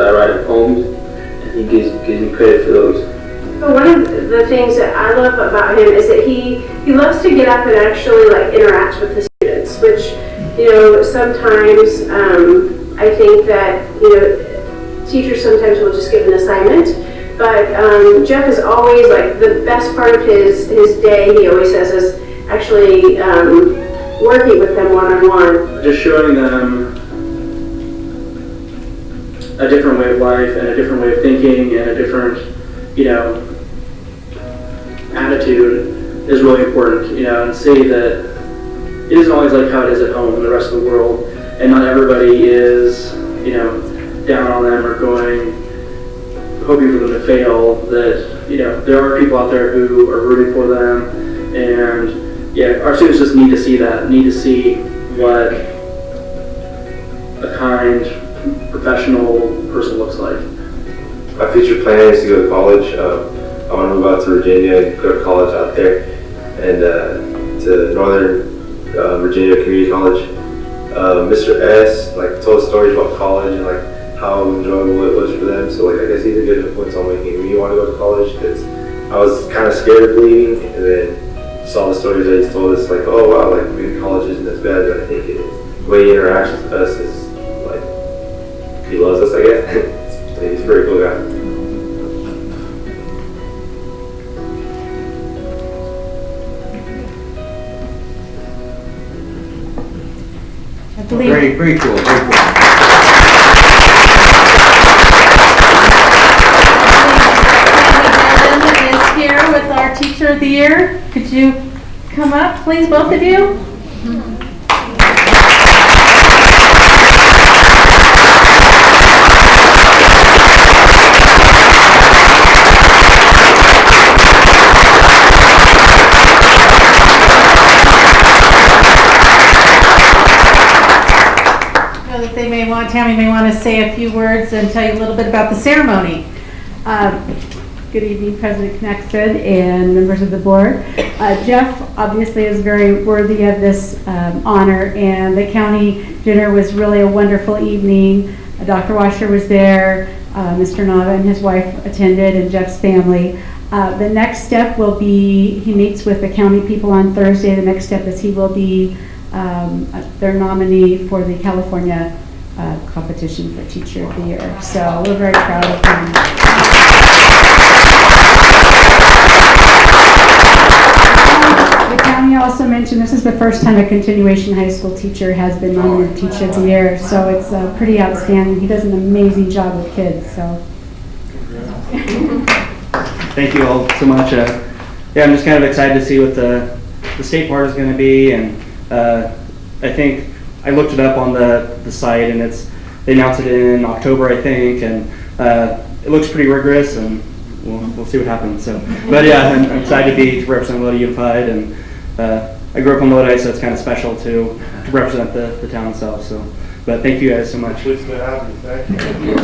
I write him poems, and he gives me credit for those. But one of the things that I love about him is that he loves to get up and actually like interact with the students, which, you know, sometimes I think that, you know, teachers sometimes will just give an assignment, but Jeff is always like the best part of his day, he always says, is actually working with them one-on-one. Just showing them a different way of life and a different way of thinking and a different, you know, attitude is really important, you know, and see that it isn't always like how it is at home in the rest of the world, and not everybody is, you know, down on them or going, hoping for them to fail, that, you know, there are people out there who are rooting for them, and yeah, our students just need to see that, need to see what a kind, professional person looks like. My future plan is to go to college. I want to move out to Virginia and go to college out there, and to Northern Virginia Community College. Mr. S told stories about college and how enjoyable it was for them. So I guess he's a good influence on making me want to go to college, because I was kind of scared of leaving, and then saw the stories that he's told us, oh wow, maybe college isn't as bad as I think it is. The way he interacts with us is he loves us, I guess. He's a very cool guy. Very, very cool, very cool. Jen is here with our Teacher of the Year. Could you come up, please, both of you? Tammy may want to say a few words and tell you a little bit about the ceremony. Good evening, President Knexted and members of the board. Jeff obviously is very worthy of this honor, and the county dinner was really a wonderful evening. Dr. Washer was there, Mr. Nava and his wife attended, and Jeff's family. The next step will be, he meets with the county people on Thursday. The next step is he will be their nominee for the California competition for Teacher of the Year. So we're very proud of him. The county also mentioned this is the first time a continuation high school teacher has been nominated Teacher of the Year, so it's pretty outstanding. He does an amazing job with kids. So Thank you all so much. Yeah, I'm just kind of excited to see what the state part is going to be, and I think I looked it up on the site, and they announced it in October, I think, and it looks pretty rigorous, and we'll see what happens. So, but yeah, I'm excited to represent Lodi Unified, and I grew up in Lodi, so it's kind of special to represent the town itself. So, but thank you guys so much. Pleased to have you. Thank you.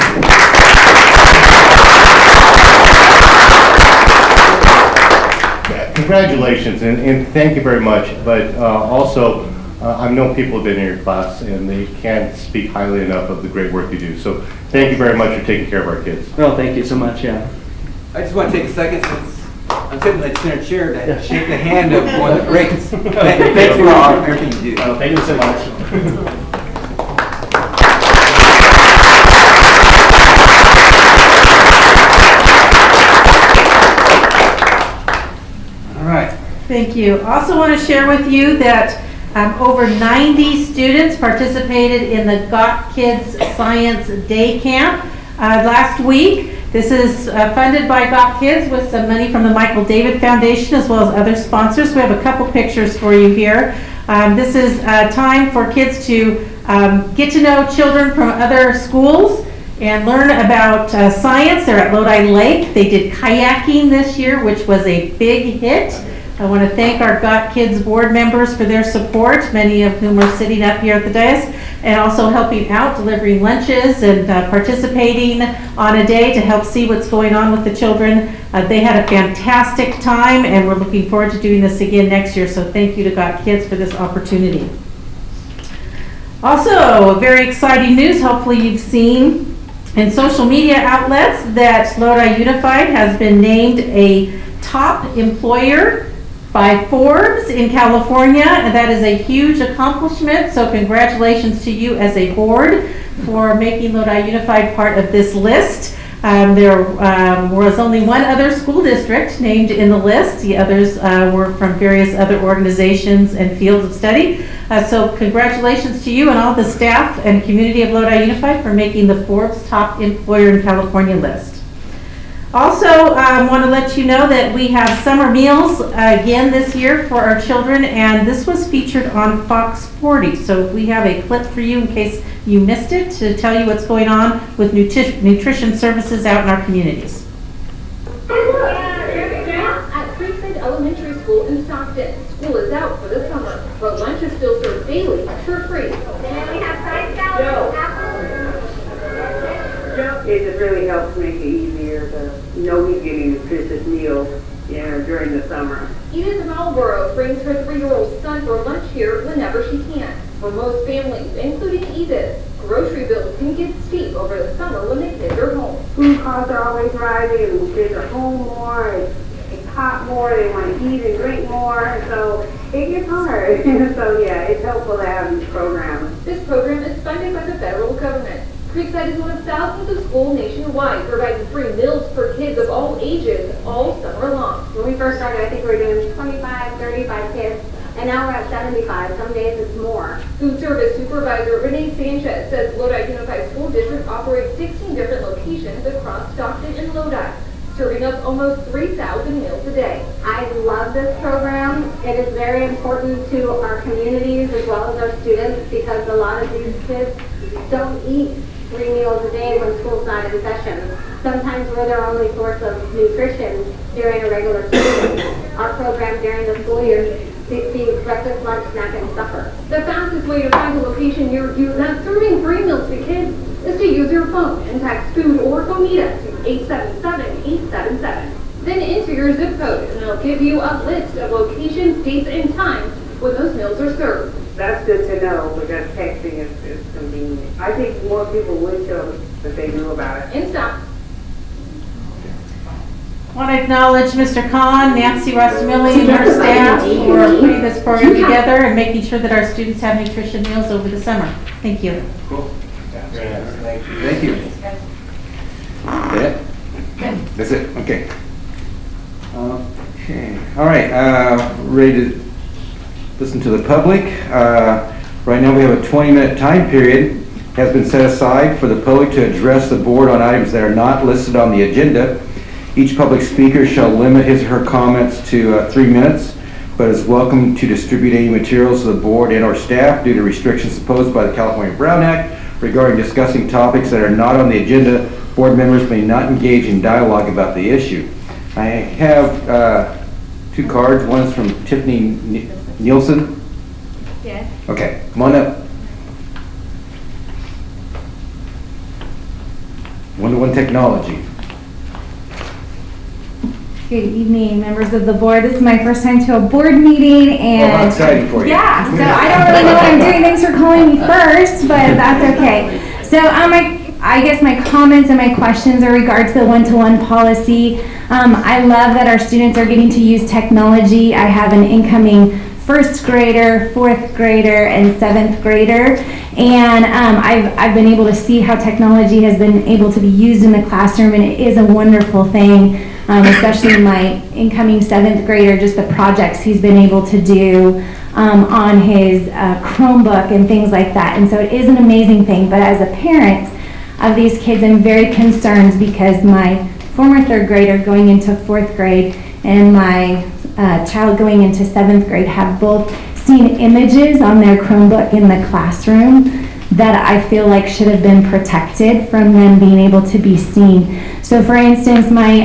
Congratulations, and thank you very much. But also, I've known people who've been in your class, and they can't speak highly enough of the great work you do. So thank you very much for taking care of our kids. Well, thank you so much, yeah. I just want to take a second, since I'm sitting in the center chair, to shake the hand of one of the greats. Thanks for everything you do. Oh, thank you so much. thank you. Also want to share with you that over 90 students participated in the Got Kids Science Day Camp last week. This is funded by Got Kids with some money from the Michael David Foundation as well as other sponsors. We have a couple pictures for you here. This is time for kids to get to know children from other schools and learn about science. They're at Lodi Lake. They did kayaking this year, which was a big hit. I want to thank our Got Kids board members for their support, many of whom are sitting up here at the dais, and also helping out, delivering lunches and participating on a day to help see what's going on with the children. They had a fantastic time, and we're looking forward to doing this again next year, so thank you to Got Kids for this opportunity. Also, very exciting news, hopefully you've seen and social media outlets that Lodi Unified has been named a top employer by Forbes in California, and that is a huge accomplishment, so congratulations to you as a board for making Lodi Unified part of this list. There was only one other school district named in the list. The others were from various other organizations and fields of study. So congratulations to you and all the staff and community of Lodi Unified for making the Forbes Top Employer in California list. Also, I want to let you know that we have summer meals again this year for our children, and this was featured on Fox 40. So we have a clip for you in case you missed it to tell you what's going on with nutrition services out in our communities. At Creekside Elementary School in Stockton, school is out for the summer, but lunch is still served daily for free. Can we have fried salad and apples? It really helps make it easier to know he's getting nutritious meals, during the summer. Edith Marlborough brings her 3-year-old son for lunch here whenever she can. For most families, including Edith, grocery bills can get steep over the summer when the kids are home. Food costs are always rising, and the kids are home more, it's hot more, they want to eat and drink more, so it gets hard. So yeah, it's helpful to have these programs. This program is funded by the federal government. Creekside is one of thousands of schools nationwide providing free meals for kids of all ages all summer long. When we first started, I think we were doing 25, 35 kids, and now we're at 75. Some days it's more. Food Service Supervisor Renee Sanchez says Lodi Unified School District operates 16 different locations across Stockton and Lodi, serving up almost 3,000 meals a day. I love this program. It is very important to our communities as well as our students because a lot of these kids don't eat 3 meals a day when school's not in session. Sometimes we're their only source of nutrition during a regular school year. Our program during the school year feeds breakfast, lunch, snack, and supper. The fastest way to find a location near you that's serving free meals to kids is to use your phone and text food or go meet us to 877-877. Then enter your zip code and it'll give you a list of locations, dates, and times when those meals are served. That's good to know because texting is convenient. I think more people would show if they knew about it. In stock. I want to acknowledge Mr. Khan, Nancy Rostamilli, and her staff for putting this program together and making sure that our students have nutrition meals over the summer. Thank you. Cool. Thank you. That's it? Okay. Okay. All right. Ready to listen to the public. Right now we have a 20-minute time period has been set aside for the public to address the board on items that are not listed on the agenda. Each public speaker shall limit his or her comments to 3 minutes, but is welcome to distribute any materials to the board and or staff due to restrictions imposed by the California Brown Act regarding discussing topics that are not on the agenda. Board members may not engage in dialogue about the issue. I have 2 cards. One is from Tiffany Nielsen. Yes. Okay, come on up. One-to-one technology. Good evening, members of the board. This is my first time to a board meeting, and how exciting for you. Yeah, so I don't really know what I'm doing. Thanks for calling me first, but that's okay. So I guess my comments and my questions are regard to the one-to-one policy. I love that our students are getting to use technology. I have an incoming 1st grader, 4th grader, and 7th grader, and I've been able to see how technology has been able to be used in the classroom, and it is a wonderful thing. Especially my incoming 7th grader, just the projects he's been able to do on his Chromebook and things like that. And so it is an amazing thing, but as a parent of these kids, I'm very concerned because my former 3rd grader going into 4th grade and my child going into 7th grade have both seen images on their Chromebook in the classroom that I feel like should have been protected from them being able to be seen. So for instance, my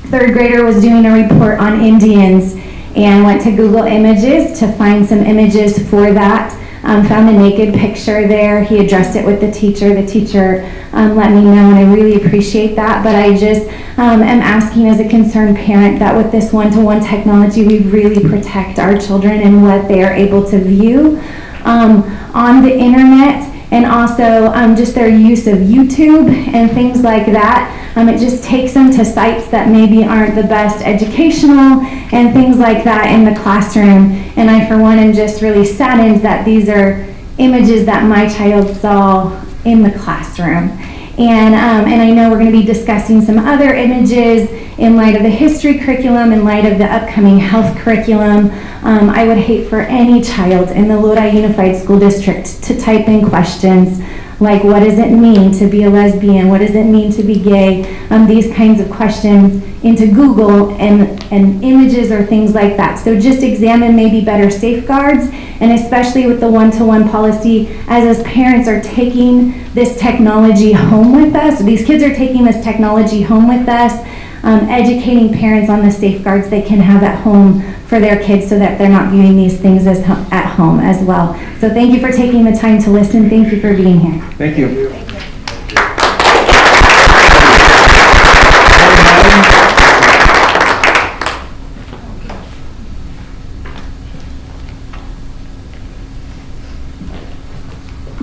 3rd grader was doing a report on Indians and went to Google Images to find some images for that. Found a naked picture there. He addressed it with the teacher. The teacher let me know, and I really appreciate that. But I just am asking as a concerned parent that with this one-to-one technology, we really protect our children and what they are able to view on the internet. and also just their use of YouTube and things like that. It just takes them to sites that maybe aren't the best educational and things like that in the classroom. And I, for one, am just really saddened that these are images that my child saw in the classroom. And I know we're going to be discussing some other images in light of the history curriculum, in light of the upcoming health curriculum. I would hate for any child in the Lodi Unified School District to type in questions like, what does it mean to be a lesbian? What does it mean to be gay? These kinds of questions into Google and images or things like that. So just examine maybe better safeguards, and especially with the one-to-one policy, as parents are taking this technology home with us, these kids are taking this technology home with us, educating parents on the safeguards they can have at home for their kids so that they're not viewing these things as at home as well. So thank you for taking the time to listen. Thank you for being here. Thank you.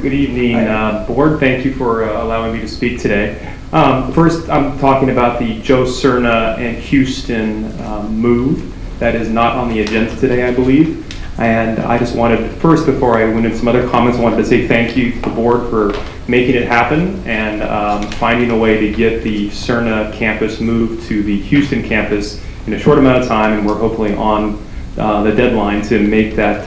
Good evening, board. Thank you for allowing me to speak today. First, I'm talking about the Joe Cerna and Houston move. That is not on the agenda today, I believe. And I just wanted, first, before I went into some other comments, I wanted to say thank you to the board for making it happen and finding a way to get the Cerna campus moved to the Houston campus in a short amount of time, and we're hopefully on the deadline to make that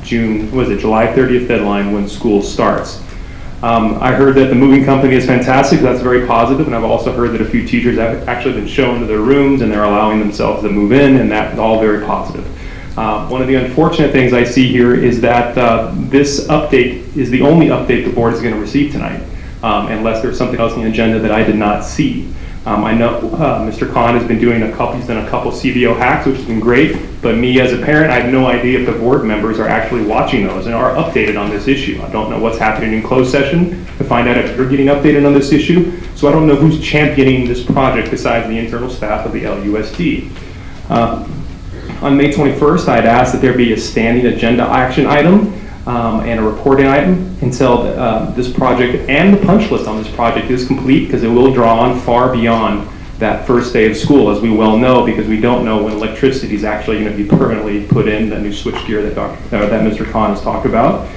July 30th deadline when school starts. I heard that the moving company is fantastic. That's very positive, and I've also heard that a few teachers have actually been shown to their rooms and they're allowing themselves to move in, and that's all very positive. One of the unfortunate things I see here is that this update is the only update the board is going to receive tonight, unless there's something else on the agenda that I did not see. I know Mr. Khan has been doing he's done a couple CBO hacks, which has been great, but me as a parent, I have no idea if the board members are actually watching those and are updated on this issue. I don't know what's happening in closed session to find out if you're getting updated on this issue, so I don't know who's championing this project besides the internal staff of the LUSD. On May 21st, I had asked that there be a standing agenda action item and a reporting item until this project and the punch list on this project is complete, because it will draw on far beyond that first day of school, as we well know, because we don't know when electricity is actually going to be permanently put in, that new switchgear that Mr. Khan has talked about.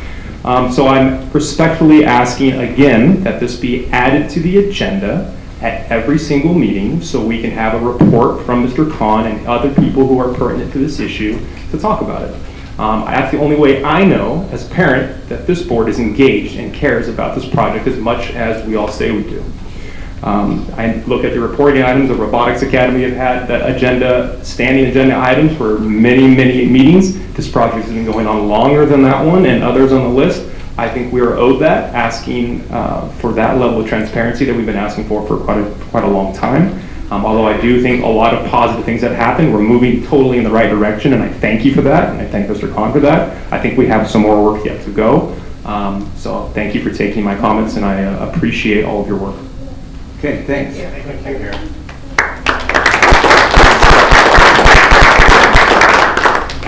So I'm respectfully asking again that this be added to the agenda at every single meeting so we can have a report from Mr. Khan and other people who are pertinent to this issue to talk about it. That's the only way I know, as a parent, that this board is engaged and cares about this project as much as we all say we do. I look at the reporting items. The Robotics Academy have had that standing agenda items for many, many meetings. This project has been going on longer than that one and others on the list. I think we are owed that, asking for that level of transparency that we've been asking for quite a long time. Although I do think a lot of positive things have happened, we're moving totally in the right direction, and I thank you for that, and I thank Mr. Khan for that. I think we have some more work yet to go. So thank you for taking my comments, and I appreciate all of your work. Okay, thanks. Yeah, thank you, Mayor.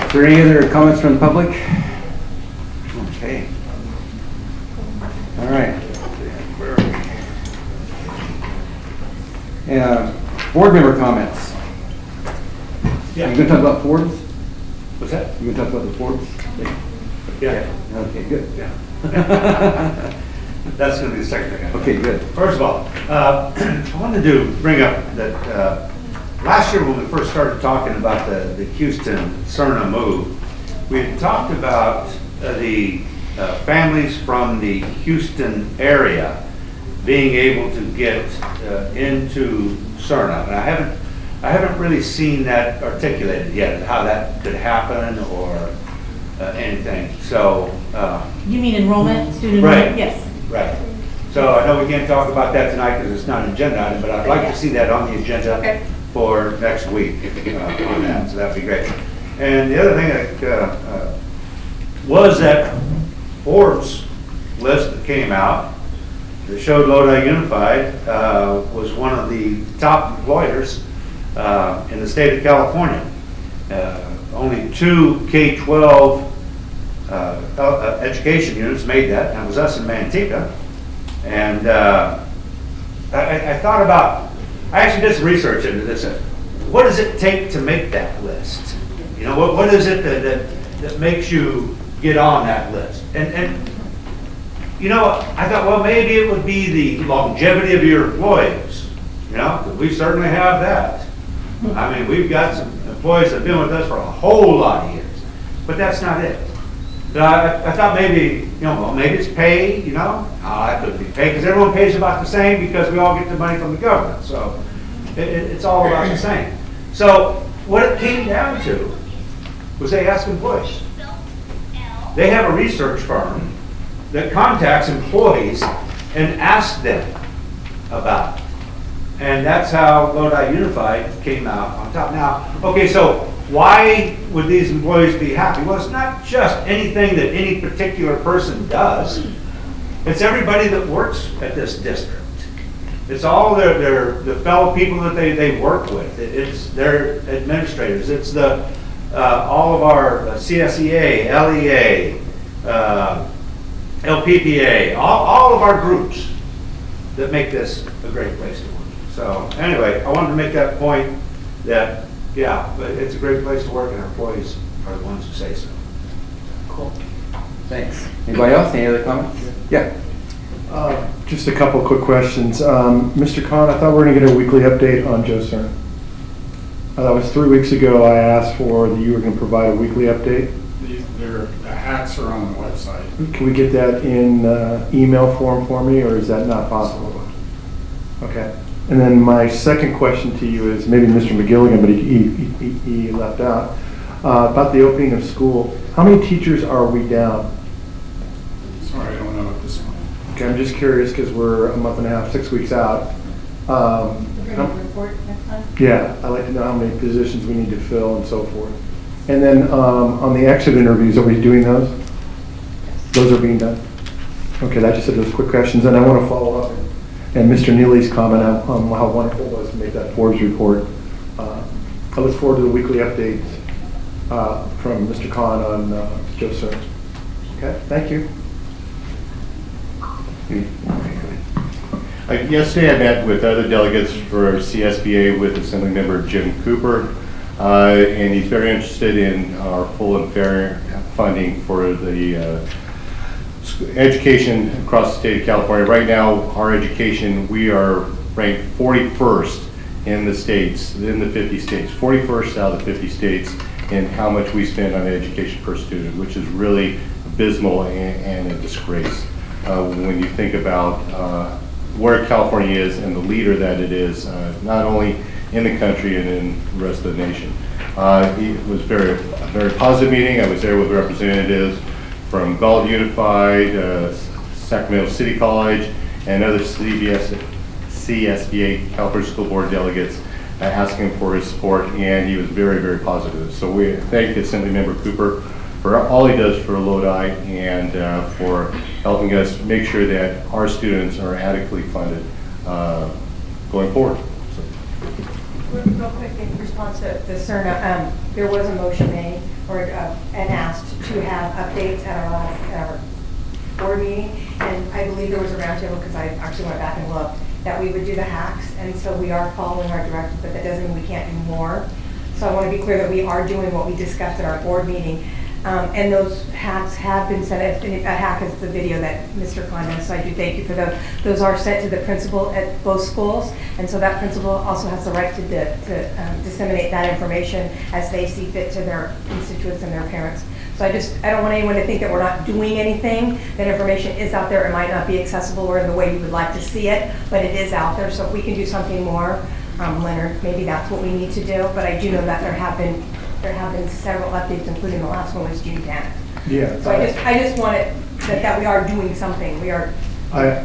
Is there any other comments from the public? Okay. All right. Board member comments. Yeah. You going to talk about Fords? What's that? You going to talk about the Fords? Yeah. Okay, good. Yeah. That's going to be the second thing. Okay, good. First of all, I wanted to bring up that last year when we first started talking about the Houston Cerna move, we had talked about the families from the Houston area being able to get into Cerna. And I haven't really seen that articulated yet, how that could happen or anything. So You mean enrollment, student right. enrollment? Yes. Right. So I know we can't talk about that tonight because it's not an agenda item, but I'd like to see that on the agenda for next week on that. So that'd be great. And the other thing that was that Forbes list that came out that showed Lodi Unified was one of the top employers in the state of California. Only 2 K-12 education units made that, and it was us in Manteca. And I thought about, I actually did some research into this. What does it take to make that list? You know, what is it that makes you get on that list? And you know, I thought, well, maybe it would be the longevity of your employees. You know, 'cause we certainly have that. I mean, we've got some employees that have been with us for a whole lot of years, but that's not it. So I thought maybe, you know, well, maybe it's pay, you know. No, that couldn't be pay, because everyone pays about the same because we all get the money from the government. So it's all about the same. So what it came down to was they asked employees. They have a research firm that contacts employees and asks them about it. And that's how Lodi Unified came out on top. Now, okay, so why would these employees be happy? Well, it's not just anything that any particular person does. It's everybody that works at this district. It's all the fellow people that they work with. It's their administrators. It's all of our CSEA, LEA, LPPA, all of our groups that make this a great place to work. So anyway, I wanted to make that point that, yeah, but it's a great place to work and our employees are the ones who say so. Cool. Thanks. Anybody else? Any other comments? Yeah. Just a couple quick questions. Mr. Khan, I thought we were going to get a weekly update on Joe Cerna. That was 3 weeks ago. I asked for that you were going to provide a weekly update. The hacks are on the website. Can we get that in email form for me, or is that not possible? Okay. And then my second question to you is maybe Mr. McGilligan, but he left out, about the opening of school. How many teachers are we down? Sorry, I don't know at this point. Okay, I'm just curious because we're a month and a half, 6 weeks out. We're going to report next time? Yeah, I'd like to know how many positions we need to fill and so forth. And then on the exit interviews, are we doing those? Those are being done? Okay, I just said those quick questions, and I want to follow up. And Mr. Neely's comment on how wonderful it was to make that Forbes report. I look forward to the weekly updates from Mr. Khan on Joe Cerna. Okay, thank you. Yesterday I met with other delegates for CSBA with Assemblymember Jim Cooper, and he's very interested in our full and fair funding for the education across the state of California. Right now, our education, we are ranked 41st in the states, in the 50 states, 41st out of the 50 states in how much we spend on education per student, which is really abysmal and a disgrace. When you think about where California is and the leader that it is, not only in the country and in the rest of the nation. It was a very positive meeting. I was there with representatives from Galt Unified, Sacramento City College, and other CSBA California School Board delegates asking for his support, and he was very positive. So we thank Assemblymember Cooper for all he does for Lodi and for helping us make sure that our students are adequately funded going forward. Real quick, in response to the Cerna, there was a motion made and asked to have updates at our board meeting, and I believe there was a roundtable, because I actually went back and looked, that we would do the hacks, and so we are following our directive, but that doesn't mean we can't do more. So I want to be clear that we are doing what we discussed at our board meeting. And those hacks have been sent. A hack is the video that Mr. Klein does, so I do thank you for those. Those are sent to the principal at both schools, and so that principal also has the right to disseminate that information as they see fit to their constituents and their parents. So I don't want anyone to think that we're not doing anything. That information is out there. It might not be accessible or in the way you would like to see it, but it is out there. So if we can do something more, Leonard, maybe that's what we need to do. But I do know that there have been several updates, including the last one was June 10th. Yeah. So I just wanted that we are doing something. We are. I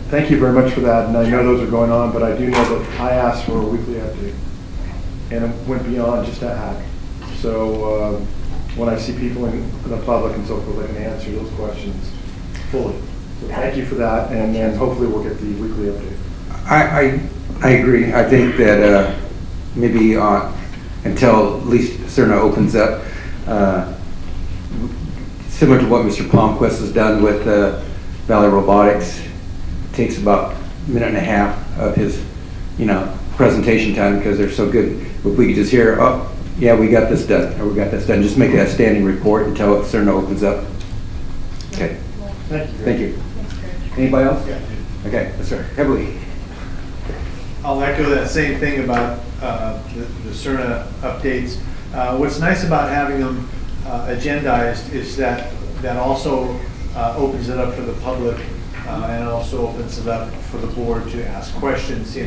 thank you very much for that, and I know those are going on, but I do know that I asked for a weekly update, and it went beyond just a hack. So when I see people in the public and so forth, I can answer those questions fully. So thank you for that, and then hopefully we'll get the weekly update. I agree. I think that maybe until at least Cerna opens up, similar to what Mr. Palmquist has done with Valley Robotics. Takes about a minute and a half of his, presentation time because they're so good. If we could just hear, oh, yeah, we got this done, or we got this done, just make a standing report until CERNA opens up. Okay. Thank you. Anybody else? Yeah. Okay, yes, sir. Heavily. I'll echo that same thing about the CERNA updates. What's nice about having them agendized is that also opens it up for the public and also opens it up for the board to ask questions,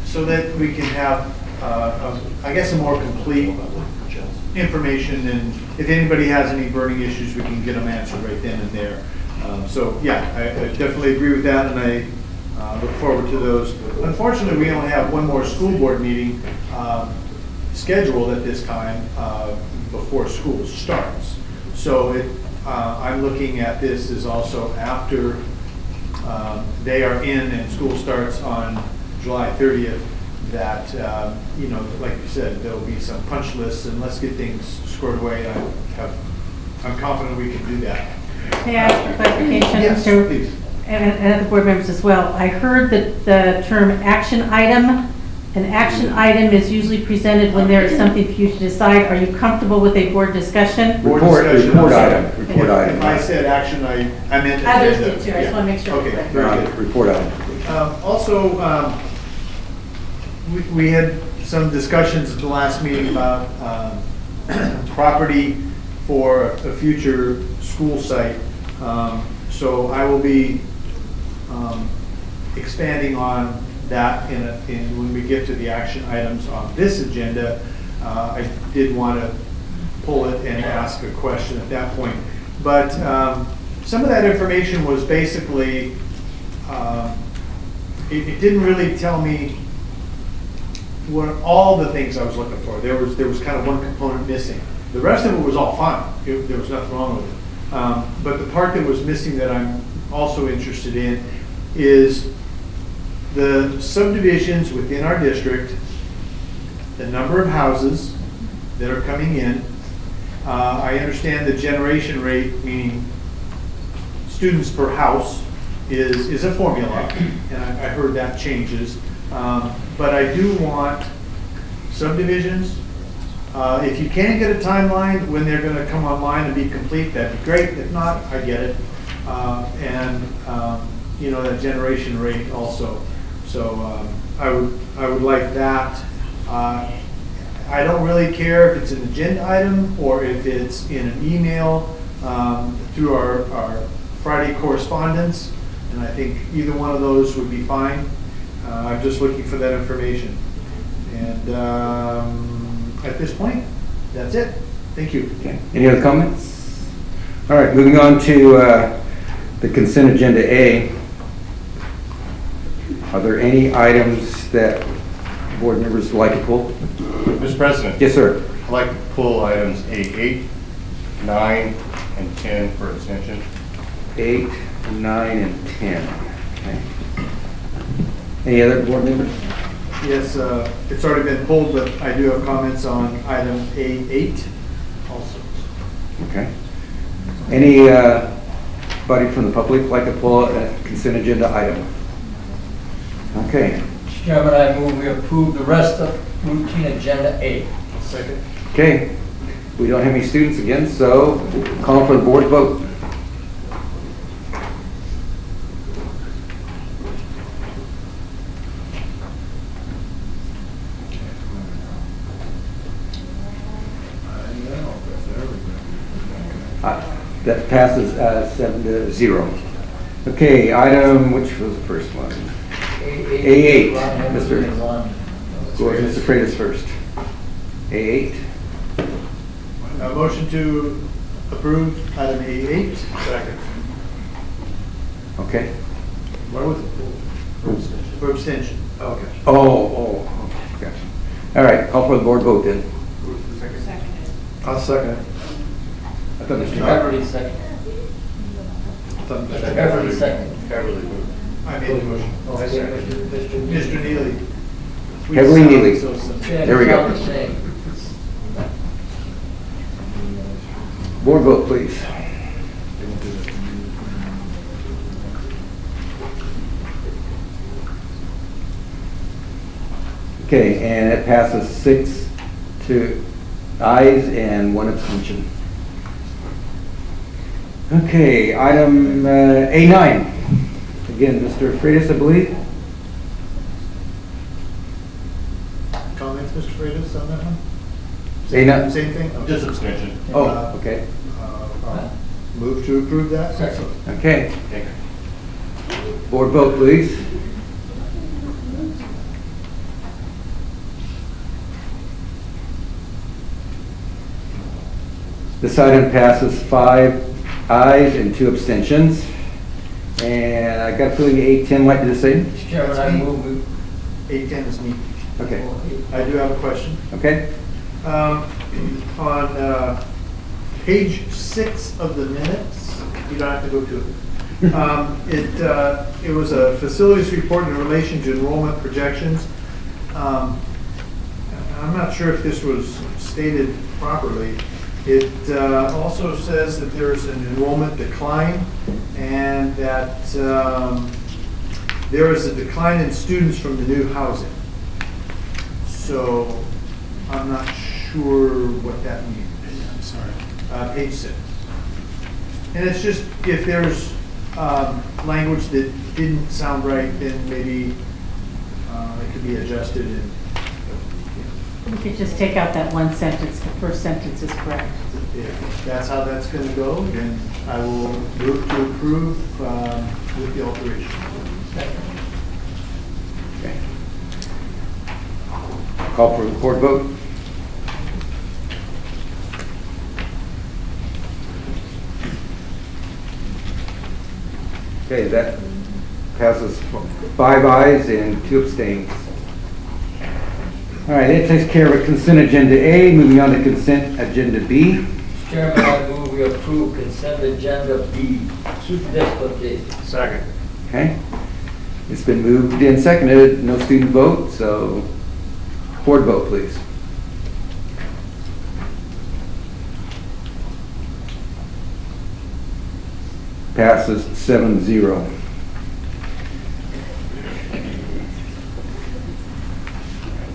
so that we can have, I guess, a more complete information, and if anybody has any burning issues, we can get them answered right then and there. So yeah, I definitely agree with that, and I look forward to those. Unfortunately, we only have one more school board meeting scheduled at this time before school starts. So I'm looking at this as also after they are in and school starts on July 30th, that, like you said, there'll be some punch lists, and let's get things squared away. I'm confident we can do that. May I ask for clarification? Yes, please. And other board members as well. I heard that the term action item, an action item is usually presented when there is something for you to decide. Are you comfortable with a board discussion? Report item. If I said action, I meant agenda. Others did too, I just want to make sure. Okay, very good. Report item. Also, we had some discussions at the last meeting about property for a future school site. So I will be expanding on that when we get to the action items on this agenda. I did want to pull it and ask a question at that point. But some of that information was basically, it didn't really tell me what all the things I was looking for. There was kind of one component missing. The rest of it was all fine. There was nothing wrong with it. But the part that was missing that I'm also interested in is the subdivisions within our district, the number of houses that are coming in. I understand the generation rate, meaning students per house, is a formula, and I heard that changes. But I do want subdivisions. If you can get a timeline when they're going to come online and be complete, that'd be great. If not, I get it. That generation rate also. So I would like that. I don't really care if it's an agenda item or if it's in an email through our Friday correspondence, and I think either one of those would be fine. I'm just looking for that information. And at this point, that's it. Thank you. Okay. Any other comments? All right, moving on to the consent agenda A. Are there any items that board members would like to pull? Mr. President. Yes, sir. I'd like to pull items 8, 9, and 10 for extension. 8, 9, and 10. Okay. Any other board members? Yes, it's already been pulled, but I do have comments on item A8 also. Okay. Any body from the public like to pull a consent agenda item? Okay. Mr. Chairman, I move we approve the rest of routine agenda A. Second. Okay. We don't have any students again, so call for the board vote. That passes 7-0. Okay, item, which was the first one? A8. Mr. Go ahead, Mr. Freitas first. A8. A motion to approve item A8. Second. Okay. Where was it? For abstention. Okay. Oh, gotcha. All right, call for the board vote then. I'll second it. I thought Mr. Beverly second. Mr. Beverly second. Beverly moved. I made the motion. Okay, Mr. Mr. Neely. Beverly Neely. So simple. Yeah, There we it's go. all the same. Board vote, please. Okay, and it passes 6 to ayes and 1 abstention. Okay, item A9. Again, Mr. Freitas, I believe. Comments, Mr. Freitas, on that one? A9. Same thing? Okay. Just abstention. Oh, okay. Move to approve that? Okay. Board vote, please. This item passes 5 ayes and 2 abstentions. And I got a feeling A10 might do the same. Mr. Chairman, I move. 810 is me. Okay. I do have a question. Okay. On page 6 of the minutes, you don't have to go to it. It was a facilities report in relation to enrollment projections. I'm not sure if this was stated properly. It also says that there's an enrollment decline and that there is a decline in students from the new housing. So I'm not sure what that means. I'm sorry. Page 6. And it's just, if there's language that didn't sound right, then maybe it could be adjusted. And We could just take out that one sentence. The first sentence is correct. if that's how that's going to go, then I will move to approve with the alteration. Okay. Call for the board vote. Okay, that passes 5 ayes and 2 abstains. All right, that takes care of consent agenda A. Moving on to consent agenda B. Mr. Chairman, I move we approve consent agenda B. Chief Fiscal update. Second. Okay. It's been moved and seconded. No student vote, so board vote, please. Passes 7-0.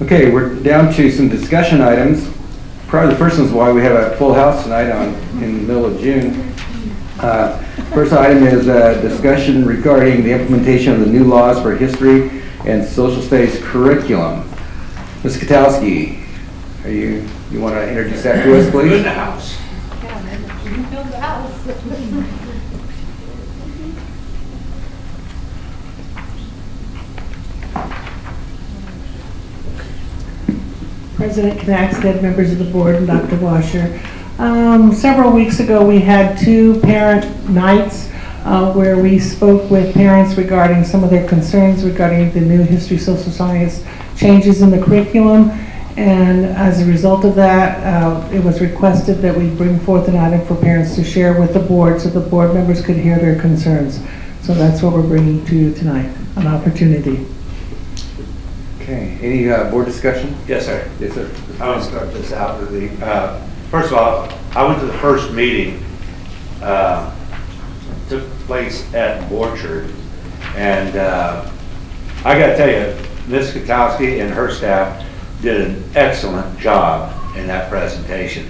Okay, we're down to some discussion items. Probably the first one's why we have a full house tonight in the middle of June. First item is a discussion regarding the implementation of the new laws for history and social studies curriculum. Ms. Katowski, you want to introduce that to us, please? In the house. You filled the house. President Knackstead, members of the board, and Dr. Washer. Several weeks ago, we had 2 parent nights where we spoke with parents regarding some of their concerns regarding the new history, social science changes in the curriculum. And as a result of that, it was requested that we bring forth an item for parents to share with the board so the board members could hear their concerns. So that's what we're bringing to you tonight, an opportunity. Okay, any board discussion? Yes, sir. Yes, sir. I want to start this out with the, first of all, I went to the first meeting, took place at Orchard, and I got to tell you, Ms. Katowski and her staff did an excellent job in that presentation.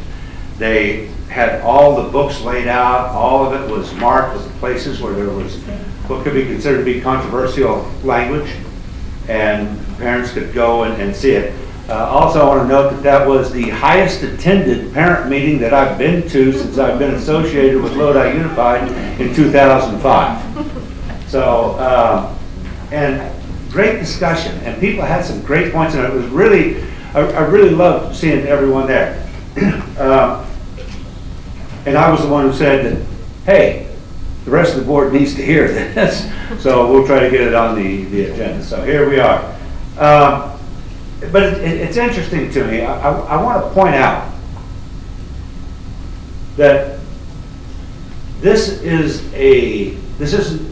They had all the books laid out, all of it was marked with places where there was what could be considered to be controversial language, and parents could go and see it. Also, I want to note that that was the highest attended parent meeting that I've been to since I've been associated with Lodi Unified in 2005. So, and great discussion, and people had some great points, and it was really, I really loved seeing everyone there. And I was the one who said that, hey, the rest of the board needs to hear this, so we'll try to get it on the agenda. So here we are. But it's interesting to me. I want to point out that this isn't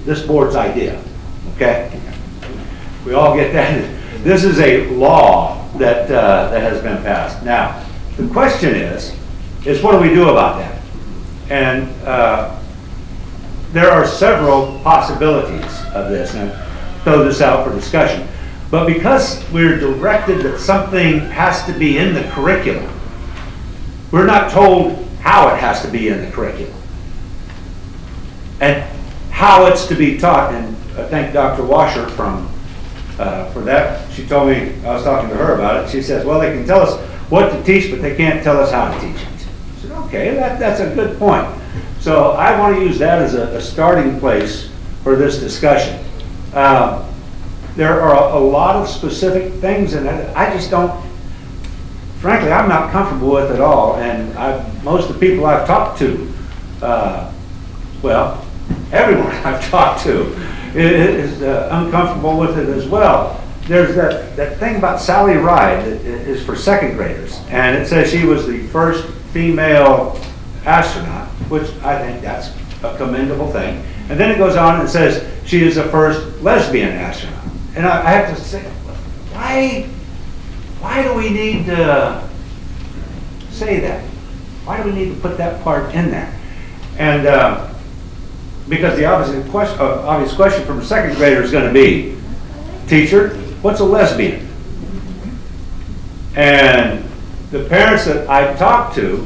this board's idea. Okay, we all get that. This is a law that has been passed. Now, the question is what do we do about that? And there are several possibilities of this, and I throw this out for discussion. But because we're directed that something has to be in the curriculum, we're not told how it has to be in the curriculum and how it's to be taught. And I thank Dr. Washer for that. She told me, I was talking to her about it, she says, well, they can tell us what to teach, but they can't tell us how to teach it. I said, okay, that's a good point. So I want to use that as a starting place for this discussion. There are a lot of specific things in it I just don't, frankly, I'm not comfortable with at all. And most of the people I've talked to, well, everyone I've talked to is uncomfortable with it as well. There's that thing about Sally Ride that is for second graders, and it says she was the first female astronaut, which I think that's a commendable thing. And then it goes on and says she is the first lesbian astronaut. And I have to say, why do we need to say that? Why do we need to put that part in there? And because the obvious question from a second grader is going to be, teacher, what's a lesbian? And the parents that I talked to,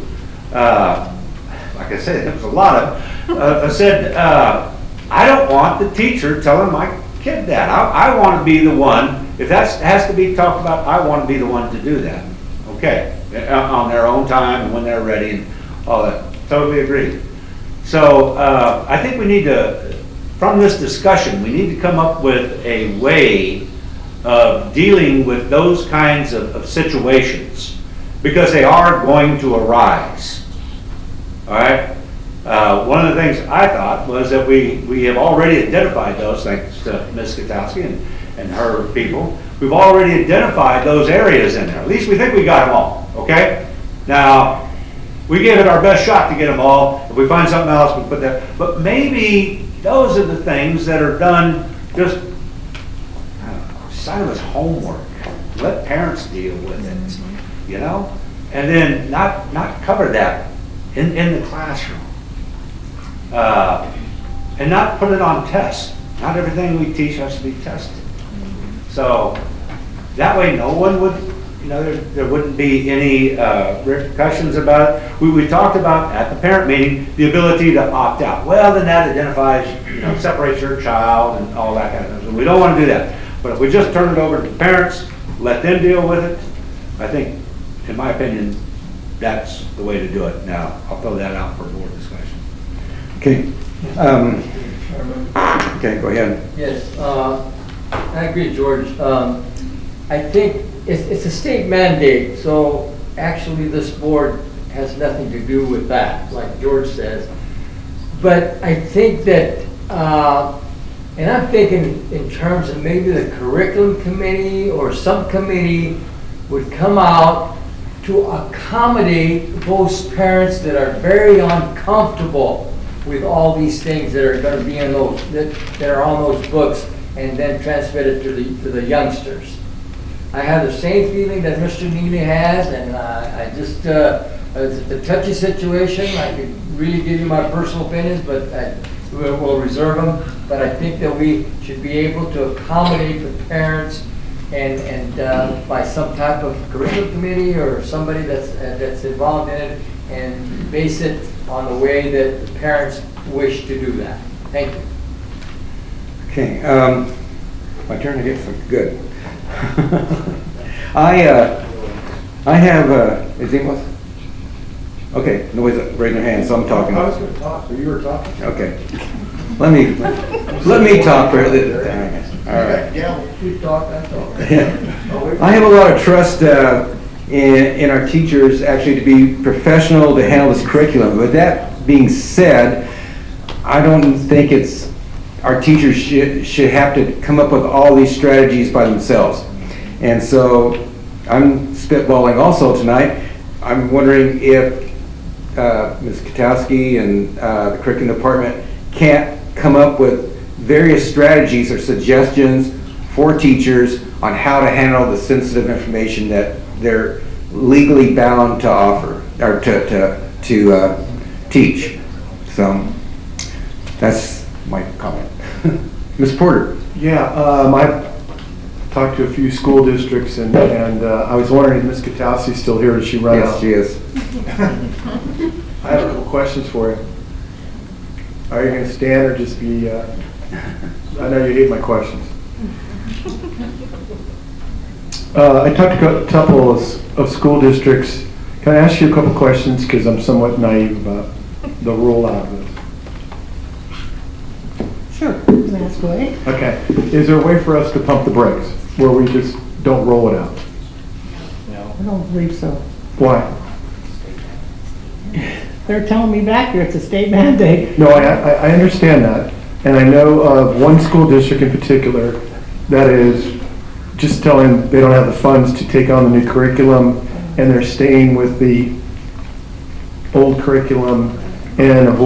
like I said, there was a lot of, said, I don't want the teacher telling my kid that. I want to be the one, if that has to be talked about, I want to be the one to do that. Okay, on their own time and when they're ready and all that. Totally agree. So I think we need to, from this discussion, we need to come up with a way of dealing with those kinds of situations, because they are going to arise. All right? One of the things I thought was that we have already identified those, thanks to Ms. Katowski and her people. We've already identified those areas in there. At least we think we got them all, okay? Now, we gave it our best shot to get them all. If we find something else, we put that. But maybe those are the things that are done just, I don't know, sign of as homework. Let parents deal with it, you know? And then not cover that in the classroom. And not put it on tests. Not everything we teach has to be tested. So that way no one would, you know, there wouldn't be any repercussions about it. We talked about at the parent meeting the ability to opt out. Well, then that identifies, you know, separates your child and all that kind of thing. So we don't want to do that. But if we just turn it over to the parents, let them deal with it, I think, in my opinion, that's the way to do it. Now, I'll throw that out for board discussion. Okay. Okay, go ahead. Yes, I agree, George. I think it's a state mandate, so actually this board has nothing to do with that, like George says. But I think that, and I'm thinking in terms of maybe the curriculum committee or subcommittee would come out to accommodate those parents that are very uncomfortable with all these things that are going to be in those, that are on those books, and then transmit it to the youngsters. I have the same feeling that Mr. Neely has, and I just, it's a touchy situation. I could really give you my personal opinions, but we'll reserve them. But I think that we should be able to accommodate the parents, and by some type of curriculum committee or somebody that's involved in it, and base it on the way that the parents wish to do that. Thank you. Okay, my turn to get some good. I have, is anyone? Okay, nobody's raising their hand, so I'm talking. I was going to talk, but you were talking. Okay. Let me talk for a little bit. All right. Yeah, you talk, I talk. I have a lot of trust in our teachers actually to be professional to handle this curriculum. With that being said, I don't think it's our teachers should have to come up with all these strategies by themselves. And so I'm spitballing also tonight. I'm wondering if Ms. Katowski and the curriculum department can't come up with various strategies or suggestions for teachers on how to handle the sensitive information that they're legally bound to offer or to teach. So, that's my comment. Ms. Porter? Yeah, I talked to a few school districts, and I was wondering if Ms. Katowski's still here, does she run out? Yes, she is. I have a couple questions for you. Are you gonna stand or just be, I know you hate my questions. I talked to a couple of school districts. Can I ask you a couple questions, because I'm somewhat naive about the rollout of this? Sure, you can ask away. Okay, is there a way for us to pump the brakes, where we just don't roll it out? I don't believe so. Why? They're telling me back here it's a state mandate. No, I understand that, and I know of one school district in particular that is just telling they don't have the funds to take on the new curriculum, and they're staying with the old curriculum and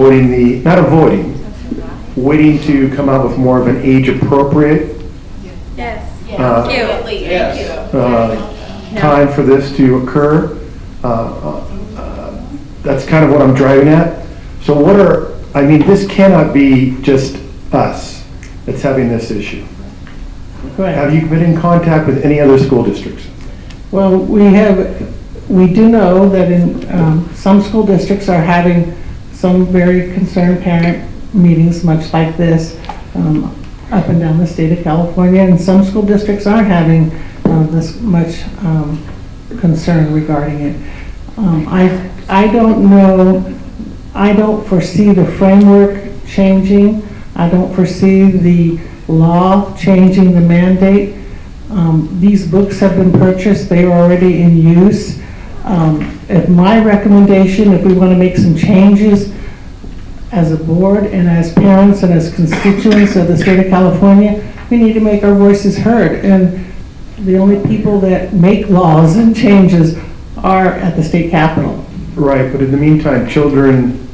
waiting to come out with more of an age-appropriate time for this to occur. That's kind of what I'm driving at. So this cannot be just us that's having this issue. Correct. Have you been in contact with any other school districts? Well, we do know that in some school districts are having some very concerned parent meetings, much like this, up and down the state of California, and some school districts are having this much concern regarding it. I don't know, I don't foresee the framework changing. I don't foresee the law changing the mandate. These books have been purchased, they are already in use. If my recommendation, if we want to make some changes as a board and as parents and as constituents of the state of California, we need to make our voices heard. And the only people that make laws and changes are at the state capitol. Right, but in the meantime, children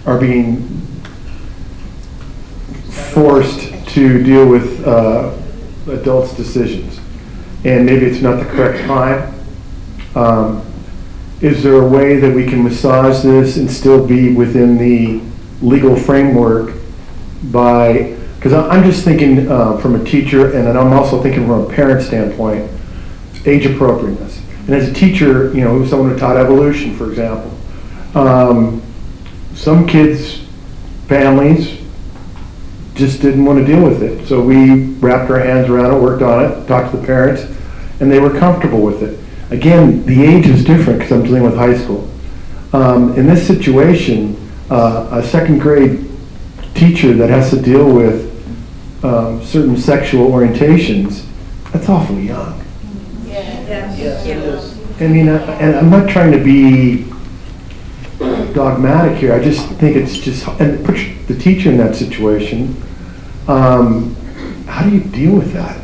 are being forced to deal with adults' decisions. And maybe it's not the correct time. Is there a way that we can massage this and still be within the legal framework because I'm just thinking from a teacher, and then I'm also thinking from a parent standpoint, age appropriateness. And as a teacher, someone who taught evolution, for example, some kids' families just didn't want to deal with it. So we wrapped our hands around it, worked on it, talked to the parents, and they were comfortable with it. Again, the age is different because I'm dealing with high school. In this situation, a second grade teacher that has to deal with certain sexual orientations, that's awfully young. I mean, and I'm not trying to be dogmatic here. I just think it's just, and put the teacher in that situation. How do you deal with that?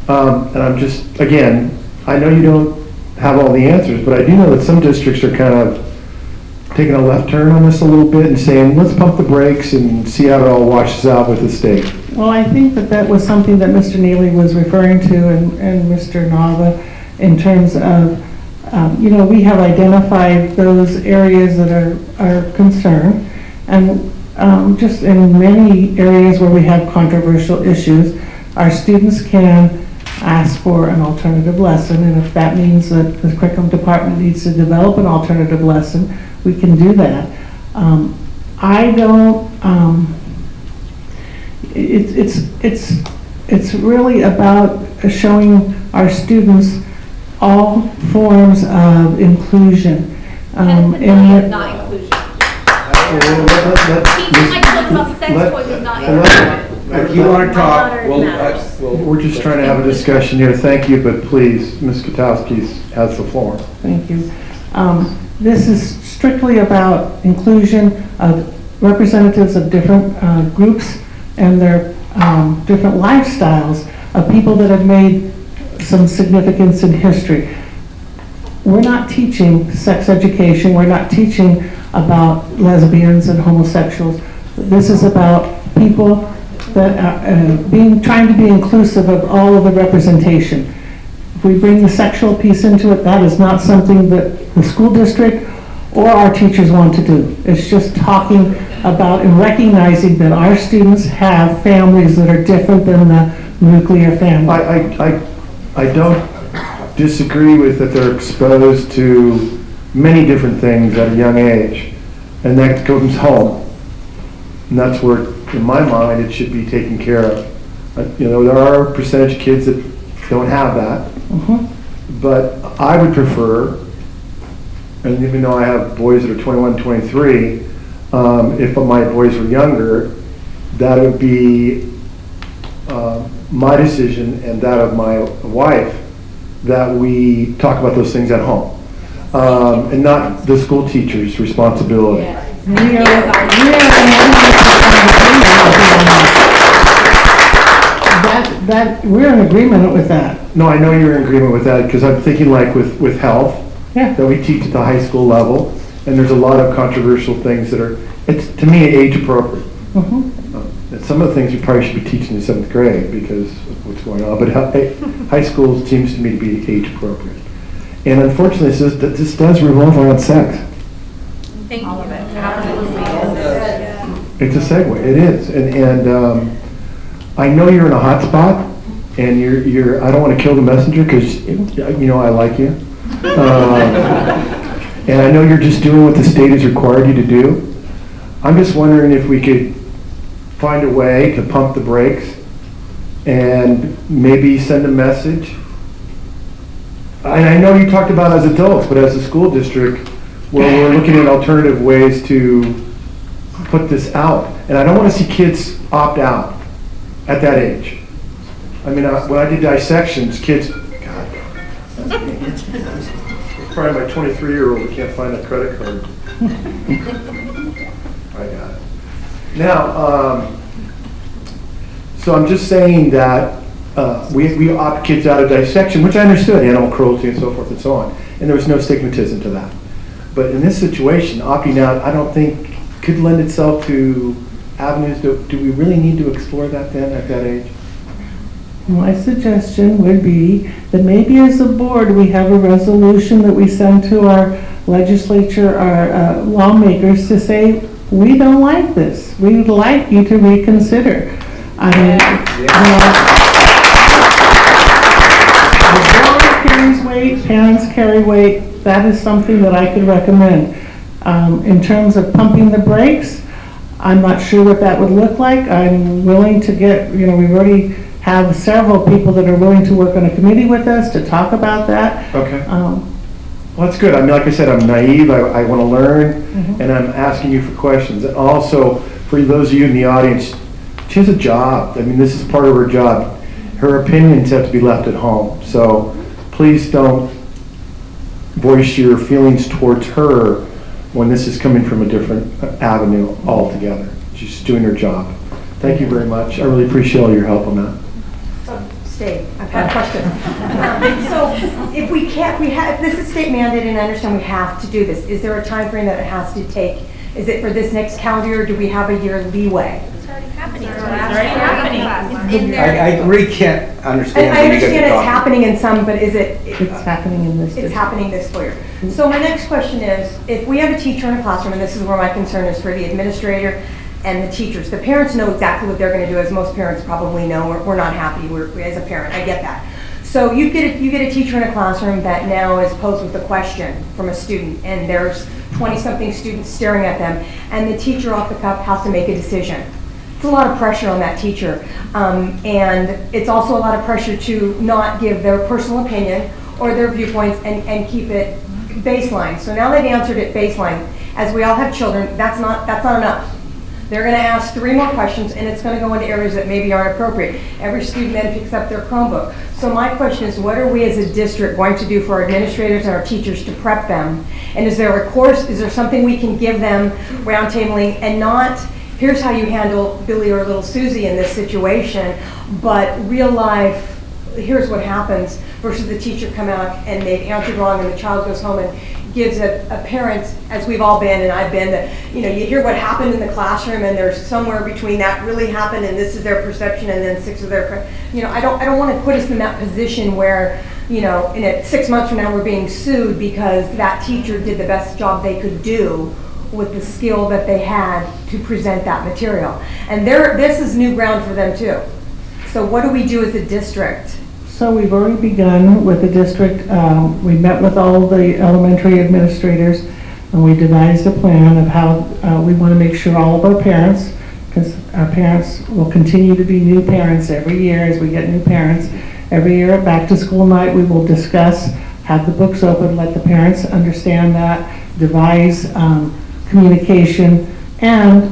And I'm just, again, I know you don't have all the answers, but I do know that some districts are kind of taking a left turn on this a little bit and saying, let's pump the brakes and see how it all washes out with the state. Well, I think that was something that Mr. Neely was referring to and Mr. Nava in terms of, we have identified those areas that are concerned, and just in many areas where we have controversial issues, our students can ask for an alternative lesson, and if that means that the curriculum department needs to develop an alternative lesson, we can do that. It's really about showing our students all forms of inclusion. Not inclusion. Teaching my kids about sex toys is not inclusion. If you want to talk, we're just trying to have a discussion here. Thank you, but please, Ms. Katowski has the floor. Thank you. This is strictly about inclusion of representatives of different groups and their different lifestyles of people that have made some significance in history. We're not teaching sex education. We're not teaching about lesbians and homosexuals. This is about people that are trying to be inclusive of all of the representation. If we bring the sexual piece into it, that is not something that the school district or our teachers want to do. It's just talking about and recognizing that our students have families that are different than the nuclear family. I don't disagree with that they're exposed to many different things at a young age, and that comes home. And that's where, in my mind, it should be taken care of. You know, there are a percentage of kids that don't have that, but I would prefer, and even though I have boys that are 21, 23, if my boys were younger, that would be my decision and that of my wife, that we talk about those things at home, and not the school teacher's responsibility. We're in agreement with that. No, I know you're in agreement with that, because I'm thinking like with health, that we teach at the high school level, and there's a lot of controversial things that are, it's, to me, age appropriate. And some of the things you probably should be teaching in 7th grade because of what's going on, but high school seems to me to be age appropriate. And unfortunately, this does revolve around sex. Thank you. It's a segue, it is. And I know you're in a hot spot, and you're I don't want to kill the messenger because, you know, I like you. And I know you're just doing what the state has required you to do. I'm just wondering if we could find a way to pump the brakes and maybe send a message. And I know you talked about as adults, but as a school district, where we're looking at alternative ways to put this out. And I don't want to see kids opt out at that age. I mean, when I did dissections, kids, God, probably my 23-year-old who can't find a credit card. I got it. Now, so I'm just saying that we opt kids out of dissection, which I understood, animal cruelty and so forth and so on, and there was no stigmatism to that. But in this situation, opting out, I don't think could lend itself to avenues. Do we really need to explore that then at that age? My suggestion would be that maybe as a board, we have a resolution that we send to our legislature, our lawmakers to say, we don't like this. We would like you to reconsider. I mean, the board carries weight, parents carry weight. That is something that I could recommend. In terms of pumping the brakes, I'm not sure what that would look like. I'm willing to get, you know, we already have several people that are willing to work on a committee with us to talk about that. Okay. Well, that's good. I mean, like I said, I'm naive. I want to learn, and I'm asking you for questions. And also, for those of you in the audience, she has a job. I mean, this is part of her job. Her opinions have to be left at home. So please don't voice your feelings towards her when this is coming from a different avenue altogether. She's doing her job. Thank you very much. I really appreciate all your help on that. Stay. I've got a question. So if we can't, if this is state mandated, and I understand we have to do this, is there a time frame that it has to take? Is it for this next calendar year, or do we have a year leeway? It's already happening. It's already happening. I really can't understand. I understand it's happening in some, but is it? It's happening in this. It's happening this school year. So my next question is, if we have a teacher in a classroom, and this is where my concern is for the administrator and the teachers. The parents know exactly what they're going to do, as most parents probably know. We're not happy as a parent. I get that. So you get a teacher in a classroom that now is posed with a question from a student, and there's 20-something students staring at them, and the teacher off the cuff has to make a decision. It's a lot of pressure on that teacher, and it's also a lot of pressure to not give their personal opinion or their viewpoints and keep it baseline. So now they've answered it baseline. As we all have children, that's not enough. They're going to ask 3 more questions, and it's going to go into areas that maybe aren't appropriate. Every student then picks up their Chromebook. So my question is, what are we as a district going to do for our administrators and our teachers to prep them? And is there a course, is there something we can give them roundtabling, and not, here's how you handle Billy or little Susie in this situation, but real life, here's what happens, versus the teacher come out and they've answered wrong and the child goes home and gives a parent, as we've all been and I've been, that, you know, you hear what happened in the classroom and there's somewhere between that really happened and this is their perception and then 6 of their, you know, I don't want to put us in that position where in 6 months from now, we're being sued because that teacher did the best job they could do with the skill that they had to present that material. And this is new ground for them too. So what do we do as a district? So we've already begun with the district. We met with all the elementary administrators, and we devised a plan of how we want to make sure all of our parents, because our parents will continue to be new parents every year as we get new parents. Every year at back to school night, we will discuss, have the books open, let the parents understand that, devise communication, and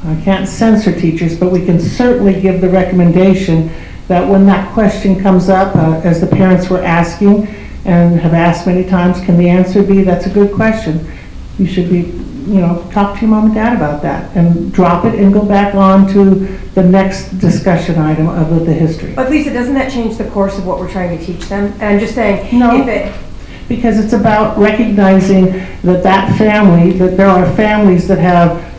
I can't censor teachers, but we can certainly give the recommendation that when that question comes up, as the parents were asking and have asked many times, can the answer be, that's a good question. You should be, talk to your mom and dad about that and drop it and go back on to the next discussion item of the history. But Lisa, doesn't that change the course of what we're trying to teach them? And I'm just saying, No. if it, Because it's about recognizing that there are families that have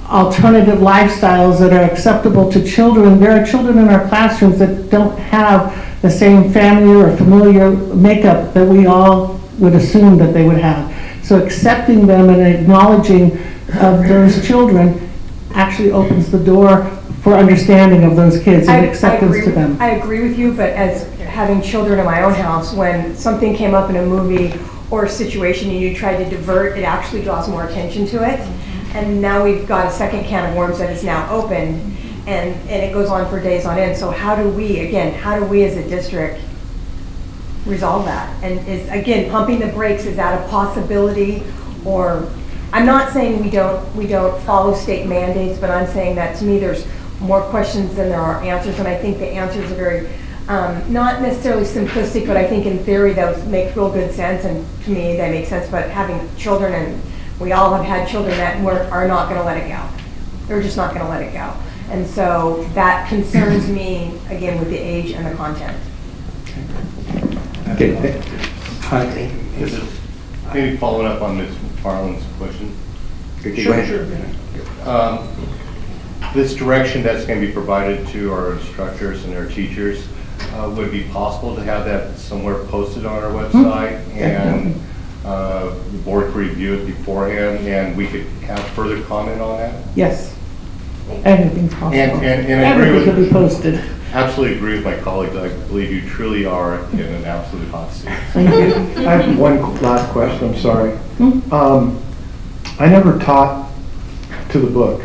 alternative lifestyles that are acceptable to children. There are children in our classrooms that don't have the same family or familiar makeup that we all would assume that they would have. So accepting them and acknowledging of those children actually opens the door for understanding of those kids and acceptance to them. I agree with you, but as having children in my own house, when something came up in a movie or a situation and you tried to divert, it actually draws more attention to it. And now we've got a second can of worms that is now open, and it goes on for days on end. So how do we as a district resolve that? And is, again, pumping the brakes, is that a possibility? Or, I'm not saying we don't follow state mandates, but I'm saying that to me there's more questions than there are answers, and I think the answers are very, not necessarily simplistic, but I think in theory those make real good sense, and to me they make sense, but having children, and we all have had children that are not gonna let it go. They're just not gonna let it go. And so that concerns me, again, with the age and the content. Okay. Maybe following up on Ms. McFarland's question. Sure. This direction that's going to be provided to our instructors and our teachers, would it be possible to have that somewhere posted on our website and the board could review it beforehand and we could have further comment on that? Yes. Anything's possible. And everything can be posted. Absolutely agree with my colleagues. I believe you truly are in an absolute hot seat. Thank you. I have one last question, I'm sorry. I never taught to the book.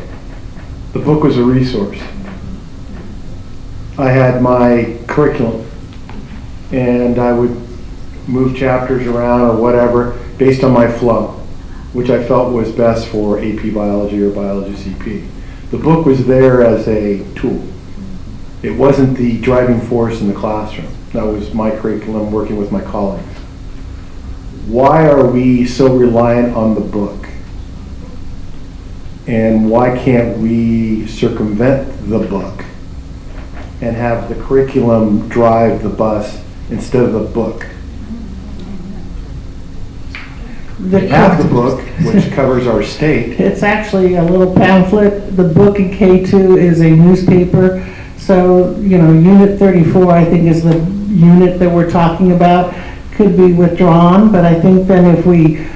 The book was a resource. I had my curriculum, and I would move chapters around or whatever based on my flow, which I felt was best for AP Biology or Biology CP. The book was there as a tool. It wasn't the driving force in the classroom. That was my curriculum working with my colleagues. Why are we so reliant on the book? And why can't we circumvent the book and have the curriculum drive the bus instead of the book? We have the book, which covers our state. It's actually a little pamphlet. The book in K2 is a newspaper. So, Unit 34, I think, is the unit that we're talking about. Could be withdrawn, but I think then if we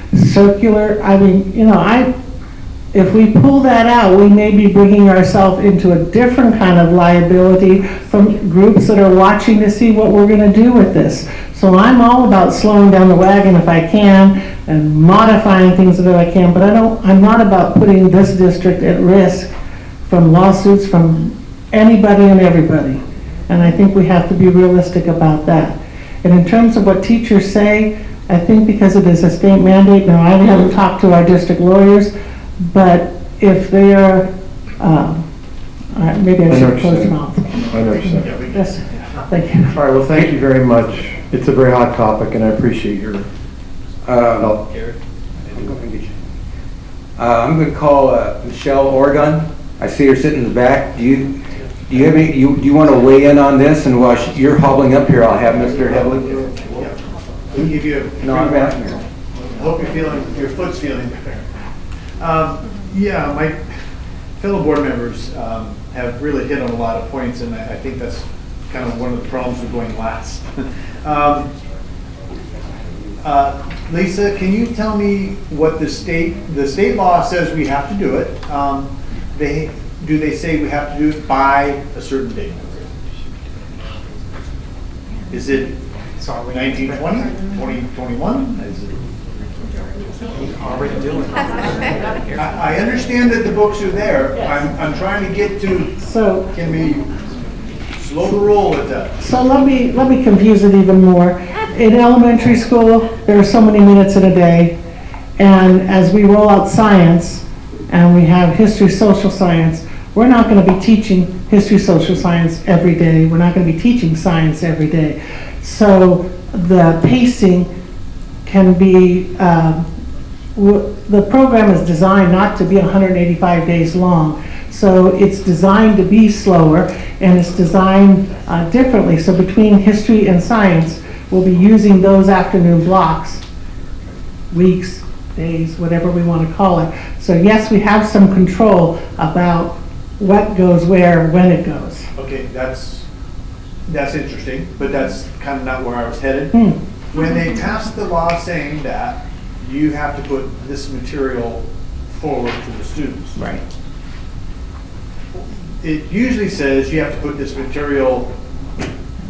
if we pull that out, we may be bringing ourselves into a different kind of liability from groups that are watching to see what we're going to do with this. So I'm all about slowing down the wagon if I can and modifying things that I can, but I'm not about putting this district at risk from lawsuits from anybody and everybody. And I think we have to be realistic about that. And in terms of what teachers say, I think because it is a state mandate, now I haven't talked to our district lawyers, but if they are, maybe I should close them off. I understand. Yes, thank you. All right, well, thank you very much. It's a very hot topic, and I appreciate your help. I'm going to call Michelle Oregon. I see her sitting in the back. Do you want to weigh in on this? And while you're hobbling up here, I'll have Mr. Headley. We'll give you a No, I'm asking her. I hope your foot's feeling better. Yeah, my fellow board members have really hit on a lot of points, and I think that's kind of one of the problems with going last. Lisa, can you tell me what the state law says we have to do it? Do they say we have to do it by a certain date? Is it 1920, 2021? Is it? Already doing it. I understand that the books are there. I'm trying to get to, So, can we slow the roll with that? so let me confuse it even more. In elementary school, there are so many minutes in a day, and as we roll out science, and we have history, social science, we're not going to be teaching history, social science every day. We're not going to be teaching science every day. So the pacing can be, the program is designed not to be 185 days long. So it's designed to be slower, and it's designed differently. So between history and science, we'll be using those afternoon blocks, weeks, days, whatever we want to call it. So yes, we have some control about what goes where, when it goes. Okay, that's interesting, but that's kind of not where I was headed. When they passed the law saying that you have to put this material forward to the students. Right. It usually says you have to put this material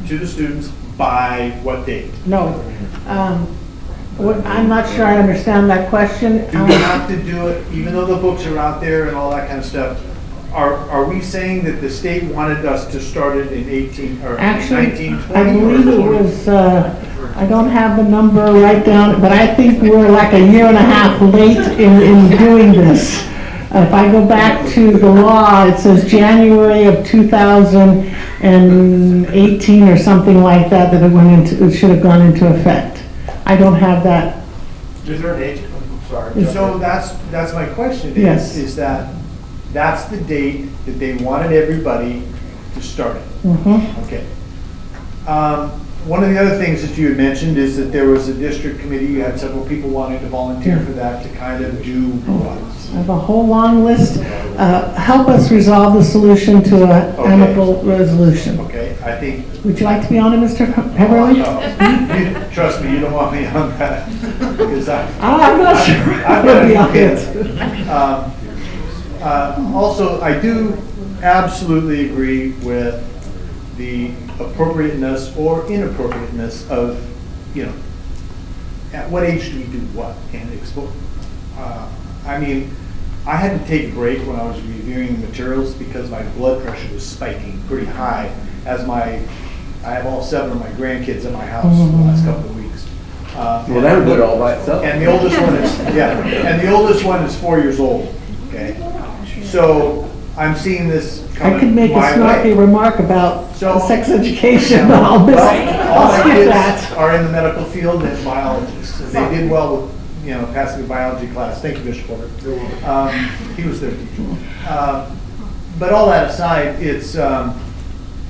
to the students by what date? No. I'm not sure I understand that question. Do we have to do it, even though the books are out there and all that kind of stuff? Are we saying that the state wanted us to start it in 1920? I believe it was, I don't have the number right down, but I think we're like a year and a half late in doing this. If I go back to the law, it says January of 2018 or something like that, it should have gone into effect. I don't have that. Is there an age? Sorry. So that's my question Yes. is that that's the date that they wanted everybody to start it. Okay. One of the other things that you had mentioned is that there was a district committee, you had several people wanting to volunteer for that to kind of do what? I have a whole long list. Help us resolve the solution to an amicable resolution. Okay, I think. Would you like to be on it, Mr. Heverly? Trust me, you don't want me on that. Because I'm not sure I would be on it. Also, I do absolutely agree with the appropriateness or inappropriateness of, at what age do we do what? And I mean, I had to take a break when I was reviewing the materials because my blood pressure was spiking pretty high I have all 7 of my grandkids at my house for the last couple of weeks. Well, that would do it all by itself. And the oldest one is 4 years old, okay? So I'm seeing this coming I could make a snarky remark about sex education, but I'll miss all my kids are in the medical field and biologists. And they did well with, passing the biology class. Thank you, Mr. Porter. He was their teacher. But all that aside, it's,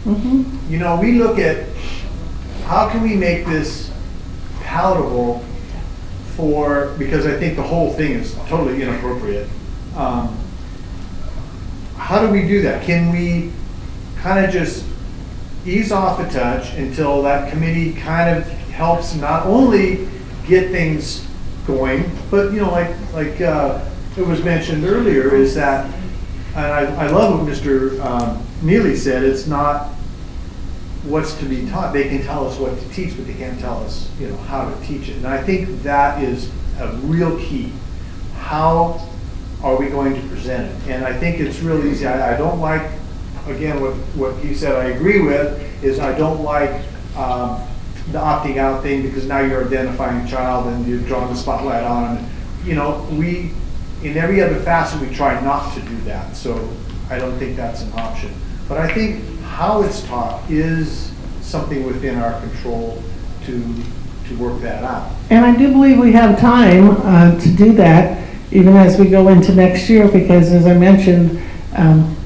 we look at how can we make this palatable because I think the whole thing is totally inappropriate. How do we do that? Can we kind of just ease off a touch until that committee kind of helps not only get things going, but like it was mentioned earlier, is that, and I love what Mr. Neely said, it's not what's to be taught. They can tell us what to teach, but they can't tell us, how to teach it. And I think that is a real key. How are we going to present it? And I think it's real easy. I don't like, again, what you said I agree with, is I don't like the opting out thing, because now you're identifying a child and you're drawing the spotlight on them. In every other facet, we try not to do that. So I don't think that's an option. But I think how it's taught is something within our control to work that out. And I do believe we have time to do that, even as we go into next year, because as I mentioned,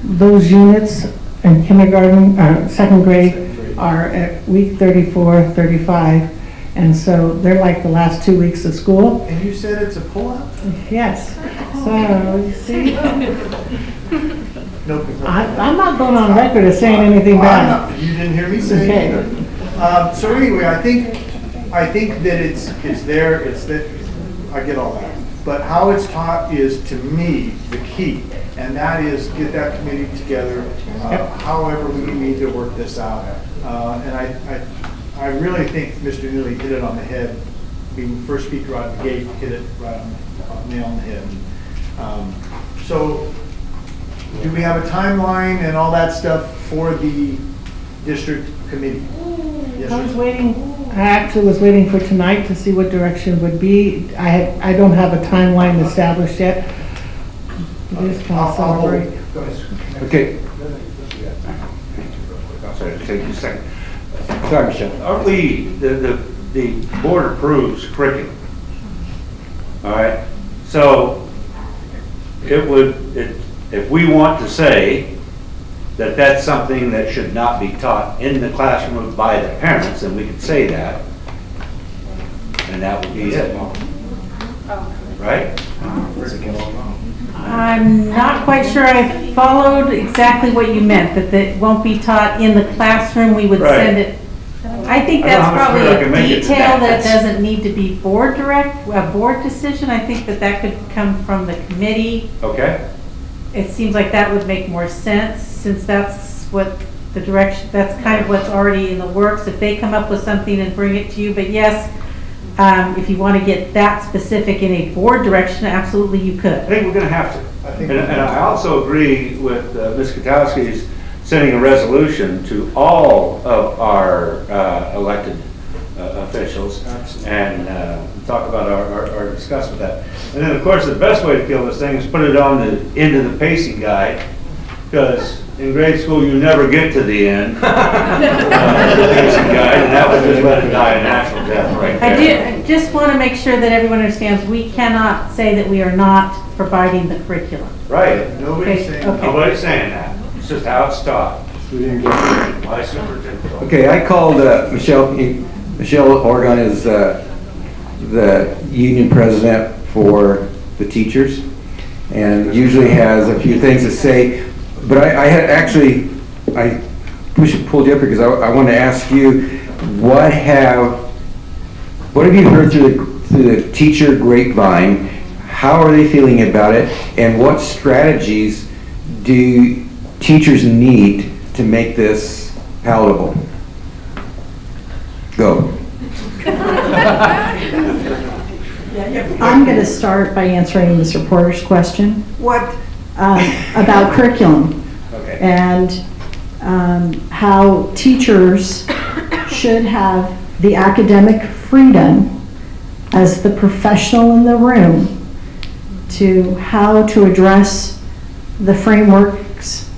those units in kindergarten, second grade, are at week 34, 35, and so they're like the last 2 weeks of school. And you said it's a pull-out? Yes. So, you see? No. I'm not going on record as saying anything bad. You didn't hear me say Okay. anything. So anyway, I think that it's there, I get all that. But how it's taught is, to me, the key. And that is, get that committee together, however we need to work this out. And I really think Mr. Neely hit it on the head. Being the first speaker out of the gate, hit it right on the nail on the head. So, do we have a timeline and all that stuff for the district committee? Yes, I was sir. waiting, I actually was waiting for tonight to see what direction would be. I don't have a timeline established yet. It is kind of celebrate. Okay. I'm sorry, take a second. Sorry, Michelle. Are we, the board approves curriculum. All right, so if we want to say that that's something that should not be taught in the classroom by the parents, then we could say that, and that would be it. Right? I'm not quite sure I followed exactly what you meant, that it won't be taught in the classroom, we would send it. I think I don't know that's how much probably clearer I a can make it than detail that. that doesn't need to be a board decision. I think that could come from the committee. Okay. It seems like that would make more sense, since that's what the direction, that's kind of what's already in the works. If they come up with something and bring it to you, but yes, if you want to get that specific in a board direction, absolutely you could. I think we're going to have to. And I also agree with Ms. Katowski's sending a resolution to all of our elected officials and talk about our discuss with that. And then, of course, the best way to kill this thing is put it on the end of the pacing guide, because in grade school you never get to the end of the pacing guide, and that would just let it die a natural death right there. I just want to make sure that everyone understands, we cannot say that we are not providing the curriculum. Right. Nobody's saying Okay. Nobody's saying that. It's just how it's taught. By superintendent. Okay, I called Michelle Oregon is the union president for the teachers, and usually has a few things to say. But I had actually, pulled you up here because I wanted to ask you, what have you heard through the teacher grapevine? How are they feeling about it, and what strategies do teachers need to make this palatable? Go. I'm going to start by answering this reporter's question. What? About curriculum. Okay. And how teachers should have the academic freedom as the professional in the room to how to address the frameworks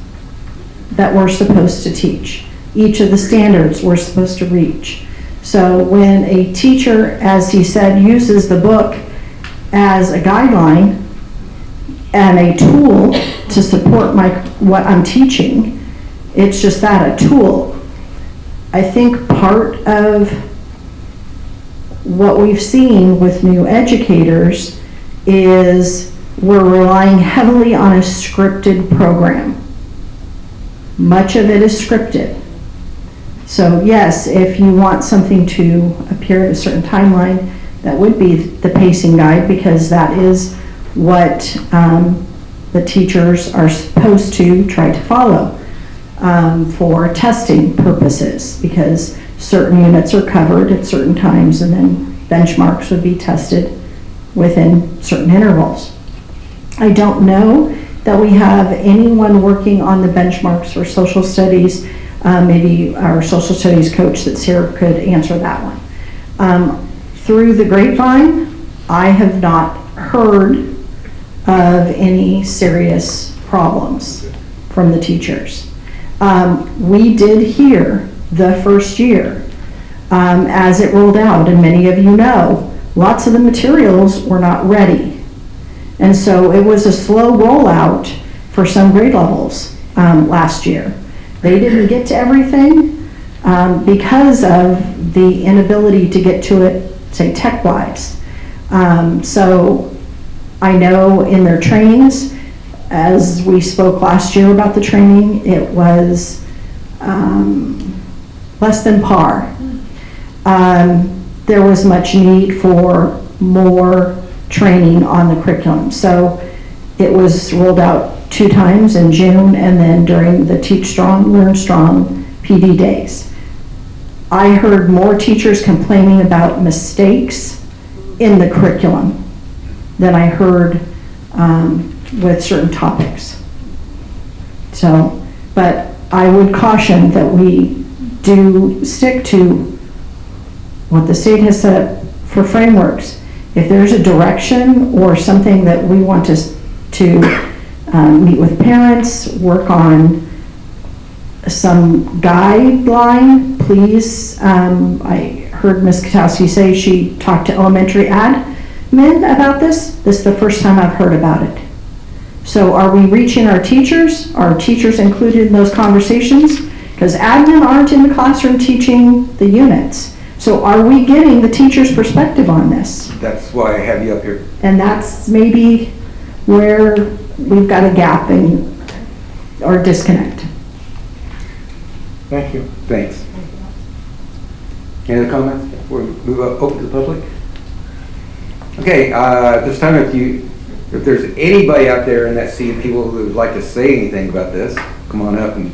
that we're supposed to teach. Each of the standards we're supposed to reach. So when a teacher, as he said, uses the book as a guideline and a tool to support what I'm teaching, it's just that, a tool. I think part of what we've seen with new educators is we're relying heavily on a scripted program. Much of it is scripted. So yes, if you want something to appear at a certain timeline, that would be the pacing guide, because that is what the teachers are supposed to try to follow for testing purposes, because certain units are covered at certain times and then benchmarks would be tested within certain intervals. I don't know that we have anyone working on the benchmarks for social studies. Maybe our social studies coach that's here could answer that one. Through the grapevine, I have not heard of any serious problems from the teachers. We did hear the first year as it rolled out, and many of you know, lots of the materials were not ready. And so it was a slow rollout for some grade levels last year. They didn't get to everything because of the inability to get to it, say, tech-wise. So I know in their trainings, as we spoke last year about the training, it was less than par. There was much need for more training on the curriculum. So it was rolled out 2 times in June and then during the Teach Strong, Learn Strong PD days. I heard more teachers complaining about mistakes in the curriculum than I heard with certain topics. So, but I would caution that we do stick to what the state has set up for frameworks. If there's a direction or something that we want to meet with parents, work on some guideline, please. I heard Ms. Katowski say she talked to elementary admin about this. This is the first time I've heard about it. So are we reaching our teachers? Are teachers included in those conversations? Because admin aren't in the classroom teaching the units. So are we getting the teacher's perspective on this? That's why I have you up here. And that's maybe where we've got a gap or disconnect. Thank you. Thanks. Any other comments before we move up, open to the public? Okay, this time if there's anybody out there in that sea of people who would like to say anything about this, come on up and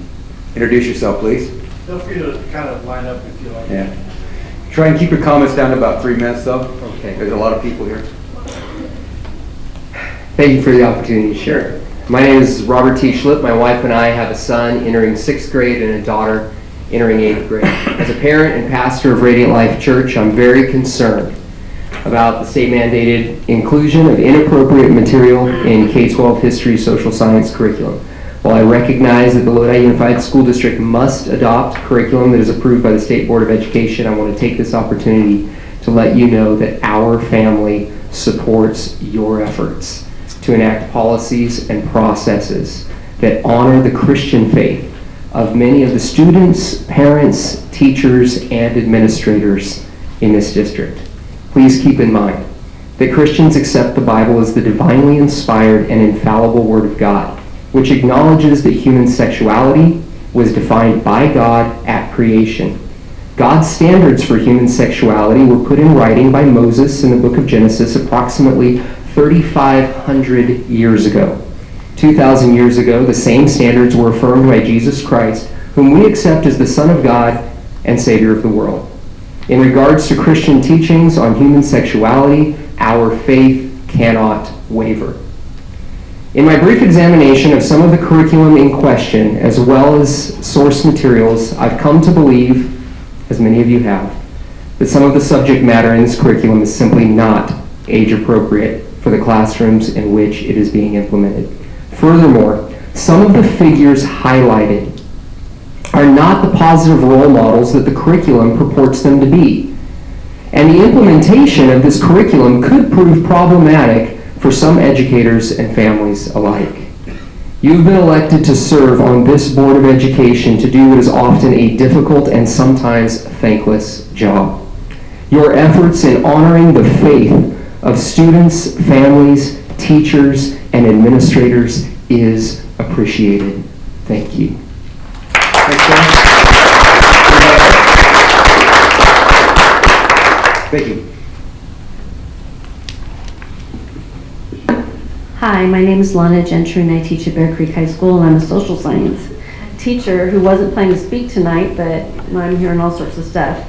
introduce yourself, please. Feel free to kind of line up if you like. Yeah. Try and keep your comments down to about 3 minutes though. Okay. There's a lot of people here. Thank you for the opportunity to share. My name is Robert T. Schlipp. My wife and I have a son entering 6th grade and a daughter entering 8th grade. As a parent and pastor of Radiant Life Church, I'm very concerned about the state-mandated inclusion of inappropriate material in K-12 history, social science curriculum. While I recognize that the Lodi Unified School District must adopt curriculum that is approved by the State Board of Education, I want to take this opportunity to let you know that our family supports your efforts to enact policies and processes that honor the Christian faith of many of the students, parents, teachers, and administrators in this district. Please keep in mind that Christians accept the Bible as the divinely inspired and infallible Word of God, which acknowledges that human sexuality was defined by God at creation. God's standards for human sexuality were put in writing by Moses in the book of Genesis approximately 3,500 years ago. 2,000 years ago, the same standards were affirmed by Jesus Christ, whom we accept as the Son of God and Savior of the world. In regards to Christian teachings on human sexuality, our faith cannot waver. In my brief examination of some of the curriculum in question, as well as source materials, I've come to believe, as many of you have, that some of the subject matter in this curriculum is simply not age appropriate for the classrooms in which it is being implemented. Furthermore, some of the figures highlighted are not the positive role models that the curriculum purports them to be. And the implementation of this curriculum could prove problematic for some educators and families alike. You've been elected to serve on this Board of Education to do what is often a difficult and sometimes thankless job. Your efforts in honoring the faith of students, families, teachers, and administrators is appreciated. Thank you. Thank you. Hi, my name is Lana Gentry and I teach at Bear Creek High School and I'm a social science teacher who wasn't planning to speak tonight, but I'm hearing all sorts of stuff.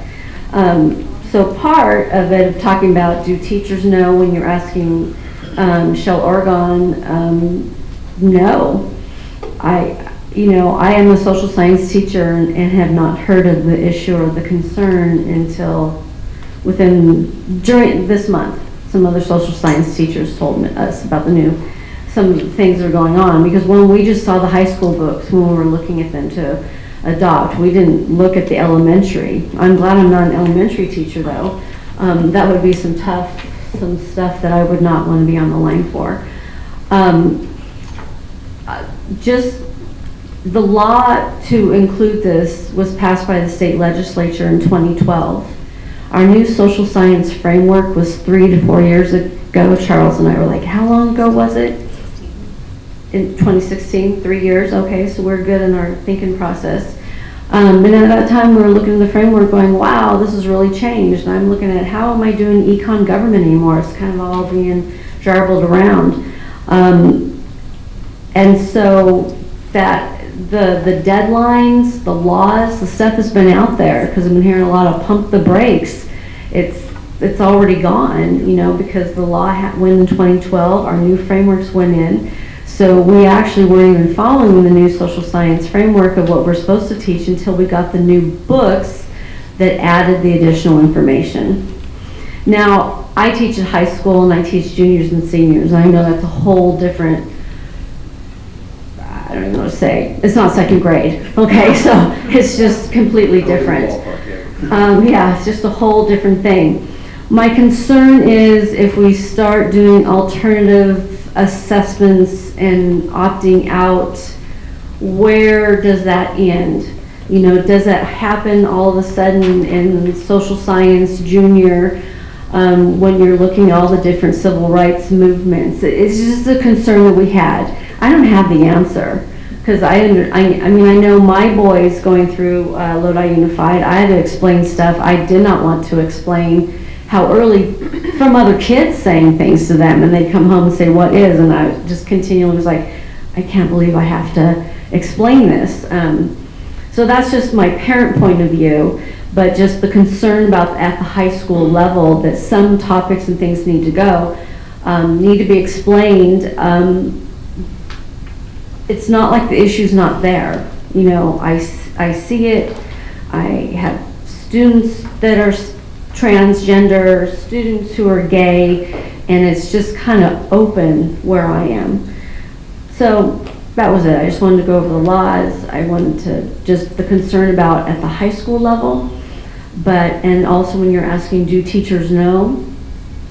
So part of it, of talking about, do teachers know when you're asking Shell Oregon? No. I am a social science teacher and have not heard of the issue or the concern until during this month. Some other social science teachers told us about some things that are going on, because when we just saw the high school books, when we were looking at them to adopt, we didn't look at the elementary. I'm glad I'm not an elementary teacher though. That would be some stuff that I would not want to be on the line for. Just the law to include this was passed by the state legislature in 2012. Our new social science framework was 3 to 4 years ago. Charles and I were like, how long ago was it? in 2016, 3 years, okay, so we're good in our thinking process. And at that time, we were looking at the framework going, wow, this has really changed. And I'm looking at how am I doing econ government anymore? It's kind of all being jarbled around. And so that the deadlines, the laws, the stuff has been out there, because I've been hearing a lot of pump the brakes. It's already gone, you know, because the law went in 2012, our new frameworks went in. So we actually weren't even following the new social science framework of what we're supposed to teach until we got the new books that added the additional information. Now, I teach at high school and I teach juniors and seniors, and I know that's a whole different, I don't even know what to say. It's not second grade, okay? So it's just completely different. Yeah, it's just a whole different thing. My concern is if we start doing alternative assessments and opting out, where does that end? You know, does that happen all of a sudden in social science junior when you're looking at all the different civil rights movements? It's just a concern that we had. I don't have the answer, because I mean, I know my boys going through Lodi Unified, I had to explain stuff I did not want to explain, how early, from other kids saying things to them, and they'd come home and say, what is? And I just continually was like, I can't believe I have to explain this. So that's just my parent point of view, but just the concern about at the high school level that some topics and things need to go, need to be explained. It's not like the issue's not there. You know, I see it. I have students that are transgender, students who are gay, and it's just kind of open where I am. So that was it. I just wanted to go over the laws. I wanted to just the concern about at the high school level, and also when you're asking, do teachers know?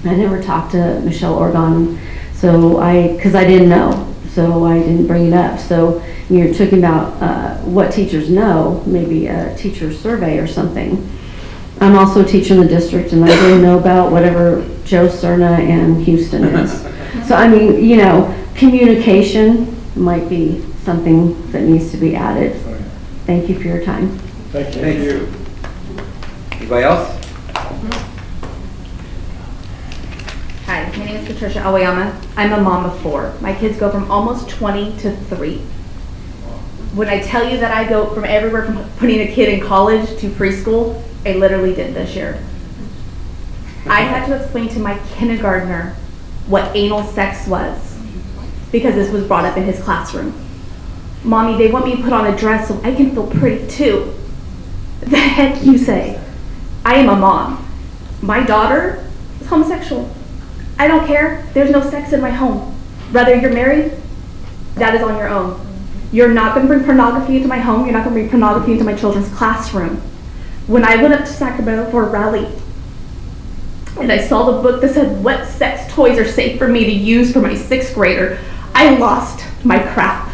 I never talked to Michelle Orgon, because I didn't know. So I didn't bring it up. So you're talking about what teachers know, maybe a teacher survey or something. I'm also a teacher in the district, and I didn't know about whatever Joe Cerna and Houston is. So I mean, you know, communication might be something that needs to be added. Thank you for your time. Thank you. Thank you. Anybody else? Hi, my name is Patricia Awayama. I'm a mom of 4. My kids go from almost 20 to 3. When I tell you that I go from everywhere from putting a kid in college to preschool, I literally did this year. I had to explain to my kindergartner what anal sex was because this was brought up in his classroom. Mommy, they want me to put on a dress so I can feel pretty too. The heck you say? I am a mom. My daughter is homosexual. I don't care. There's no sex in my home. Whether you're married, that is on your own. You're not going to bring pornography into my home. You're not going to bring pornography into my children's classroom. When I went up to Sacramento for a rally, and I saw the book that said what sex toys are safe for me to use for my 6th grader, I lost my crap.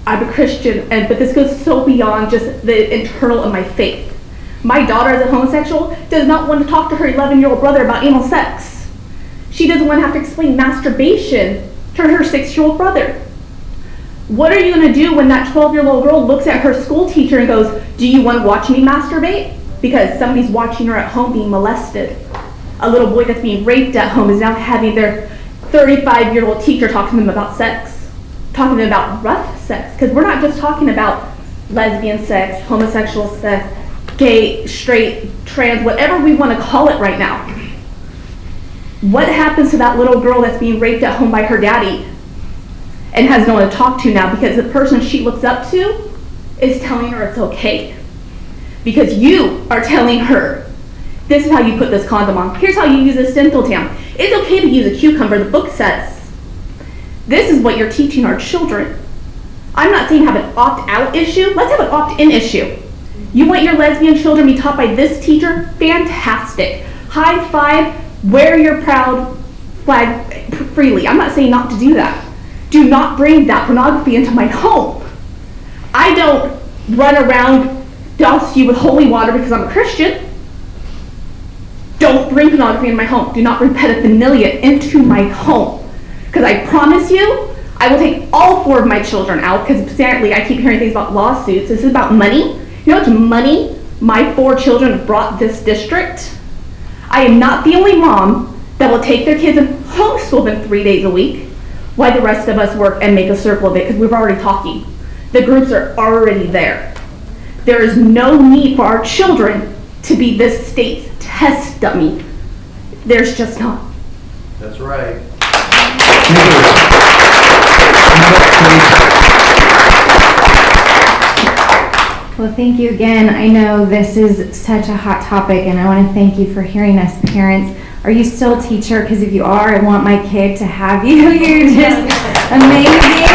I'm a Christian, but this goes so beyond just the internal of my faith. My daughter, as a homosexual, does not want to talk to her 11-year-old brother about anal sex. She doesn't want to have to explain masturbation to her 6-year-old brother. What are you going to do when that 12-year-old girl looks at her school teacher and goes, do you want to watch me masturbate? Because somebody's watching her at home being molested. A little boy that's being raped at home is now having their 35-year-old teacher talk to them about sex, talking to them about rough sex. Because we're not just talking about lesbian sex, homosexual sex, gay, straight, trans, whatever we want to call it right now. What happens to that little girl that's being raped at home by her daddy and has no one to talk to now because the person she looks up to is telling her it's okay? Because you are telling her, this is how you put this condom on. Here's how you use this dental dam. It's okay to use a cucumber, the book says. This is what you're teaching our children. I'm not saying have an opt-out issue. Let's have an opt-in issue. You want your lesbian children to be taught by this teacher? Fantastic. High five, wear your proud flag freely. I'm not saying not to do that. Do not bring that pornography into my home. I don't run around douse you with holy water because I'm a Christian. Don't bring pornography in my home. Do not bring pedophilia into my home. Because I promise you, I will take all 4 of my children out, because apparently I keep hearing things about lawsuits. This is about money. You know how much money my 4 children brought this district? I am not the only mom that will take their kids and homeschool them 3 days a week, while the rest of us work and make a circle of it, because we're already talking. The groups are already there. There is no need for our children to be this state's test dummy. There's just not. That's right. Well, thank you again. I know this is such a hot topic, and I want to thank you for hearing us, parents. Are you still a teacher? Because if you are, I want my kid to have you. You're just amazing,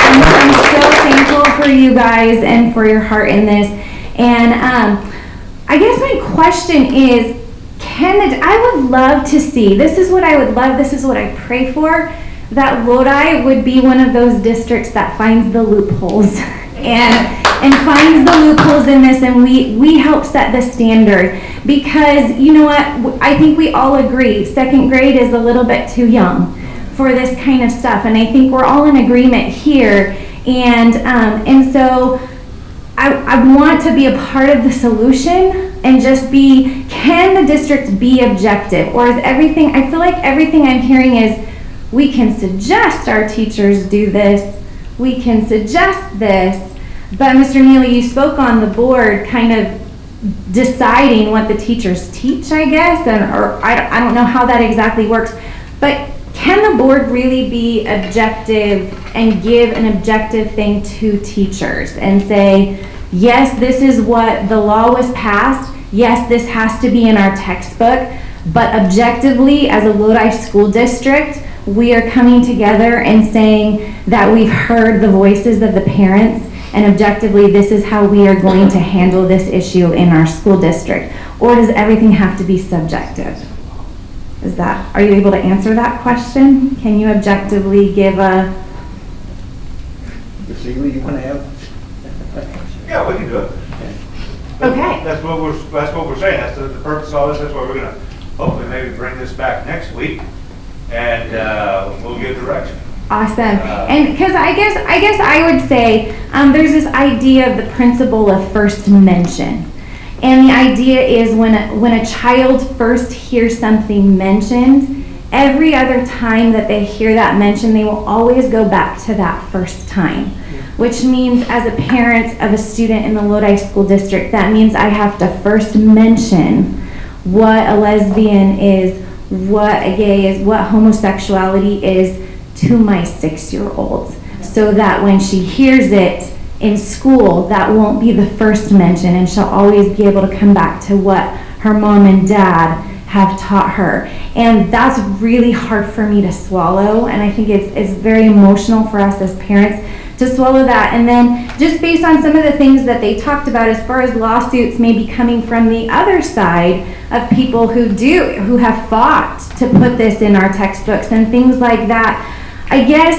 and I'm so thankful for you guys and for your heart in this. And I guess my question is, I would love to see, this is what I would love, this is what I pray for, that Lodi would be one of those districts that finds the loopholes and finds the loopholes in this, and we help set the standard. Because you know what, I think we all agree, 2nd grade is a little bit too young for this kind of stuff, and I think we're all in agreement here. And so I want to be a part of the solution and just be, can the district be objective? Or is everything, I feel like everything I'm hearing is, we can suggest our teachers do this, we can suggest this, but Mr. Neely, you spoke on the board kind of deciding what the teachers teach, I guess, or I don't know how that exactly works, but can the board really be objective and give an objective thing to teachers and say, yes, this is what the law was passed, yes, this has to be in our textbook, but objectively, as a Lodi school district, we are coming together and saying that we've heard the voices of the parents, and objectively, this is how we are going to handle this issue in our school district? Or does everything have to be subjective? Are you able to answer that question? Can you objectively give a... Mr. Seeley, you want to have? Yeah, we can do it. Okay. That's what we're saying. That's the purpose of all this. That's why we're gonna hopefully maybe bring this back next week, and we'll give direction. Awesome. And because I guess I would say there's this idea of the principle of first mention. And the idea is when a child first hears something mentioned, every other time that they hear that mention, they will always go back to that first time. Which means as a parent of a student in the Lodi School District, that means I have to first mention what a lesbian is, what a gay is, what homosexuality is to my 6-year-old. So that when she hears it in school, that won't be the first mention, and she'll always be able to come back to what her mom and dad have taught her. And that's really hard for me to swallow, and I think it's very emotional for us as parents to swallow that. And then just based on some of the things that they talked about as far as lawsuits maybe coming from the other side of people who have fought to put this in our textbooks and things like that, I guess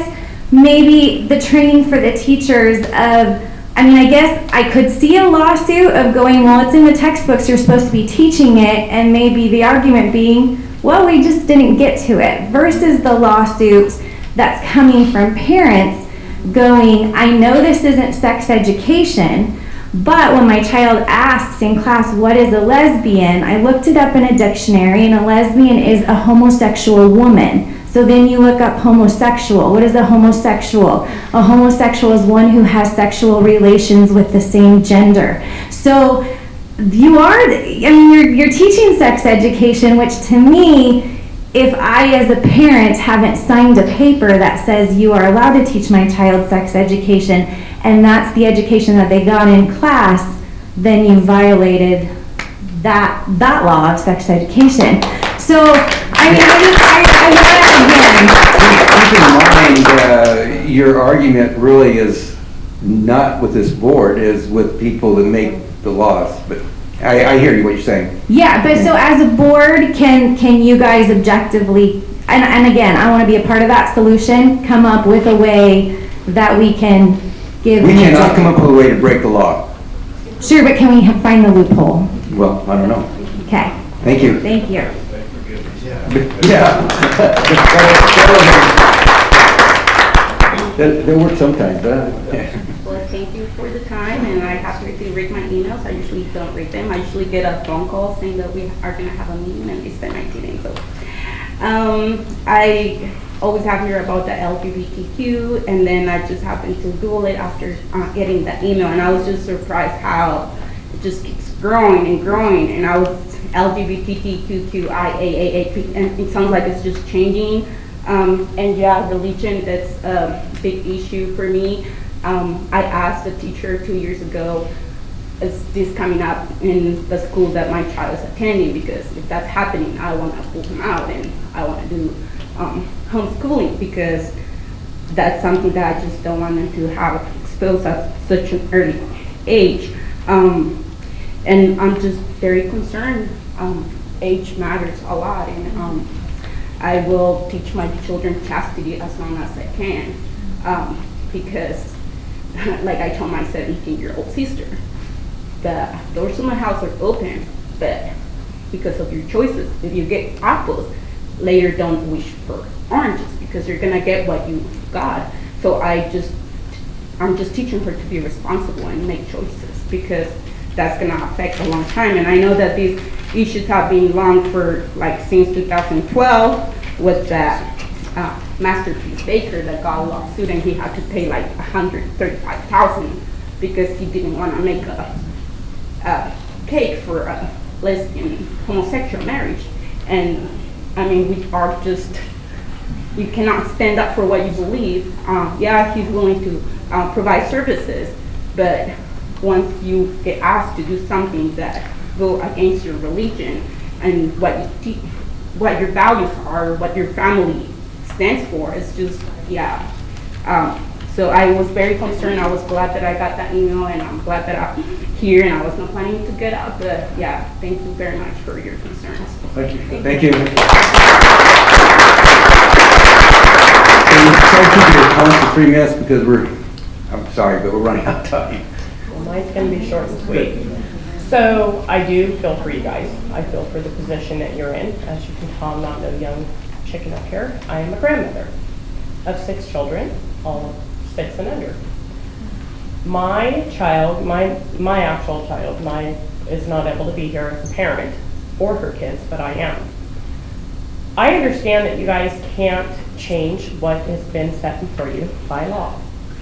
maybe the training for the teachers I guess I could see a lawsuit of going, well, it's in the textbooks, you're supposed to be teaching it, and maybe the argument being, well, we just didn't get to it, versus the lawsuits that's coming from parents going, I know this isn't sex education, but when my child asks in class, what is a lesbian? I looked it up in a dictionary, and a lesbian is a homosexual woman. So then you look up homosexual. What is a homosexual? A homosexual is one who has sexual relations with the same gender. So you're teaching sex education, which to me, if I as a parent haven't signed a paper that says you are allowed to teach my child sex education, and that's the education that they got in class, then you violated that law of sex education. So, Keep in mind, your argument really is not with this board, is with people that make the laws, but I hear you, what you're saying. Yeah, but so as a board, can you guys objectively, and again, I want to be a part of that solution, come up with a way that we can give... We cannot come up with a way to break the law. Sure, but can we find the loophole? Well, I don't know. Okay. Thank you. Thank you. Yeah. That works sometimes, but. Well, thank you for the time, and I have to read my emails. I usually don't read them. I usually get a phone call saying that we are going to have a meeting, and they spend my meeting. So, I always have heard about the LGBTQ, and then I just happened to Google it after getting the email, and I was just surprised how it just keeps growing and growing. And I was LGBTQIAAA, and it sounds like it's just changing. And yeah, religion, that's a big issue for me. I asked a teacher 2 years ago, is this coming up in the school that my child is attending? Because if that's happening, I want to pull him out, and I want to do homeschooling, because that's something that I just don't want them to have exposed at such an early age. And I'm just very concerned. Age matters a lot, and I will teach my children chastity as long as I can, because like I told my 17-year-old sister, the doors to my house are open, but because of your choices, if you get apples, later don't wish for oranges, because you're gonna get what you got. So I'm just teaching her to be responsible and make choices, because that's gonna affect a long time. And I know that these issues have been long for like since 2012 with that Masterpiece Baker that got a lawsuit, and he had to pay like $135,000 because he didn't want to make a cake for a lesbian homosexual marriage. And I mean, we are just, you cannot stand up for what you believe. Yeah, he's willing to provide services, but once you get asked to do something that go against your religion and what your values are, what your family stands for, it's just, yeah. So I was very concerned. I was glad that I got that email, and I'm glad that I'm here, and I was not planning to get out, but yeah, thank you very much for your concerns. Thank you. Thank you. Try to keep your comments to 3 minutes because I'm sorry, but we're running out of time. Well, mine's going to be short and sweet. So I do feel for you guys. I feel for the position that you're in. As you can tell, I'm not no young chicken up here. I am a grandmother of 6 children, all 6 and under. My child, my actual child, mine is not able to be here as a parent for her kids, but I am. I understand that you guys can't change what has been set before you by law,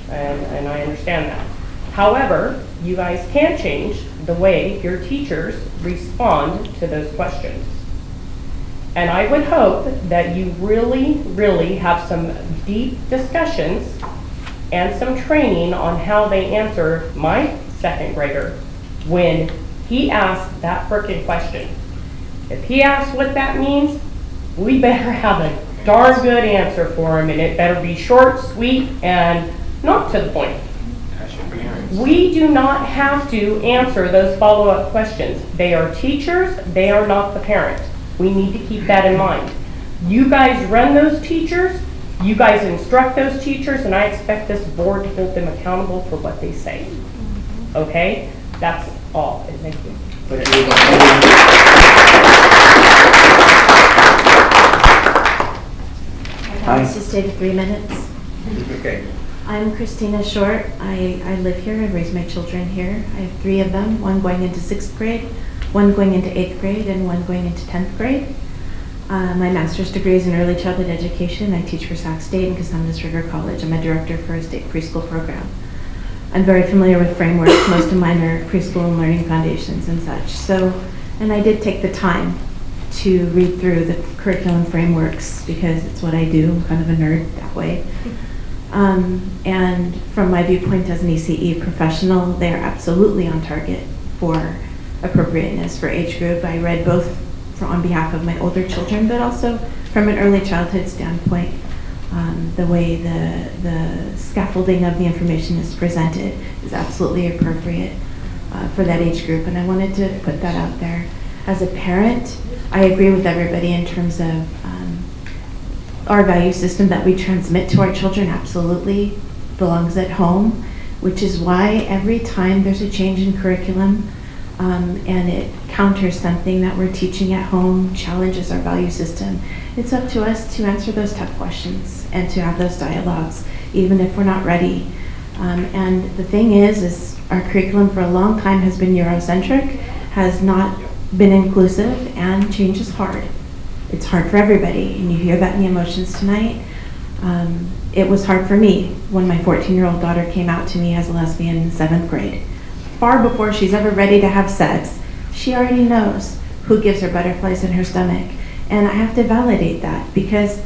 and I understand that. However, you guys can change the way your teachers respond to those questions. And I would hope that you really, really have some deep discussions and some training on how they answer my 2nd grader when he asks that frickin' question. If he asks what that means, we better have a darn good answer for him, and it better be short, sweet, and not to the point. We do not have to answer those follow-up questions. They are teachers, they are not the parent. We need to keep that in mind. You guys run those teachers, you guys instruct those teachers, and I expect this board to hold them accountable for what they say. Okay? That's all, and thank you. Thank you. I promise to stay to 3 minutes. Okay. I'm Christina Short. I live here. I raise my children here. I have 3 of them, one going into 6th grade, one going into 8th grade, and one going into 10th grade. My master's degree is in early childhood education. I teach for Sac State and Cosumnes River College. I'm a director for a state preschool program. I'm very familiar with frameworks. Most of mine are preschool and learning foundations and such. So, and I did take the time to read through the curriculum frameworks because it's what I do. I'm kind of a nerd that way. And from my viewpoint as an ECE professional, they are absolutely on target for appropriateness for age group. I read both on behalf of my older children, but also from an early childhood standpoint. The way the scaffolding of the information is presented is absolutely appropriate for that age group, and I wanted to put that out there. As a parent, I agree with everybody in terms of our value system that we transmit to our children absolutely belongs at home, which is why every time there's a change in curriculum, and it counters something that we're teaching at home, challenges our value system. It's up to us to answer those tough questions and to have those dialogues, even if we're not ready. And the thing is our curriculum for a long time has been Eurocentric, has not been inclusive, and change is hard. It's hard for everybody, and you hear that in the emotions tonight. It was hard for me when my 14-year-old daughter came out to me as a lesbian in 7th grade. Far before she's ever ready to have sex, she already knows who gives her butterflies in her stomach. And I have to validate that because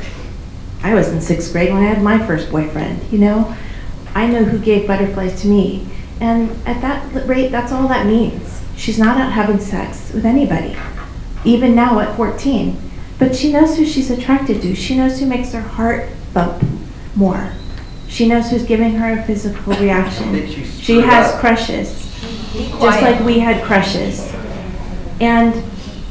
I was in 6th grade when I had my first boyfriend, you know? I know who gave butterflies to me. And at that rate, that's all that means. She's not out having sex with anybody, even now at 14. But she knows who she's attracted to. She knows who makes her heart thump more. She knows who's giving her a physical reaction. She has crushes, just like we had crushes. And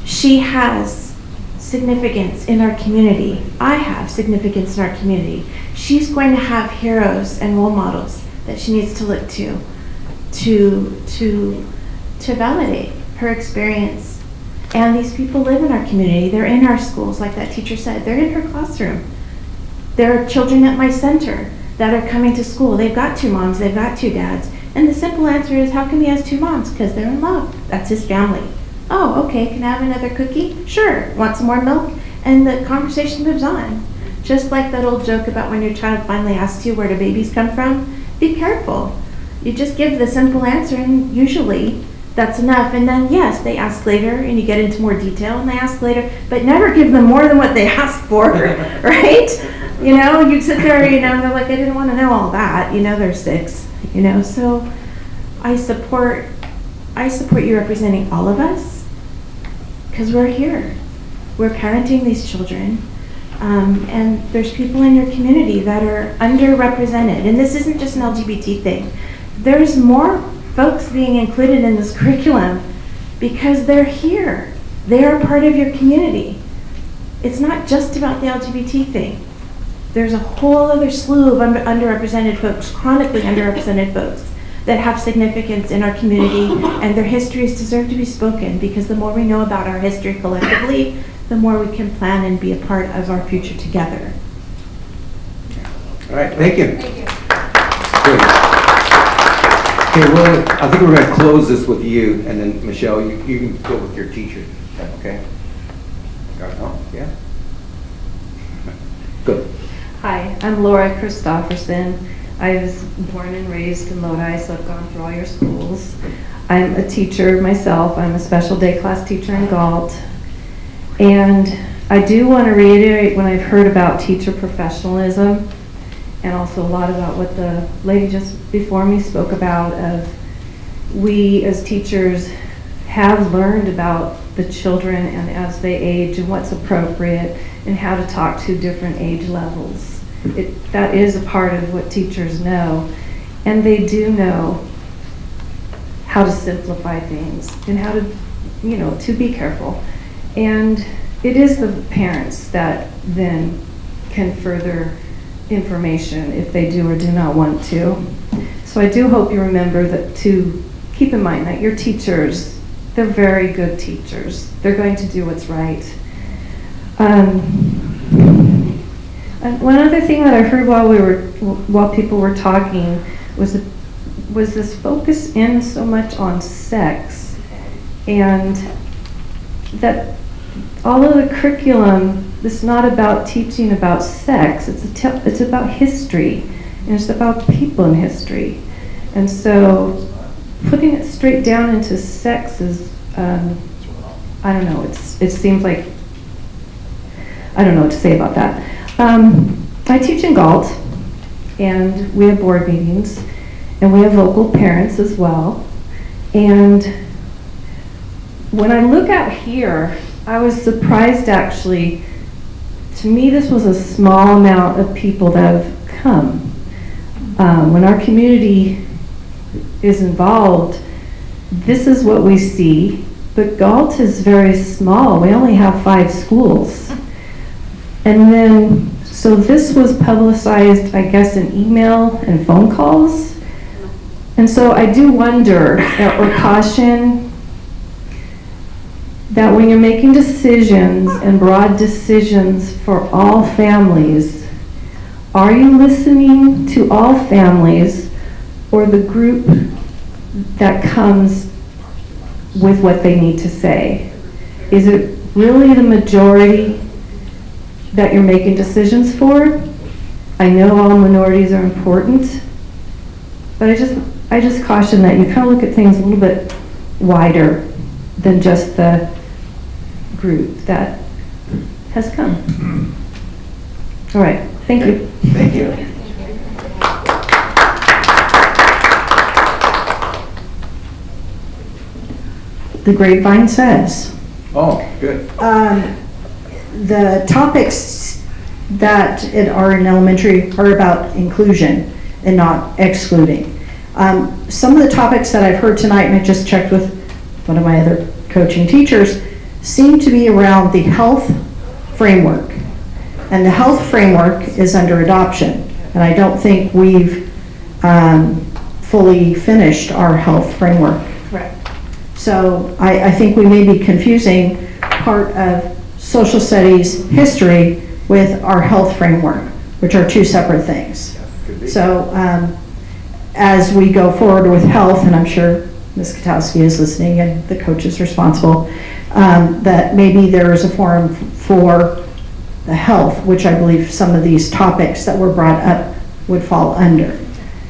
she has significance in our community. I have significance in our community. She's going to have heroes and role models that she needs to look to validate her experience. And these people live in our community. They're in our schools, like that teacher said. They're in her classroom. There are children at my center that are coming to school. They've got 2 moms, they've got 2 dads. And the simple answer is, how come he has 2 moms? Because they're in love. That's his family. Oh, okay, can I have another cookie? Sure. Want some more milk? And the conversation moves on. Just like that old joke about when your child finally asks you where do babies come from, be careful. You just give the simple answer, and usually that's enough. And then, yes, they ask later, and you get into more detail, and they ask later, but never give them more than what they asked for, right? You know, you sit there, you know, and they're like, I didn't want to know all that. You know, they're 6, you know. So I support you representing all of us, because we're here. We're parenting these children. And there's people in your community that are underrepresented. And this isn't just an LGBT thing. There's more folks being included in this curriculum because they're here. They are part of your community. It's not just about the LGBT thing. There's a whole other slew of underrepresented folks, chronically underrepresented folks, that have significance in our community, and their histories deserve to be spoken, because the more we know about our history collectively, the more we can plan and be a part of our future together. All right, thank you. Thank you. Good. Okay, well, I think we're going to close this with you, and then Michelle, you can go with your teacher. Okay? Got it? Oh, yeah. Good. Hi, I'm Laura Christofferson. I was born and raised in Lodi, so I've gone through all your schools. I'm a teacher myself. I'm a special day class teacher in Galt. And I do want to reiterate when I've heard about teacher professionalism, and also a lot about what the lady just before me spoke about, of we as teachers have learned about the children and as they age and what's appropriate and how to talk to different age levels. That is a part of what teachers know, and they do know how to simplify things and how to, you know, to be careful. And it is the parents that then can further information if they do or do not want to. So I do hope you remember that, to keep in mind that your teachers, they're very good teachers. They're going to do what's right. And one other thing that I heard while people were talking was this focus in so much on sex, and that all of the curriculum is not about teaching about sex. It's about history, and it's about people in history. And so putting it straight down into sex is, I don't know, it seems like, I don't know what to say about that. I teach in Galt, and we have board meetings, and we have local parents as well. And when I look out here, I was surprised, actually. To me, this was a small amount of people that have come. When our community is involved, this is what we see, but Galt is very small. We only have 5 schools. And then, so this was publicized, I guess, in email and phone calls. And so I do wonder, or caution, that when you're making decisions and broad decisions for all families, are you listening to all families or the group that comes with what they need to say? Is it really the majority that you're making decisions for? I know all minorities are important, but I just caution that you kind of look at things a little bit wider than just the group that has come. All right, thank you. Thank you. The grapevine says. Oh, good. The topics that are in elementary are about inclusion and not excluding. Some of the topics that I've heard tonight, and I just checked with one of my other coaching teachers, seem to be around the health framework. And the health framework is under adoption. And I don't think we've fully finished our health framework. Right. So I think we may be confusing part of social studies history with our health framework, which are two separate things. So as we go forward with health, and I'm sure Ms. Katowski is listening and the coach is responsible, that maybe there is a forum for the health, which I believe some of these topics that were brought up would fall under.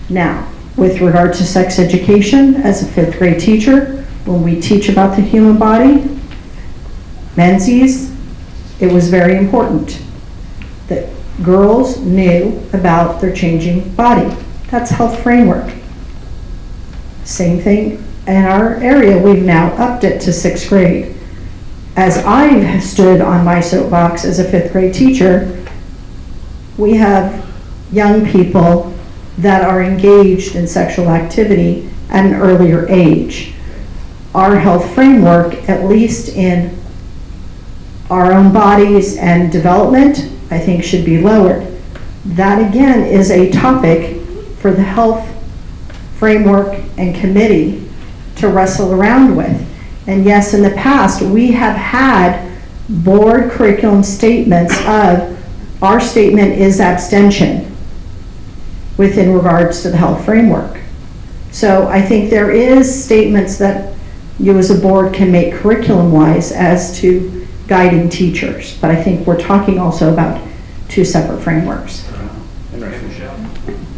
Now, with regard to sex education, as a 5th grade teacher, when we teach about the human body, Menzies, it was very important that girls knew about their changing body. That's health framework. Same thing in our area, we've now upped it to 6th grade. As I've stood on my soapbox as a 5th grade teacher, we have young people that are engaged in sexual activity at an earlier age. Our health framework, at least in our own bodies and development, I think should be lowered. That again is a topic for the health framework and committee to wrestle around with. And yes, in the past, we have had board curriculum statements of our statement is abstention within regards to the health framework. So I think there is statements that you as a board can make curriculum-wise as to guiding teachers, but I think we're talking also about two separate frameworks.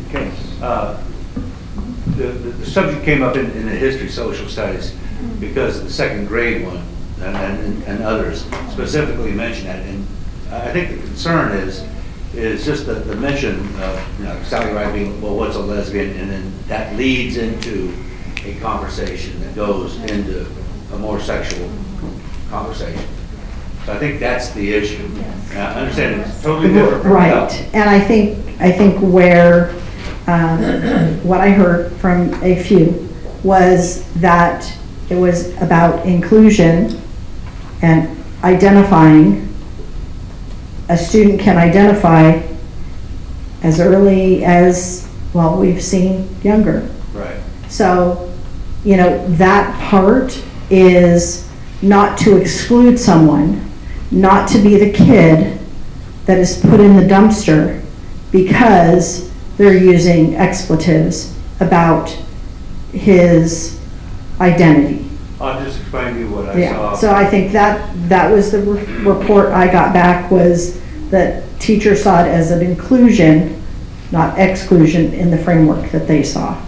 Okay. The subject came up in the history social studies because the 2nd grade one and others specifically mentioned that. And I think the concern is just the mention of Sally Ride being, well, what's a lesbian? And then that leads into a conversation that goes into a more sexual conversation. So I think that's the issue. I understand it's totally different from right. And I think where what I heard from a few was that it was about inclusion and identifying. A student can identify as early as, well, we've seen younger. Right. So, that part is not to exclude someone, not to be the kid that is put in the dumpster because they're using expletives about his identity. I'll just explain to you what I saw. So I think that was the report I got back, was that teachers saw it as an inclusion, not exclusion in the framework that they saw.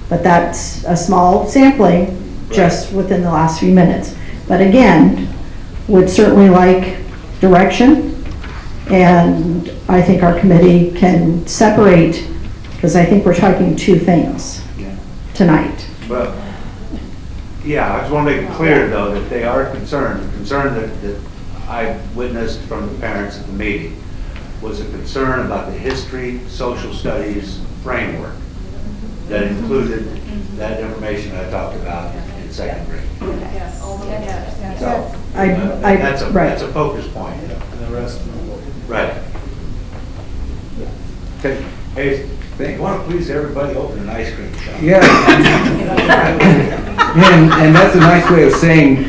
But that's a small sampling just within the last few minutes. But again, would certainly like direction, and I think our committee can separate, because I think we're talking two things tonight. But, yeah, I just want to make it clear, though, that they are concerned. The concern that I witnessed from the parents at the meeting was a concern about the history, social studies framework that included that information I talked about in 2nd grade. So that's a focus point. And the rest of the board. Right. Okay. Hey, I want to please everybody, open an ice cream shop. Yeah. And that's a nice way of saying,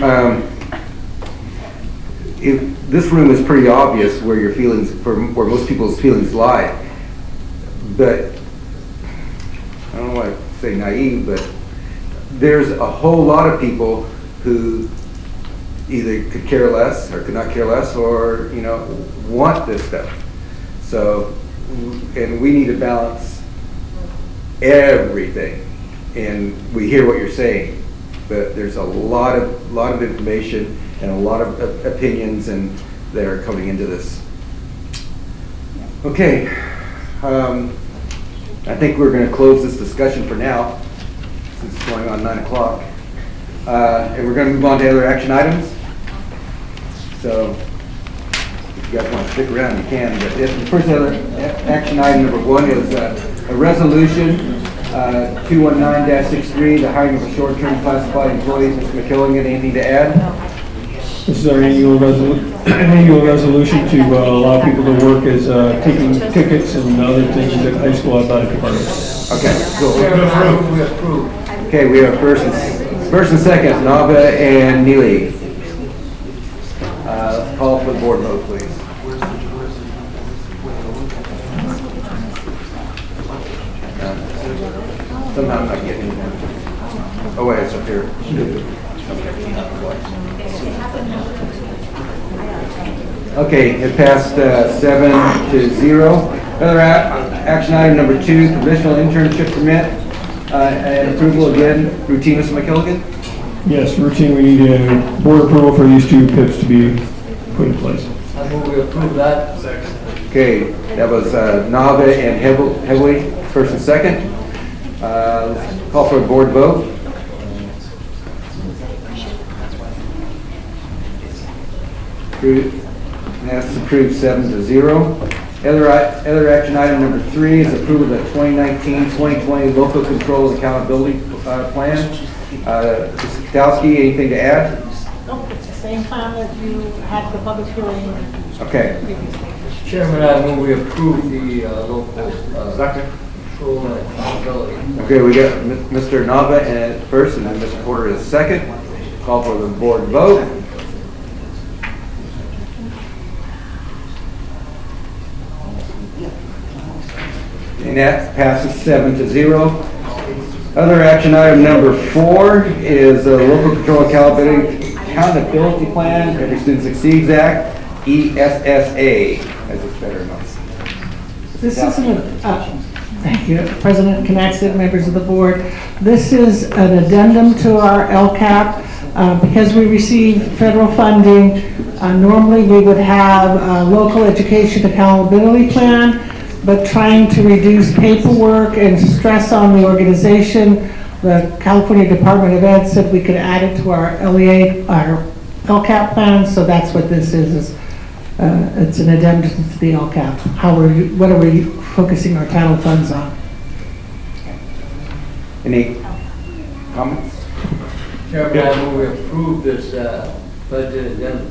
this room is pretty obvious where your feelings, where most people's feelings lie. But, I don't want to say naive, but there's a whole lot of people who either could care less or could not care less, or, you know, want this stuff. So, and we need to balance everything. And we hear what you're saying, but there's a lot of information and a lot of opinions and that are coming into this. Okay, I think we're going to close this discussion for now, since it's going on 9 o'clock. And we're going to move on to other action items. So, if you guys want to stick around, you can. But the first other action item, number 1, is a resolution 219-63, the hiring of a short-term classified employee. Mr. McKilligan, anything to add? This is our annual resolution to allow people to work as taking tickets and other things at high school athletic departments. Okay, cool. We approve. Okay, we have first and second, Nava and Neely. Let's call for the board vote, please. Somehow I'm not getting it. Oh wait, it's up here. Okay, it passed 7-0. Other action item number 2, provisional internship permit and approval again. Routine, Mr. McKilligan? Yes, routine. We need a board approval for these 2 PIPs to be put in place. I move we approve that. Okay, that was Nava and Heavily, first and second. Let's call for a board vote. That's approved 7-0. Other action item number 3 is approval of the 2019-2020 local control accountability plan. Mrs. Katowski, anything to add? Nope, it's the same plan that you had the public hearing. Okay. Mr. Chairman, I move we approve the local control and accountability. Okay, we got Mr. Nava at first and then Mr. Porter as second. Call for the board vote. And that passes 7-0. Other action item number 4 is a local control accountability plan, Every Student Succeeds Act, ESSA, as it's better known. This isn't thank you, President Knaxton, members of the board. This is an addendum to our LCAP. Because we receive federal funding, normally we would have a local education accountability plan, but trying to reduce paperwork and stress on the organization, the California Department of Ed said we could add it to our our LCAP plan, so that's what this is. It's an addendum to the LCAP. What are we focusing our title funds on? Any comments? Chairman, I move we approve this budget addendum.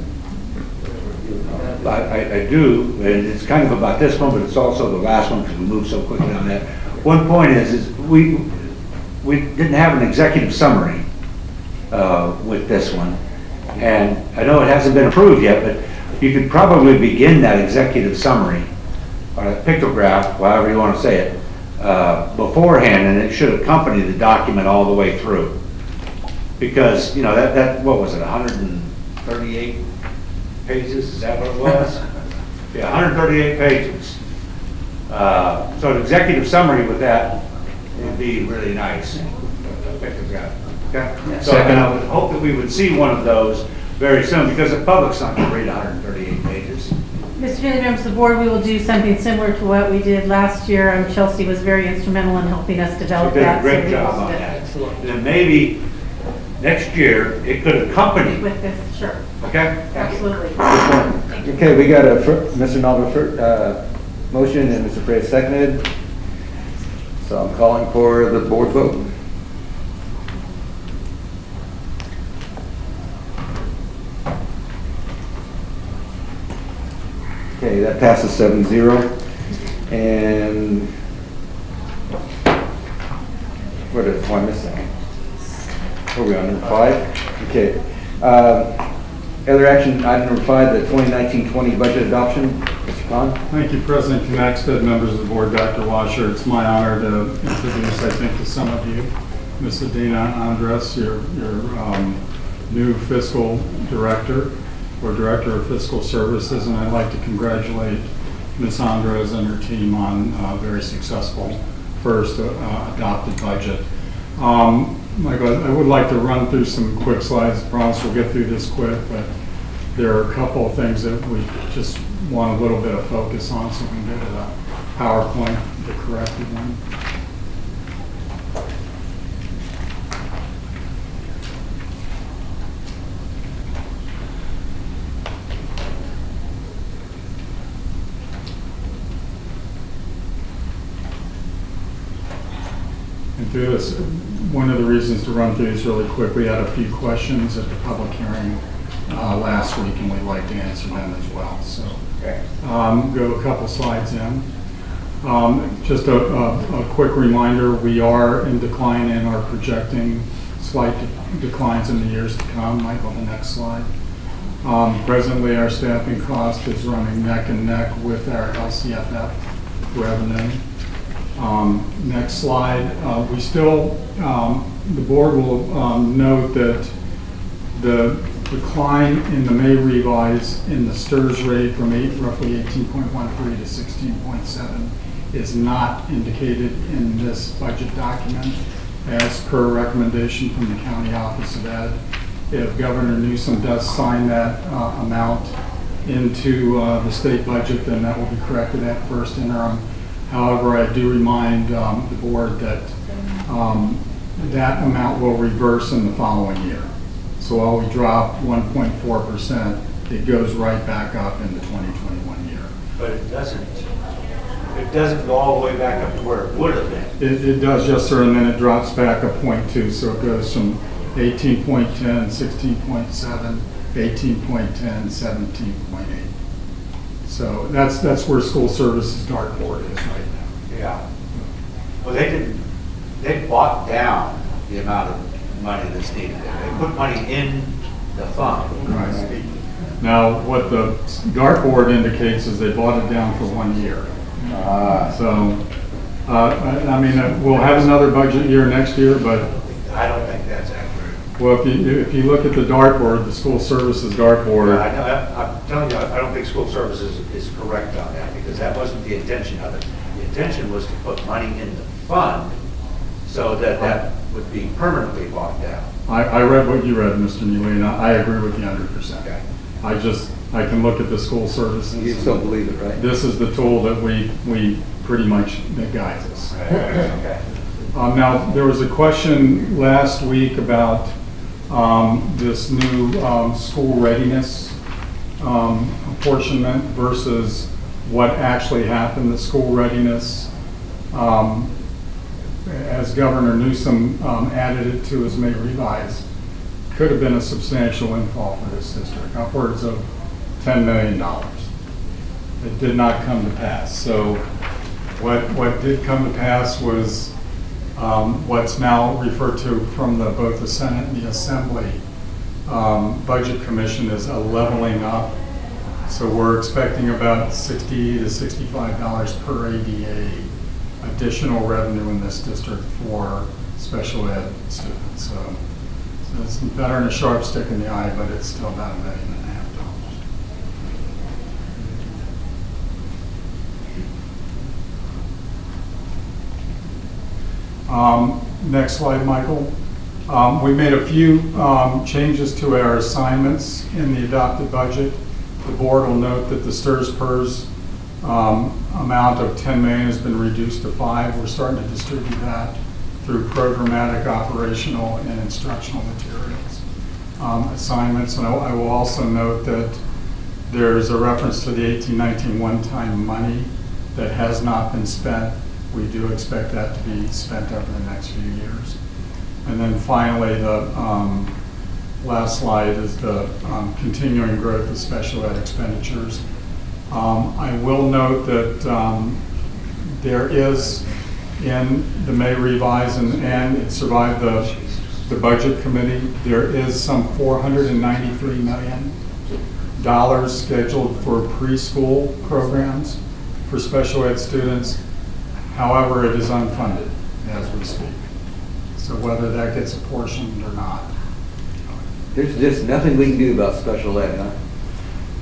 I do, and it's kind of about this one, but it's also the last one because we moved so quickly on that. One point is we didn't have an executive summary with this one, and I know it hasn't been approved yet, but you could probably begin that executive summary or a pictograph, however you want to say it, beforehand, and it should accompany the document all the way through. Because, you know, that what was it, 138 pages? Is that what it was? Yeah, 138 pages. So an executive summary with that would be really nice. Okay? So and I would hope that we would see one of those very soon, because the public's not going to read 138 pages. Mr. Chairman, members of the board, we will do something similar to what we did last year. Chelsea was very instrumental in helping us develop that. She did a great job on that. Excellent. And maybe next year it could accompany with this. Sure. Okay. Absolutely. Okay, we got a Mr. Nava motion and Mr. Frey seconded. So I'm calling for the board vote. Okay, that passes 7-0. And what am I missing? Are we on number 5? Okay. Other action, item number 5, the 2019-20 budget adoption. Mr. Khan? Thank you, President Connexted, members of the board, Dr. Washer. It's my honor to introduce, I think, to some of you, Ms. Adina Andres, your new fiscal director or director of fiscal services, and I'd like to congratulate Ms. Andres and her team on a very successful first adopted budget. Michael, I would like to run through some quick slides. I promise we'll get through this quick, but there are a couple of things that we just want a little bit of focus on so we can get to the PowerPoint, the corrected one. And through this, one of the reasons to run through this really quick, we had a few questions at the public hearing last week, and we'd like to answer them as well. So, go a couple slides in. Just a quick reminder, we are in decline and are projecting slight declines in the years to come. Michael, the next slide. Presently, our staffing cost is running neck and neck with our LCFF revenue. Next slide. We still, the board will note that the decline in the May revise in the STRS rate from roughly 18.13 to 16.7 is not indicated in this budget document as per recommendation from the County Office of Ed. If Governor Newsom does sign that amount into the state budget, then that will be corrected at first interim. However, I do remind the board that that amount will reverse in the following year. So while we drop 1.4%, it goes right back up in the 2021 year. But it doesn't go all the way back up to where it would have been. It does, yes, sir, and then it drops back a 0.2, so it goes from 18.10, 16.7, 18.10, 17.8. So that's where school services dartboard is right now. Yeah. Well, they bought down the amount of money that's needed there. They put money in the fund. Right. Now, what the dartboard indicates is they bought it down for 1 year. I mean, we'll have another budget year next year, but I don't think that's accurate. Well, if you look at the dartboard, the school services dartboard. I'm telling you, I don't think school services is correct on that, because that wasn't the intention of it. The intention was to put money in the fund so that that would be permanently bought down. I read what you read, Mr. Neely, and I agree with you 100%. Okay. I can look at the school services. You still believe it, right? This is the tool that we pretty much, that guides us. Okay. Now, there was a question last week about this new school readiness apportionment versus what actually happened. The school readiness, as Governor Newsom added it to his May revise, could have been a substantial windfall for this district, upwards of $10 million. It did not come to pass. So what did come to pass was what's now referred to from both the Senate and the Assembly Budget Commission is a leveling up. So we're expecting about $60 to $65 per ADA additional revenue in this district for special ed students. So it's better than a sharp stick in the eye, but it's still about $1.5 million. Next slide, Michael. We made a few changes to our assignments in the adopted budget. The board will note that the STRS-PERS amount of $10 million has been reduced to $5 million. We're starting to distribute that through programmatic, operational, and instructional materials assignments. And I will also note that there's a reference to the 18-19 one-time money that has not been spent. We do expect that to be spent over the next few years. And then finally, the last slide is the continuing growth of special ed expenditures. I will note that there is in the May revise, and it survived the budget committee, there is some $493 million dollars scheduled for preschool programs for special ed students. However, it is unfunded as we speak. So whether that gets apportioned or not. There's just nothing we can do about special ed, huh?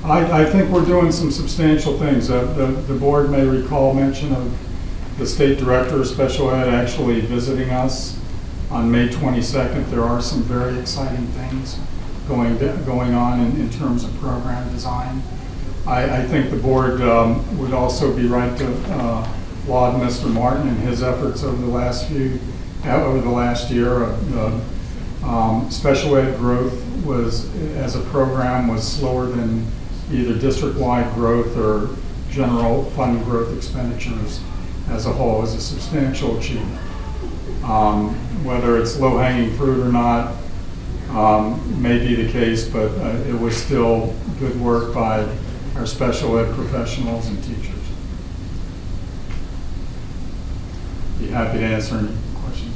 I think we're doing some substantial things. The board may recall mention of the state director of special ed actually visiting us on May 22nd. There are some very exciting things going on in terms of program design. I think the board would also be right to laud Mr. Martin and his efforts over the last year. Special ed growth as a program was slower than either district-wide growth or general fund growth expenditures as a whole. Is a substantial achievement. Whether it's low-hanging fruit or not may be the case, but it was still good work by our special ed professionals and teachers. Be happy to answer any questions.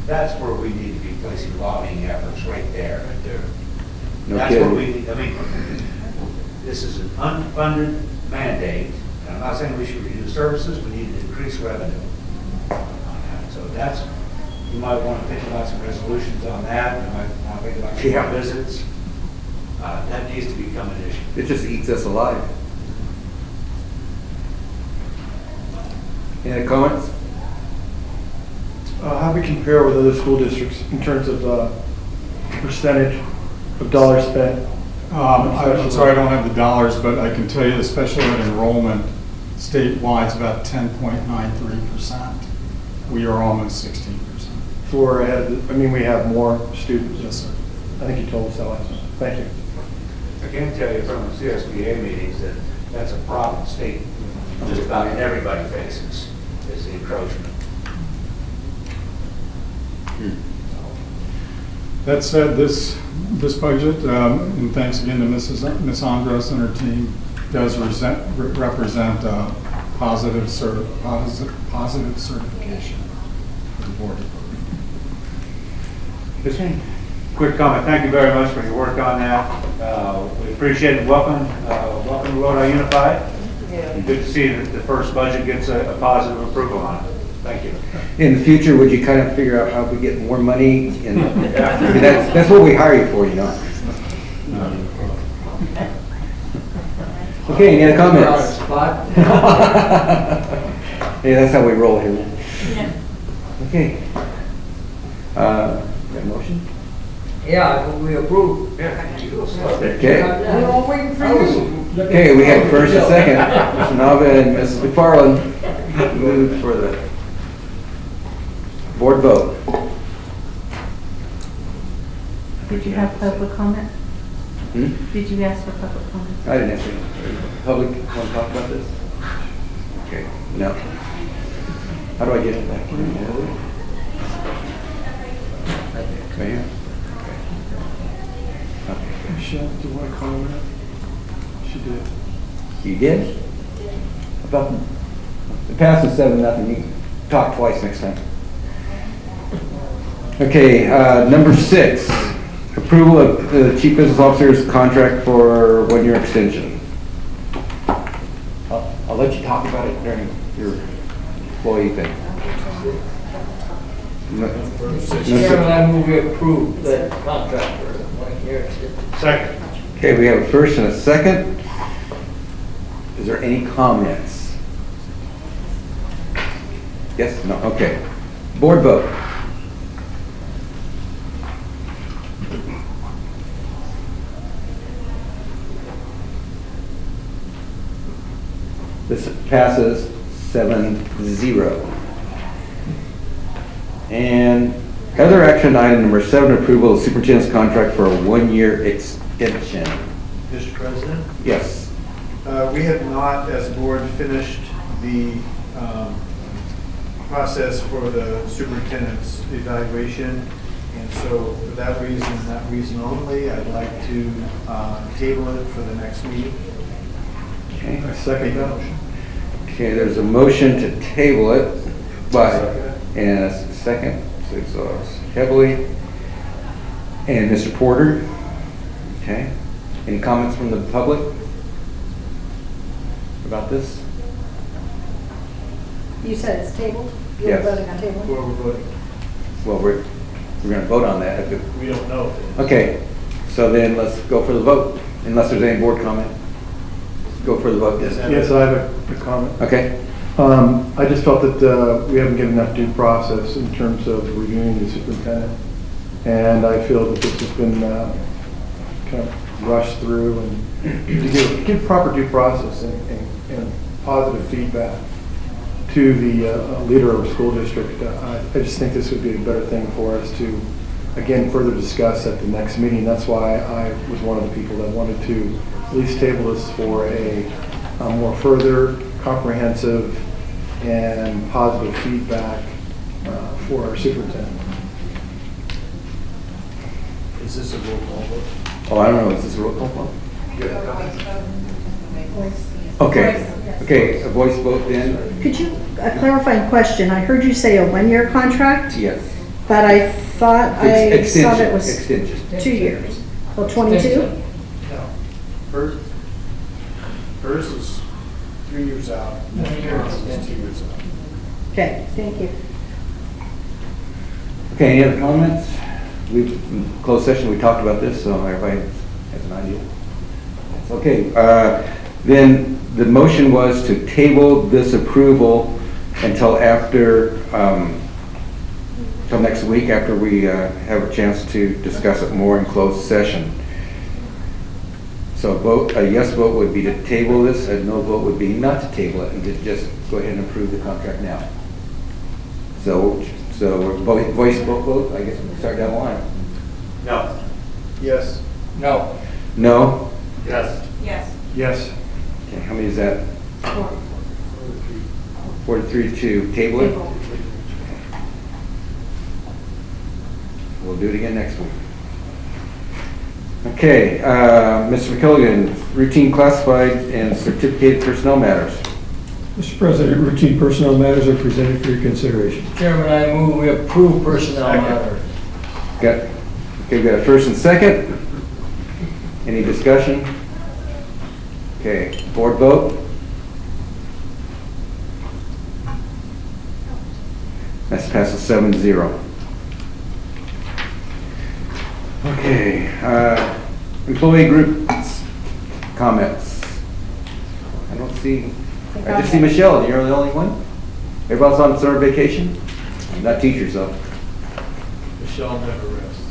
That's where we need to be placing lobbying efforts, right there. No That's kidding. where I mean, this is an unfunded mandate. And I'm not saying we should reduce services, we need to increase revenue on that. So that's, you might want to think about some resolutions on that. You might want to think about care visits. That needs to become an issue. It just eats us alive. Any comments? How we compare with other school districts in terms of percentage of dollars spent? I'm sorry I don't have the dollars, but I can tell you the special ed enrollment statewide is about 10.93%. We are almost 16%. So we're ahead, I mean, we have more students. Yes, sir. I think you told us that last time. Thank you. I can tell you from the CSBA meetings that that's a problem state just about everybody faces, is the encroachment. That said, this budget, and thanks again to Ms. Andros and her team, does represent a positive certification for the board. Just quick comment. Thank you very much for your work on that. We appreciate it. Welcome to Lodi Unified. And good to see that the first budget gets a positive approval on it. Thank you. In the future, would you kind of figure out how we get more money? And I mean, that's what we hire you for, you know. Okay, any other comments? Yeah, that's how we roll here. Yeah. Okay. Got a motion? Yeah, we approve. Okay. We're all waiting for you. Okay, we have first and second. Mr. Nava and Mrs. McFarland moved for the board vote. Did you have public comment? Hmm? Did you ask for public comment? I didn't have to. Public want to talk about this? Okay, no. How do I get it back? Right here? Michelle, do you want to comment? She did. You did? About the passes 7-0. You can talk twice next time. Okay, number 6, approval of the chief business officer's contract for 1-year extension. I'll let you talk about it during your employee thing. Mr. Chairman, I move we approve the contract for 1 year. Second. Okay, we have a first and a second. Is there any comments? Yes? No? Okay. Board vote. This passes 7-0. And other action item number 7, approval of superintendent's contract for a 1-year extension. Mr. President? Yes. We have not, as a board, finished the process for the superintendent's evaluation. And so for that reason only, I'd like to table it for the next meeting. Okay. I second that motion. Okay, there's a motion to table it, and a second, so heavily. And Mr. Porter? Okay. Any comments from the public about this? You said it's tabled? You're Yes. voting on table? Where we're voting. Well, we're going to vote on that. We don't know if it is. Okay, so then let's go for the vote, unless there's any board comment. Go for the vote then. Yes, I have a comment. Okay. I just felt that we haven't given enough due process in terms of reviewing the superintendent. And I feel that this has been kind of rushed through, and to give proper due process and positive feedback to the leader of a school district. I just think this would be a better thing for us to, again, further discuss at the next meeting. That's why I was one of the people that wanted to at least table this for a more further, comprehensive, and positive feedback for our superintendent. Is this a roll call vote? Oh, I don't know, is this a roll call vote? Okay, a voice vote then? Could you, a clarifying question, I heard you say a one-year contract, Yes. but I thought I saw that it was Extension. 2 years. Well, 22? No. Hers is 3 years out. Ours is 2 years out. Okay, thank you. Okay, any other comments? In closed session, we talked about this, so everybody has an idea. Okay, then the motion was to table this approval until after, till next week, after we have a chance to discuss it more in closed session. So a yes vote would be to table this, a no vote would be not to table it, and to just go ahead and approve the contract now. So we're voice vote, I guess we can start down the line. No. Yes. No. No? Yes. Yes. Yes. Okay, how many is that? 43 to table it? We'll do it again next week. Okay, Mr. McKilligan, routine classified and certificated personnel matters. Mr. President, routine personnel matters are presented for your consideration. Chairman, I move we approve personnel matters. Okay, we got a first and second. Any discussion? Okay, board vote. That passes 7-0. Okay, employee group comments. I don't see, I just see Michelle, and you're the only one? Everybody else on summer vacation? Not teachers though. Michelle never rests.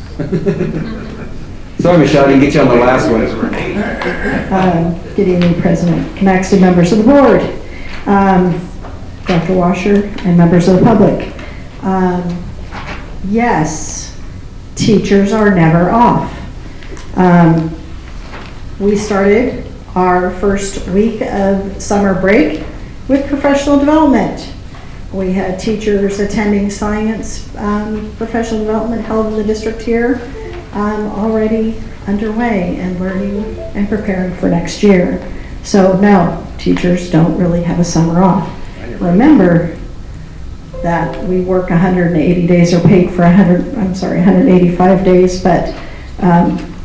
Sorry, Michelle, I didn't get you on the last one. Good evening, President Connexton, members of the board, Dr. Washer, and members of the public. Yes, teachers are never off. We started our first week of summer break with professional development. We had teachers attending science professional development held in the district here, already underway and learning and preparing for next year. So no, teachers don't really have a summer off. Remember that we work 180 days or paid for 185 days, but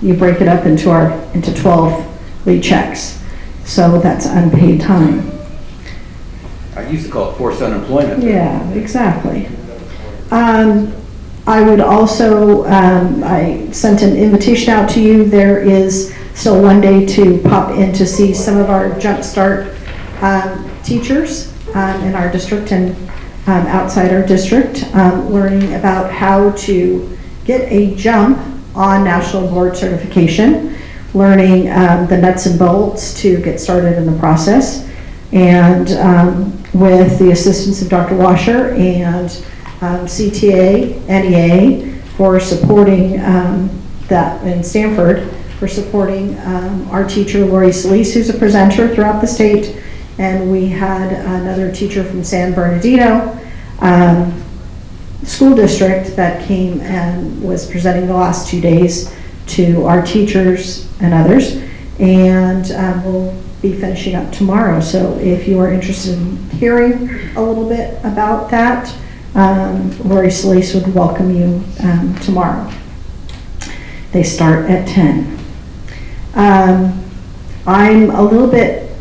you break it up into 12 lead checks. So that's unpaid time. I used to call it forced unemployment. Yeah, exactly. I would also, I sent an invitation out to you. There is still one day to pop in to see some of our Jump Start teachers in our district and outside our district, learning about how to get a jump on national board certification, learning the nuts and bolts to get started in the process, and with the assistance of Dr. Washer and CTA, NEA for supporting that in Stanford, for supporting our teacher, Lori Solis, who's a presenter throughout the state. And we had another teacher from San Bernardino school district that came and was presenting the last 2 days to our teachers and others. And we'll be finishing up tomorrow. So if you are interested in hearing a little bit about that, Lori Solis would welcome you tomorrow. They start at 10. I'm a little bit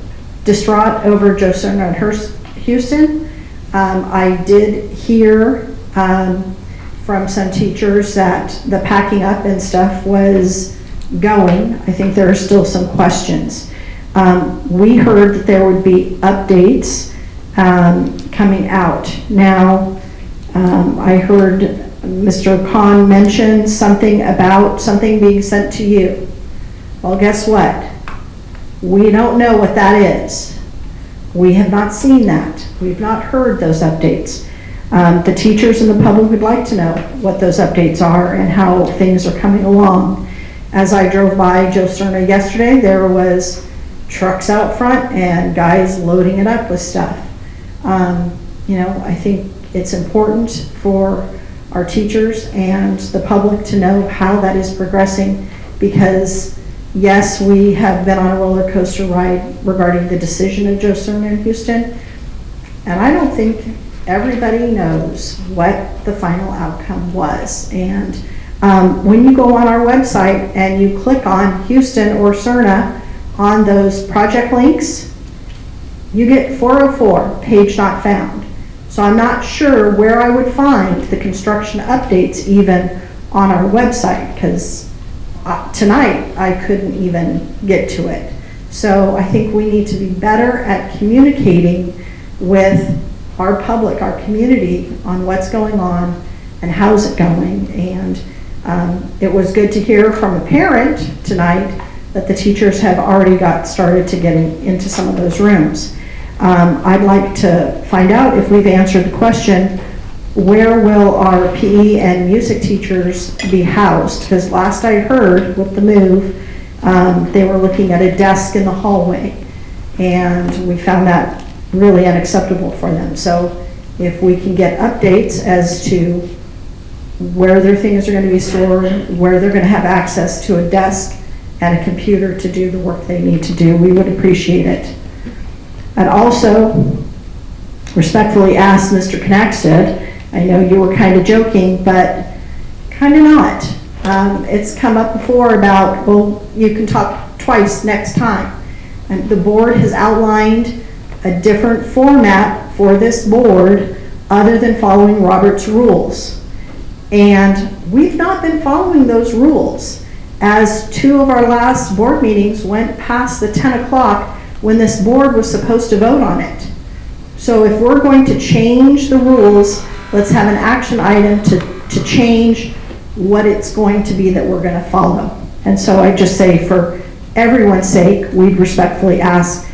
distraught over Joe Cerner and Houston. I did hear from some teachers that the packing up and stuff was going. I think there are still some questions. We heard that there would be updates coming out. Now, I heard Mr. Khan mention something about something being sent to you. Well, guess what? We don't know what that is. We have not seen that. We've not heard those updates. The teachers and the public would like to know what those updates are and how things are coming along. As I drove by Joe Cerna yesterday, there was trucks out front and guys loading it up with stuff. You know, I think it's important for our teachers and the public to know how that is progressing, because yes, we have been on a roller coaster ride regarding the decision of Joe Cerna in Houston, and I don't think everybody knows what the final outcome was. And when you go on our website and you click on Houston or Cerna on those project links, you get 404, page not found. So I'm not sure where I would find the construction updates even on our website, because tonight I couldn't even get to it. So I think we need to be better at communicating with our public, our community, on what's going on and how's it going. And it was good to hear from a parent tonight that the teachers have already got started to getting into some of those rooms. I'd like to find out if we've answered the question, where will our PE and music teachers be housed? Because last I heard with the move, they were looking at a desk in the hallway, and we found that really unacceptable for them. So if we can get updates as to where their things are going to be stored, where they're going to have access to a desk and a computer to do the work they need to do, we would appreciate it. I'd also respectfully ask Mr. Knackstead, I know you were kind of joking, but kind of not. It's come up before about, well, you can talk twice next time. And the board has outlined a different format for this board other than following Robert's rules. And we've not been following those rules, as 2 of our last board meetings went past the 10 o'clock when this board was supposed to vote on it. So if we're going to change the rules, let's have an action item to change what it's going to be that we're going to follow. And so I just say, for everyone's sake, we'd respectfully ask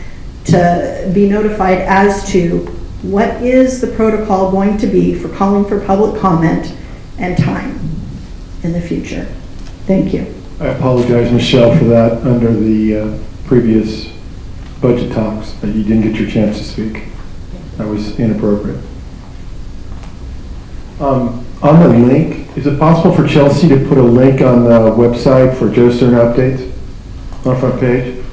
to be notified as to what is the protocol going to be for calling for public comment and time in the future. Thank you. I apologize, Michelle, for that under the previous budget talks, that you didn't get your chance to speak. That was inappropriate. On the link, is it possible for Chelsea to put a link on the website for Joe Cerna updates on the front page?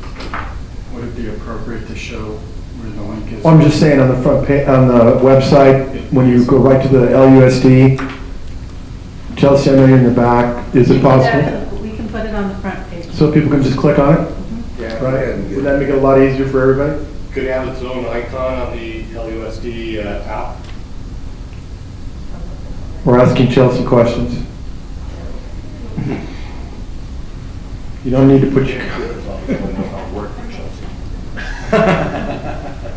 Would it be appropriate to show where the link is? Well, I'm just saying on the front page, on the website, when you go right to the LUSD, Chelsea, I know you're in the back. Is it possible? We can put it on the front page. So people can just click on it? Yeah. Right? Would that make it a lot easier for everybody? Could have its own icon on the LUSD app. We're asking Chelsea questions. You don't need to put your...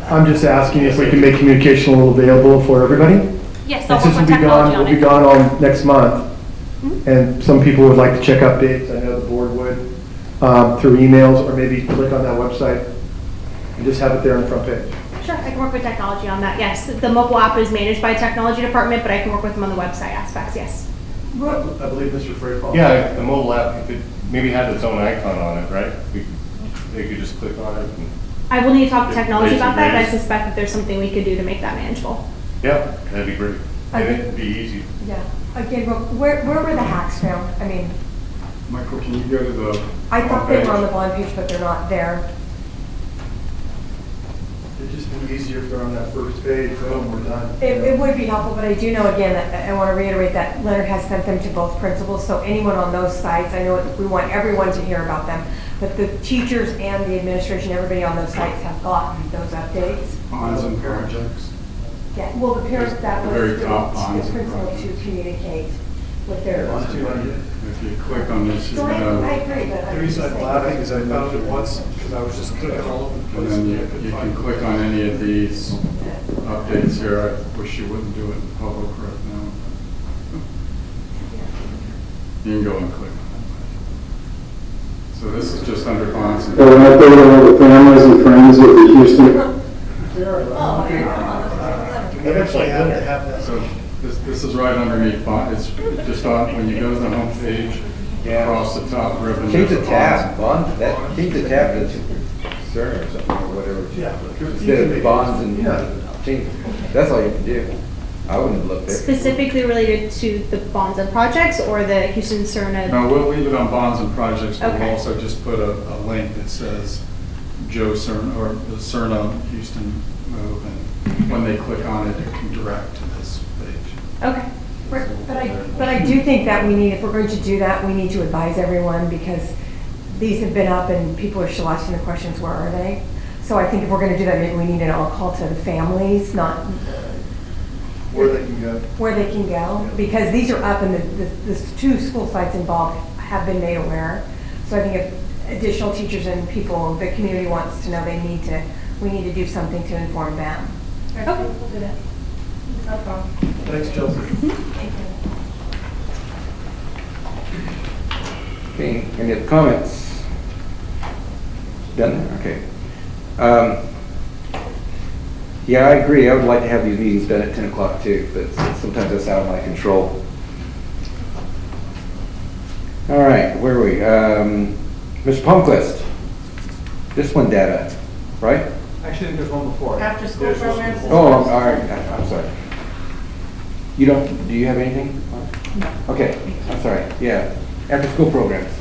I'm just asking if we can make communication a little available for everybody. Yes, And I'll since work with we'll be gone, technology on we'll be it. gone all next month, and some people would like to check updates, I know the board would, through emails, or maybe click on that website and just have it there on the front page. Sure, I can work with technology on that, yes. The mobile app is managed by technology department, but I can work with them on the website aspects, yes. I believe Mr. Frey. Yeah, the mobile app, if it maybe had its own icon on it, right? They could just click on it. And I will need to talk to technology about that, but I Raise. suspect that there's something we could do to make that manageable. yeah, that'd be great. And it'd be easy. Yeah. Again, where were the hacks found? I mean, Michael, can you go to the I thought they were on the homepage? bond page, but they're not there. It'd just be easier if they're on that first page, boom, we're done. It would be helpful, but I do know, again, that I want to reiterate that Leonard has sent them to both principals, so anyone on those sites, I know we want everyone to hear about them, but the teachers and the administration, everybody on those sites have gotten those updates. Bonds and projects. Yeah, well, the parents, that was Very top the bonds and principal to projects. communicate with their. If you click on this, you're So I gonna, agree, but I'm The reason just I'm saying. laughing is I found it once, because I was just clicking all over the and place. then and I you couldn't can find it. click on any of these updates here. I wish you wouldn't do it in public right now. You can go and click on it. So this is just under bonds. and- An update on all the families and friends of the Houston. We actually have to have that. So this is right underneath bond, it's just on, when you go to the home page, across the top ribbon. Change the there's a tab, bonds. bond, that, change the tab to CERN or something, or whatever. Yeah. Instead of bonds and, change, that's all you have to do. I wouldn't have looked there. Specifically related to the bonds and projects or the Houston Cerna? No, we'll leave it on bonds and projects, but we'll Okay. also just put a link that says Joe Cerna, or the Cerna Houston move, and when they click on it, it can direct to this page. Okay. But I do think that we need, if we're going to do that, we need to advise everyone, because these have been up and people are still asking the questions, where are they? So I think if we're going to do that, maybe we need an all call to the families, not Where they can go. where they can go, because these are up and the two school sites involved have been made aware. So I think if additional teachers and people, the community wants to know, we need to do something to inform them. Okay, we'll do that. No problem. Thanks, Chelsea. Okay, any other comments? Done? Okay. Yeah, I agree. I would like to have these meetings done at 10 o'clock too, but sometimes that's out of my control. All right, where are we? Mr. Palmquist, this one data, right? Actually, I think there's one before. After school There's programs? one Oh, before. all right, I'm sorry. You don't, do you have anything? No. Okay, I'm sorry, yeah, after school programs.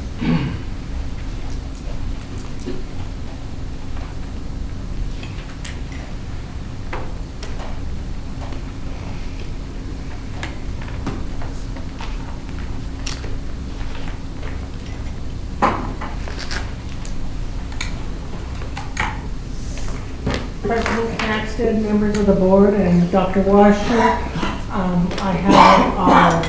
President Paxton, members of the board, and Dr. Washer. I have our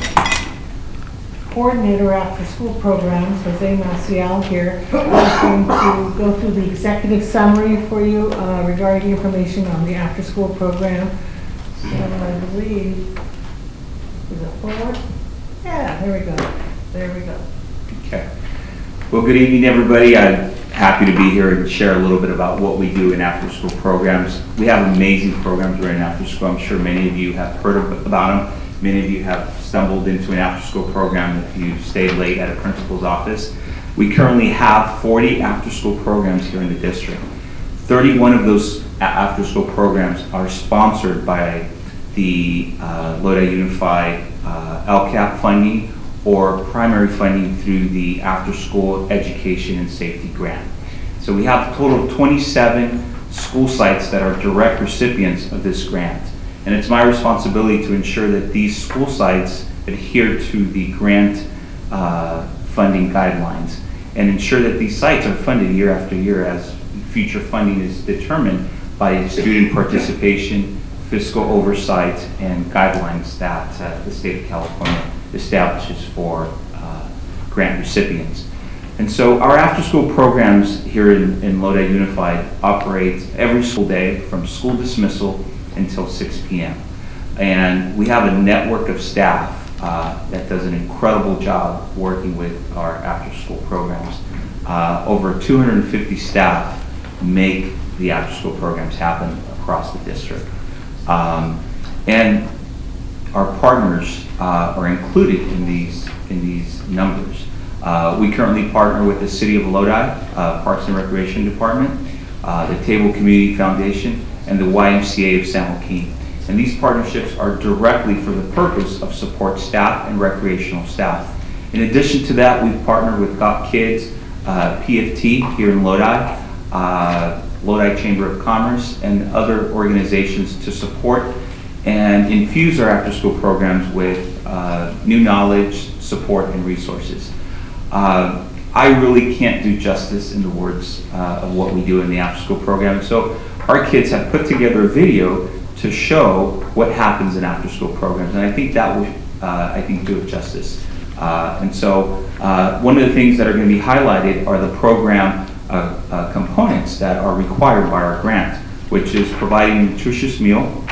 coordinator after school programs, Jose Maciel here. I'm going to go through the executive summary for you regarding information on the after school program. So I believe, is it forward? Yeah, there we go. There we go. Okay. Well, good evening, everybody. I'm happy to be here and share a little bit about what we do in after-school programs. We have amazing programs right in after school. I'm sure many of you have heard about them. Many of you have stumbled into an after-school program if you stayed late at a principal's office. We currently have 40 after-school programs here in the district. 31 of those after-school programs are sponsored by the Lodi Unified LCAP funding or primary funding through the After-School Education and Safety Grant. So we have a total of 27 school sites that are direct recipients of this grant. And it's my responsibility to ensure that these school sites adhere to the grant funding guidelines and ensure that these sites are funded year after year as future funding is determined by student participation, fiscal oversight, and guidelines that the state of California establishes for grant recipients. And so our after-school programs here in Lodi Unified operate every school day from school dismissal until 6 p.m. And we have a network of staff that does an incredible job working with our after-school programs. Over 250 staff make the after-school programs happen across the district. And our partners are included in these numbers. We currently partner with the City of Lodi, Parks and Recreation Department, the Table Community Foundation, and the YMCA of San Joaquin. And these partnerships are directly for the purpose of support staff and recreational staff. In addition to that, we've partnered with Got Kids, PFT here in Lodi, Lodi Chamber of Commerce, and other organizations to support and infuse our after-school programs with new knowledge, support, and resources. I really can't do justice in the words of what we do in the after-school program. So our kids have put together a video to show what happens in after-school programs, and I think that will, do it justice. And so one of the things that are going to be highlighted are the program components that are required by our grant, which is providing a nutritious meal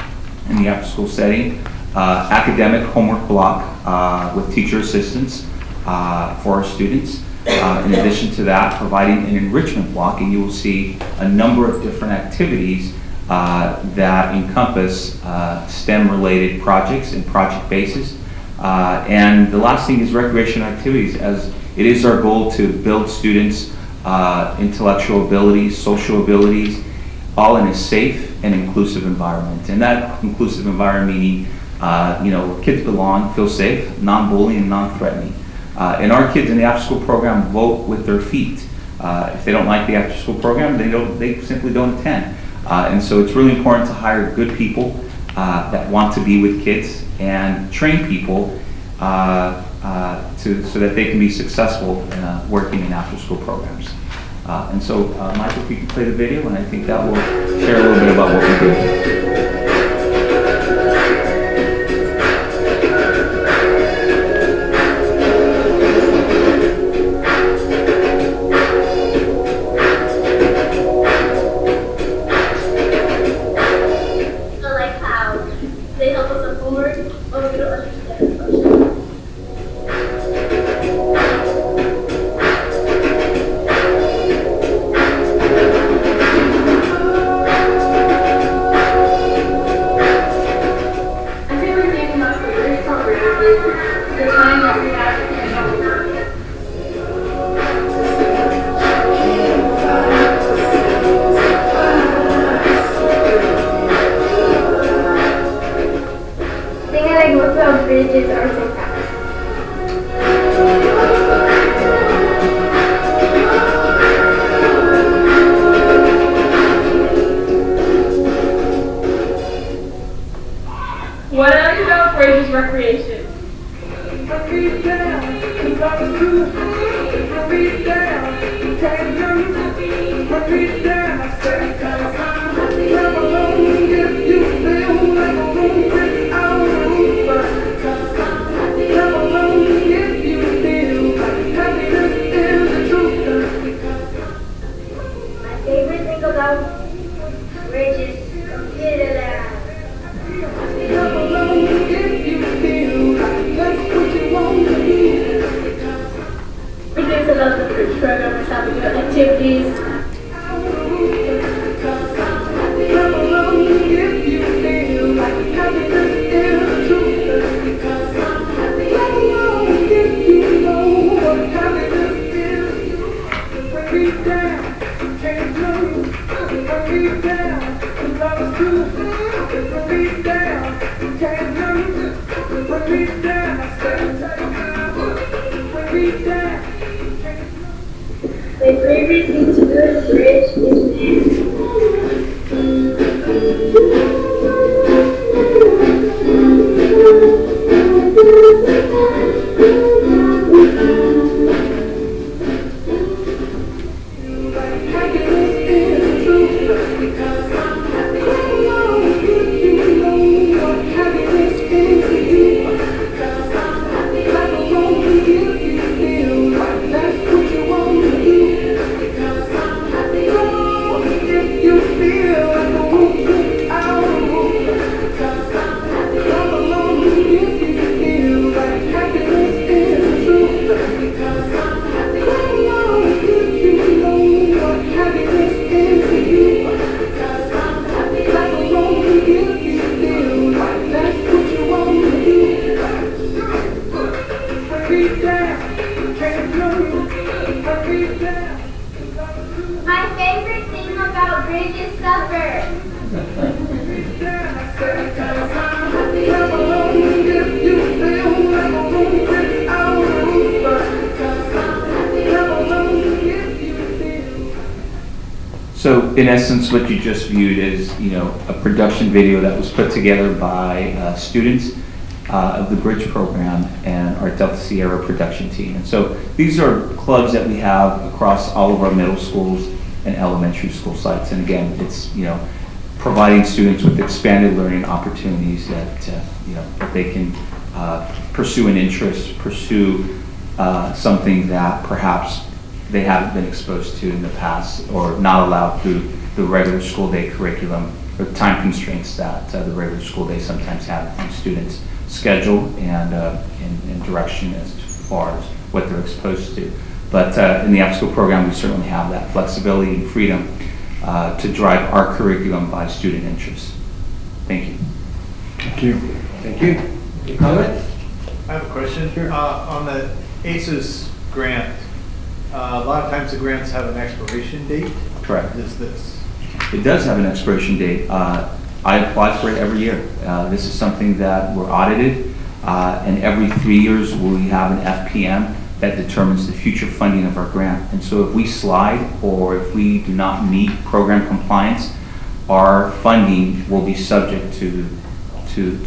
in the after-school setting, academic homework block with teacher assistance for our students. In addition to that, providing an enrichment block, and you will see a number of different activities that encompass STEM-related projects and project bases. And the last thing is recreation activities, as it is our goal to build students' intellectual abilities, social abilities, all in a safe and inclusive environment. And that inclusive environment meaning, where kids belong, feel safe, non-bullying, and non-threatening. And our kids in the after-school program vote with their feet. If they don't like the after-school program, they simply don't attend. And so it's really important to hire good people that want to be with kids and train people so that they can be successful working in after-school programs. And so, Michael, if you can play the video, and I think that will share a little bit about what we do. What I like about Bridge is recreation. My favorite thing about Bridge is computer lab. Because I love the Bridge program, it's how we do activities. My favorite thing to do at Bridge is My favorite thing about Bridge is supper. So in essence, what you just viewed is, a production video that was put together by students of the Bridge program and our Delta Sierra production team. And so these are clubs that we have across all of our middle schools and elementary school sites. And again, it's, providing students with expanded learning opportunities that, that they can pursue an interest, pursue something that perhaps they haven't been exposed to in the past or not allowed through the regular school day curriculum or time constraints that the regular school day sometimes have on students' schedule and direction as far as what they're exposed to. But in the after-school program, we certainly have that flexibility and freedom to drive our curriculum by student interest. Thank you. Thank you. Thank you. Any comment? I have a question. On the ACES grant, a lot of times the grants have an expiration date. Correct. Is this? It does have an expiration date. I apply for it every year. This is something that we're audited, and every 3 years we have an FPM that determines the future funding of our grant. And so if we slide or if we do not meet program compliance, our funding will be subject to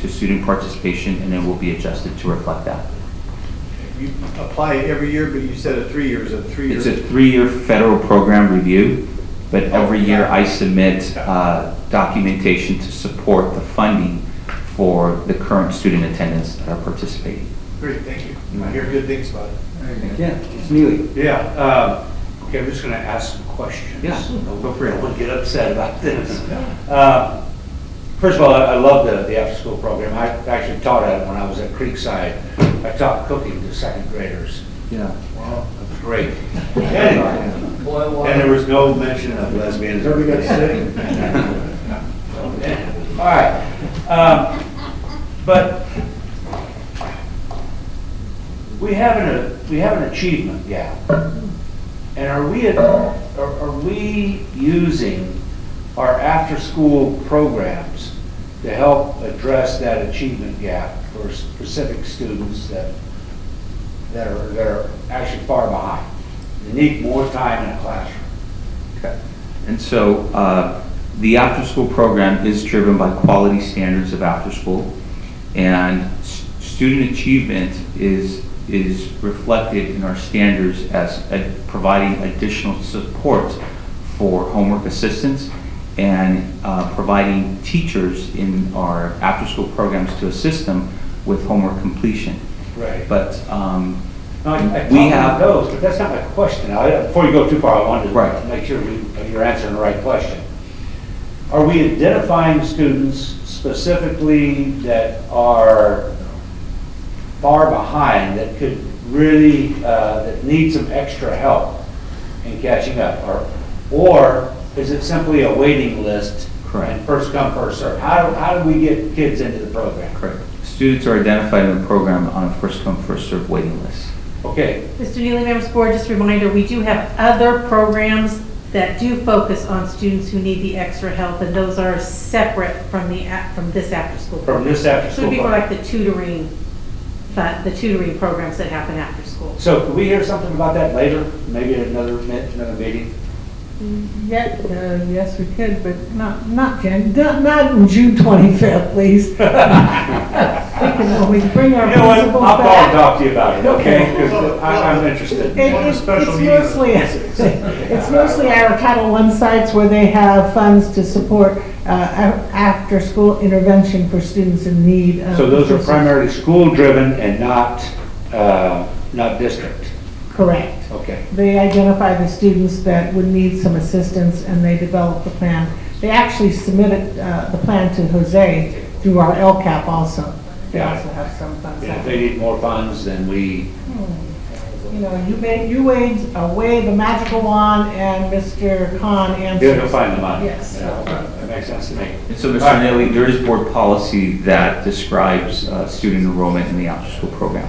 student participation, and it will be adjusted to reflect that. You apply every year, but you said 3 years. It's a 3-year federal program review, but every year I submit documentation to support the funding for the current student attendance that are participating. Great, thank you. I hear good things about it. Yeah, it's Neely. Yeah, okay, I'm just gonna ask some questions. Yeah, go for it. Don't get upset about this. First of all, I love the after-school program. I actually taught it when I was at Creekside. I taught cooking to second graders. Yeah. Wow, that was great. And there was no mention of lesbians. Everybody got sick. All right. But we have an achievement gap. And are we using our after-school programs to help address that achievement gap for specific students that are actually far behind? They need more time in a classroom. Okay. And so the after-school program is driven by quality standards of after-school, and student achievement is reflected in our standards as providing additional support for homework assistance and providing teachers in our after-school programs to assist them with homework completion. Right. But we have those, but that's not my question. Before you go too far, I wanted to make sure you're answering the right question. Are we identifying students specifically that are far behind that could really, that need some extra help in catching up? Or is it simply a waiting list? Correct. And first come, first serve? How do we get kids into the program? Correct. Students are identified in the program on a first come, first served waiting list. Okay. Mr. Neely, members of the board, just a reminder, we do have other programs that do focus on students who need the extra help, and those are separate from this after-school program. From this after-school So it'd be more program. like the tutoring programs that happen after school. So could we hear something about that later? Maybe at another meeting? Yes, we could, but not on June 25th, please. We can always bring our You know what? principals I'll call back. and talk to you about it, okay? Because I'm interested. It's mostly our Title I sites where they have funds to support after-school intervention for students in need. So those are primarily school-driven and not district? Correct. Okay. They identify the students that would need some assistance, and they develop the plan. They actually submitted the plan to Jose through our LCAP also. They Yeah. also have some funds. And if they need more funds, then we... You know, you wave the magical wand, and Mr. Khan answers. He'll find the money. Yes. Yeah, that makes sense to me. And so, Mr. Neely, there is board policy that describes student enrollment in the after-school program.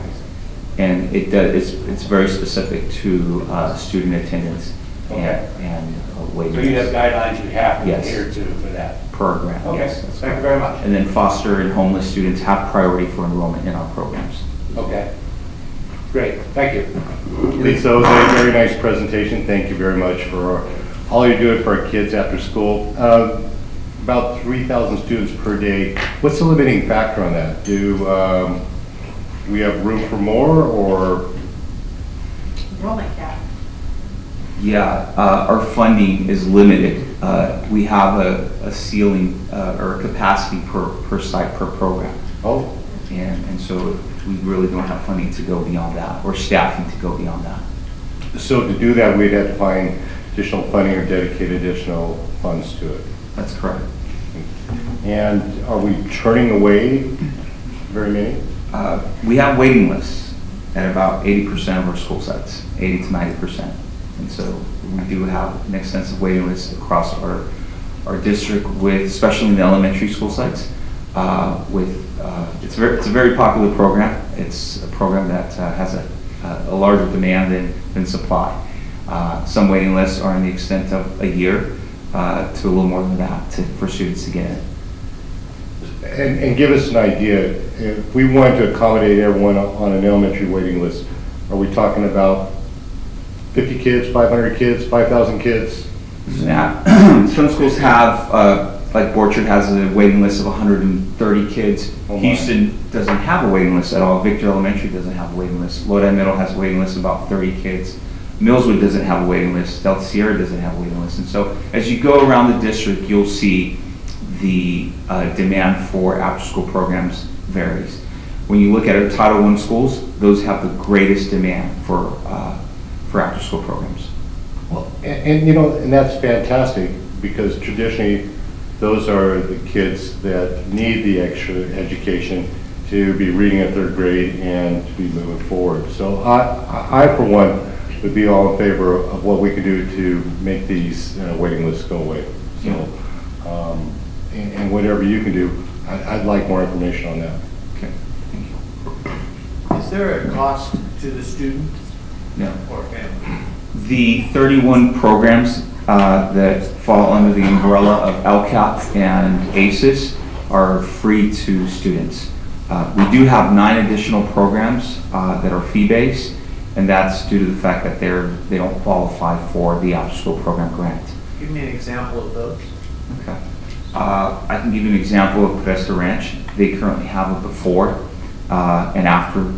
And it's very specific to student attendance and wages. So you have guidelines you have to Yes. adhere to for that? Program, Okay. yes. that's Thank you correct. very much. And then foster and homeless students have priority for enrollment in our programs. Okay. Great, thank you. Lisa, Jose, very nice presentation. Thank you very much for all you're doing for our kids after school. About 3,000 students per day. What's the limiting factor on that? Do we have room for more, or? Enrollment cap. Yeah, our funding is limited. We have a ceiling or a capacity per site, per program. Oh. And so we really don't have funding to go beyond that, or staffing to go beyond that. So to do that, we'd have to find additional funding or dedicate additional funds to it. That's correct. And are we turning away very many? We have waiting lists at about 80% of our school sites, 80 to 90%. And so we do have an extensive waiting list across our district, with, especially in the elementary school sites. It's a very popular program. It's a program that has a larger demand than supply. Some waiting lists are in the extent of a year to a little more than that for students to get in. And give us an idea, if we wanted to accommodate everyone on an elementary waiting list, are we talking about 50 kids, 500 kids, 5,000 kids? Yeah. Some schools have, like Borchard has a waiting list of 130 kids. Houston doesn't have a waiting list at all. Victor Elementary doesn't have a waiting list. Lodi Middle has a waiting list of about 30 kids. Millswood doesn't have a waiting list. Delta Sierra doesn't have a waiting list. And so as you go around the district, you'll see the demand for after-school programs varies. When you look at our Title I schools, those have the greatest demand for after-school programs. Well, and you know, and that's fantastic, because traditionally those are the kids that need the extra education to be reading at third grade and to be moving forward. So I for one, would be all in favor of what we can do to make these waiting lists go away. So, and whatever you can do, I'd like more information on that. Okay. Is there a cost to the student? No. Or family? The 31 programs that fall under the umbrella of LCAP and ACES are free to students. We do have 9 additional programs that are fee-based, and that's due to the fact that they don't qualify for the after-school program grant. Give me an example of those. Okay. I can give you an example of Podesta Ranch. They currently have a before and after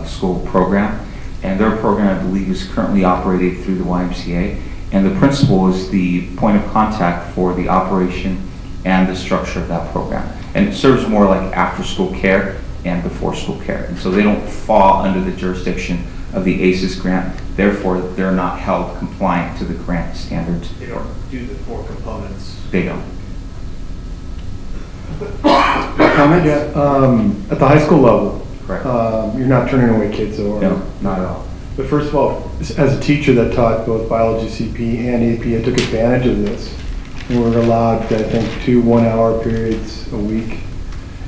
school program, and their program, I believe, is currently operated through the YMCA, and the principal is the point of contact for the operation and the structure of that program. And it serves more like after-school care and before-school care, and so they don't fall under the jurisdiction of the ACES grant. Therefore, they're not held compliant to the grant standards. They don't do the 4 components. They don't. Comment? Yeah, at the high school level, Correct. You're not turning away kids, or? No, not at all. But first of all, as a teacher that taught both biology CP and AP, I took advantage of this. We were allowed, I think, 2 1-hour periods a week.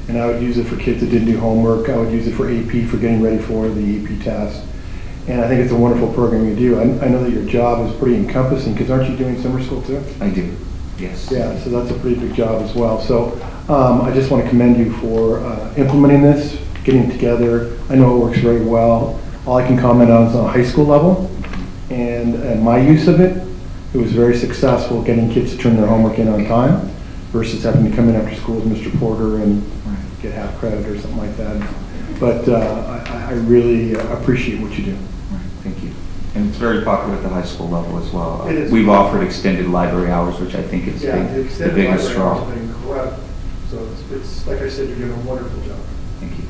And I would use it for kids that didn't do homework. I would use it for AP, for getting ready for the AP test. And I think it's a wonderful program you do. I know that your job is pretty encompassing, because aren't you doing summer school too? I do, yes. Yeah, so that's a pretty big job as well. So I just want to commend you for implementing this, getting it together. I know it works very well. All I can comment on is on a high school level, and my use of it. It was very successful getting kids to turn their homework in on time versus having to come in after school with Mr. Porter and get half credit or something like that. But I really appreciate what you do. Thank you. And it's very popular at the high school level as well. It is. We've offered extended library hours, which I think is the biggest draw. Incredible. So it's like I said, you're doing a wonderful job. Thank you.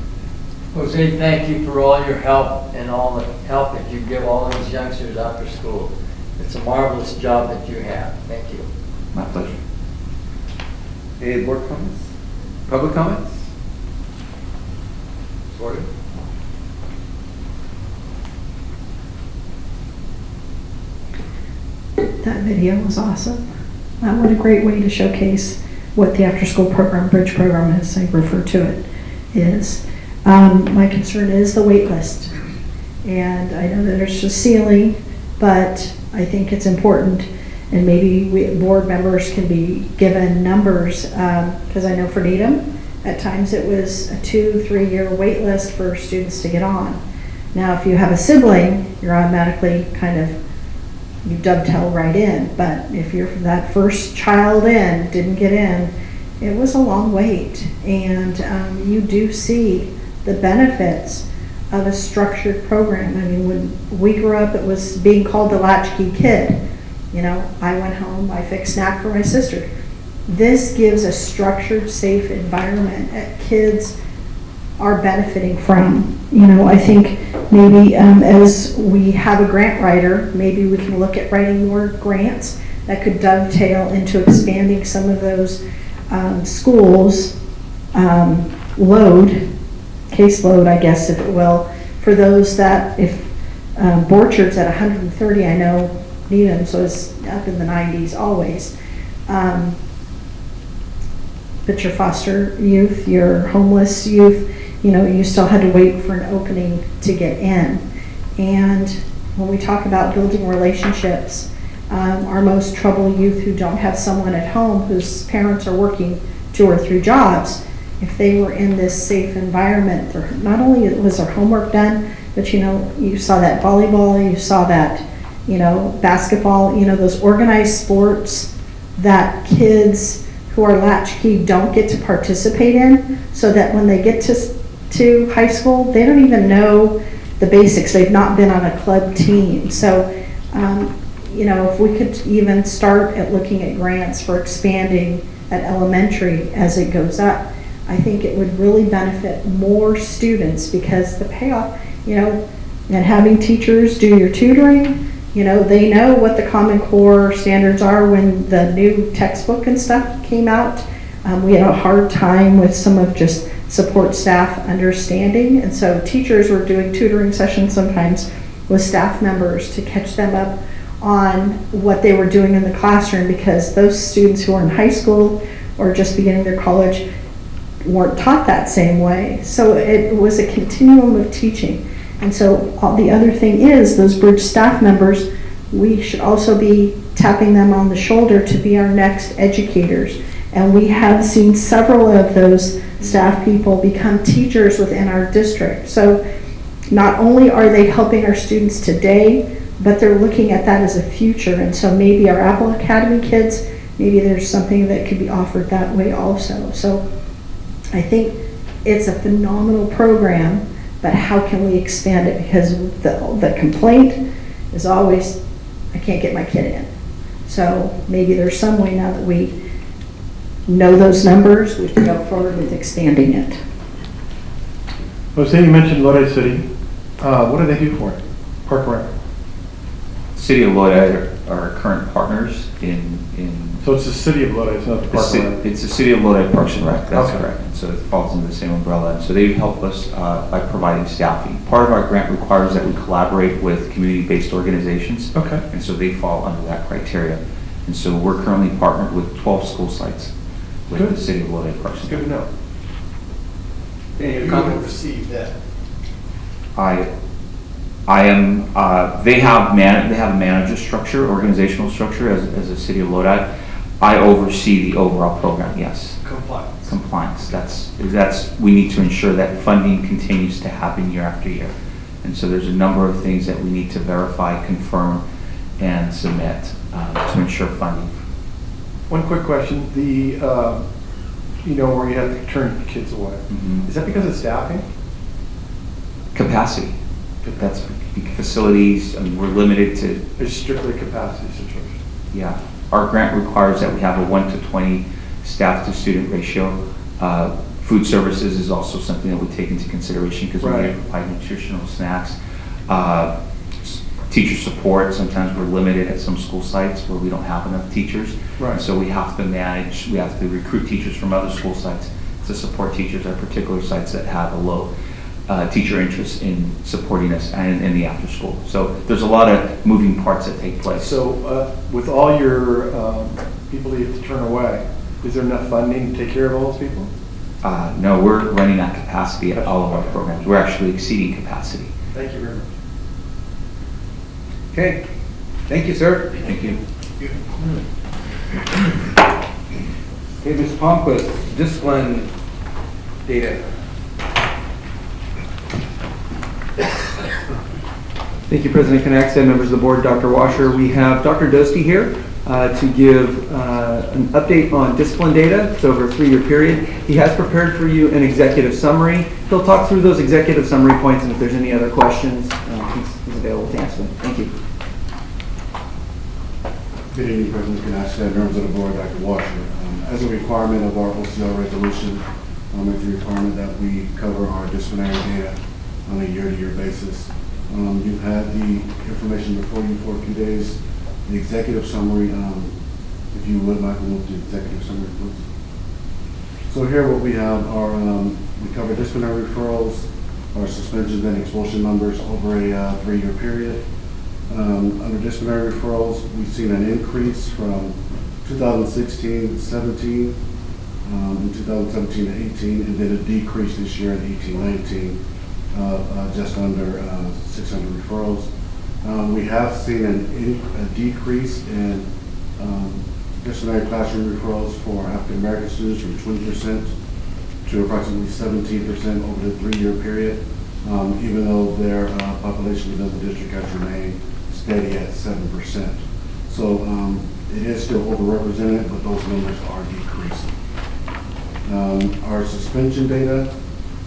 Jose, thank you for all your help and all the help that you give all these youngsters after school. It's a marvelous job that you have. Thank you. My pleasure. Any board comments? Public comments? Sorry. That video was awesome. What a great way to showcase what the after-school program, bridge program, as I refer to it, is. My concern is the wait list. And I know that there's a ceiling, but I think it's important, and maybe board members can be given numbers, because I know for Needham, at times it was a 2-3 year wait list for students to get on. Now, if you have a sibling, you're automatically kind of you dovetail right in. But if you're that first child in, didn't get in, it was a long wait. And you do see the benefits of a structured program. I mean, when we grew up, it was being called the latchkey kid. You know, I went home, I fixed snack for my sister. This gives a structured, safe environment that kids are benefiting from. You know, I think maybe as we have a grant writer, maybe we can look at writing more grants that could dovetail into expanding some of those schools' caseload, I guess, if it will, for those that, if Borchard's at 130, I know Needham, so it's up in the 90s always. But your foster youth, your homeless youth, you know, you still had to wait for an opening to get in. And when we talk about building relationships, our most troubled youth who don't have someone at home whose parents are working 2 or 3 jobs, if they were in this safe environment, not only was their homework done, but you know, you saw that volleyball, you saw that, you know, basketball, you know, those organized sports that kids who are latchkey don't get to participate in, so that when they get to high school, they don't even know the basics. They've not been on a club team. So, you know, if we could even start at looking at grants for expanding at elementary as it goes up, I think it would really benefit more students, because the payoff, you know, and having teachers do your tutoring, you know, they know what the Common Core standards are. When the new textbook and stuff came out, we had a hard time with some of just support staff understanding. And so teachers were doing tutoring sessions sometimes with staff members to catch them up on what they were doing in the classroom, because those students who are in high school or just beginning their college weren't taught that same way. So it was a continuum of teaching. And so the other thing is, those bridge staff members, we should also be tapping them on the shoulder to be our next educators. And we have seen several of those staff people become teachers within our district. So not only are they helping our students today, but they're looking at that as a future. And so maybe our Apple Academy kids, maybe there's something that could be offered that way also. So I think it's a phenomenal program, but how can we expand it? Because the complaint is always, I can't get my kid in. So maybe there's some way now that we know those numbers, we can go forward with expanding it. Jose, you mentioned Lodi City. What do they do for it? Park and Rec? City of Lodi are our current partners in. So it's the City of Lodi, it's not the Park and Rec? It's the City of Lodi Parks and Rec, that's Okay. correct. And so it falls under the same umbrella. So they help us by providing staffing. Part of our grant requires that we collaborate with community-based organizations. Okay. And so they fall under that criteria. And so we're currently partnered with 12 school sites with Good. the City of Lodi Parks and Rec. Good to know. You will receive that. I am, they have a manager structure, organizational structure as a City of Lodi. I oversee the overall program, yes. Compliance. Compliance, that's, we need to ensure that funding continues to happen year after year. And so there's a number of things that we need to verify, confirm, and submit to ensure funding. One quick question, you know, where you have to turn kids away. Mm-hmm. Is that because of staffing? Capacity. That's facilities, I mean, we're limited to. It's strictly a capacity situation. Yeah. Our grant requires that we have a 1 to 20 staff to student ratio. Food services is also something that we take into consideration, because we need to provide nutritional snacks. Teacher support, sometimes we're limited at some school sites where we don't have enough teachers. Right. So we have to manage, we have to recruit teachers from other school sites to support teachers at particular sites that have a low teacher interest in supporting us and in the after school. So there's a lot of moving parts that take place. So with all your people that you have to turn away, is there enough funding to take care of all those people? No, we're running at capacity at all of our programs. We're actually exceeding capacity. Thank you very much. Okay, thank you, sir. Thank you. Okay, Ms. Palmquist, discipline data. Thank you, President Knackstead, members of the board, Dr. Washer. We have Dr. Dostie here to give an update on discipline data. It's over a 3-year period. He has prepared for you an executive summary. He'll talk through those executive summary points, and if there's any other questions, he's available to answer them. Thank you. Good evening, President Knackstead, members of the board, Dr. Washer. As a requirement of our OCR resolution, it's a requirement that we cover our disciplinary data on a year-to-year basis. You've had the information before you for a few days. The executive summary, if you would, Michael, move to the executive summary, please. So here what we have are, we cover disciplinary referrals, our suspensions and expulsion numbers over a 3-year period. Under disciplinary referrals, we've seen an increase from 2016-17, in 2017-18, and then a decrease this year in 18-19, just under 600 referrals. We have seen a decrease in disciplinary classroom referrals for African American students from 20% to approximately 17% over the 3-year period, even though their population within the district has remained steady at 7%. So it is still overrepresented, but those numbers are decreasing. Our suspension data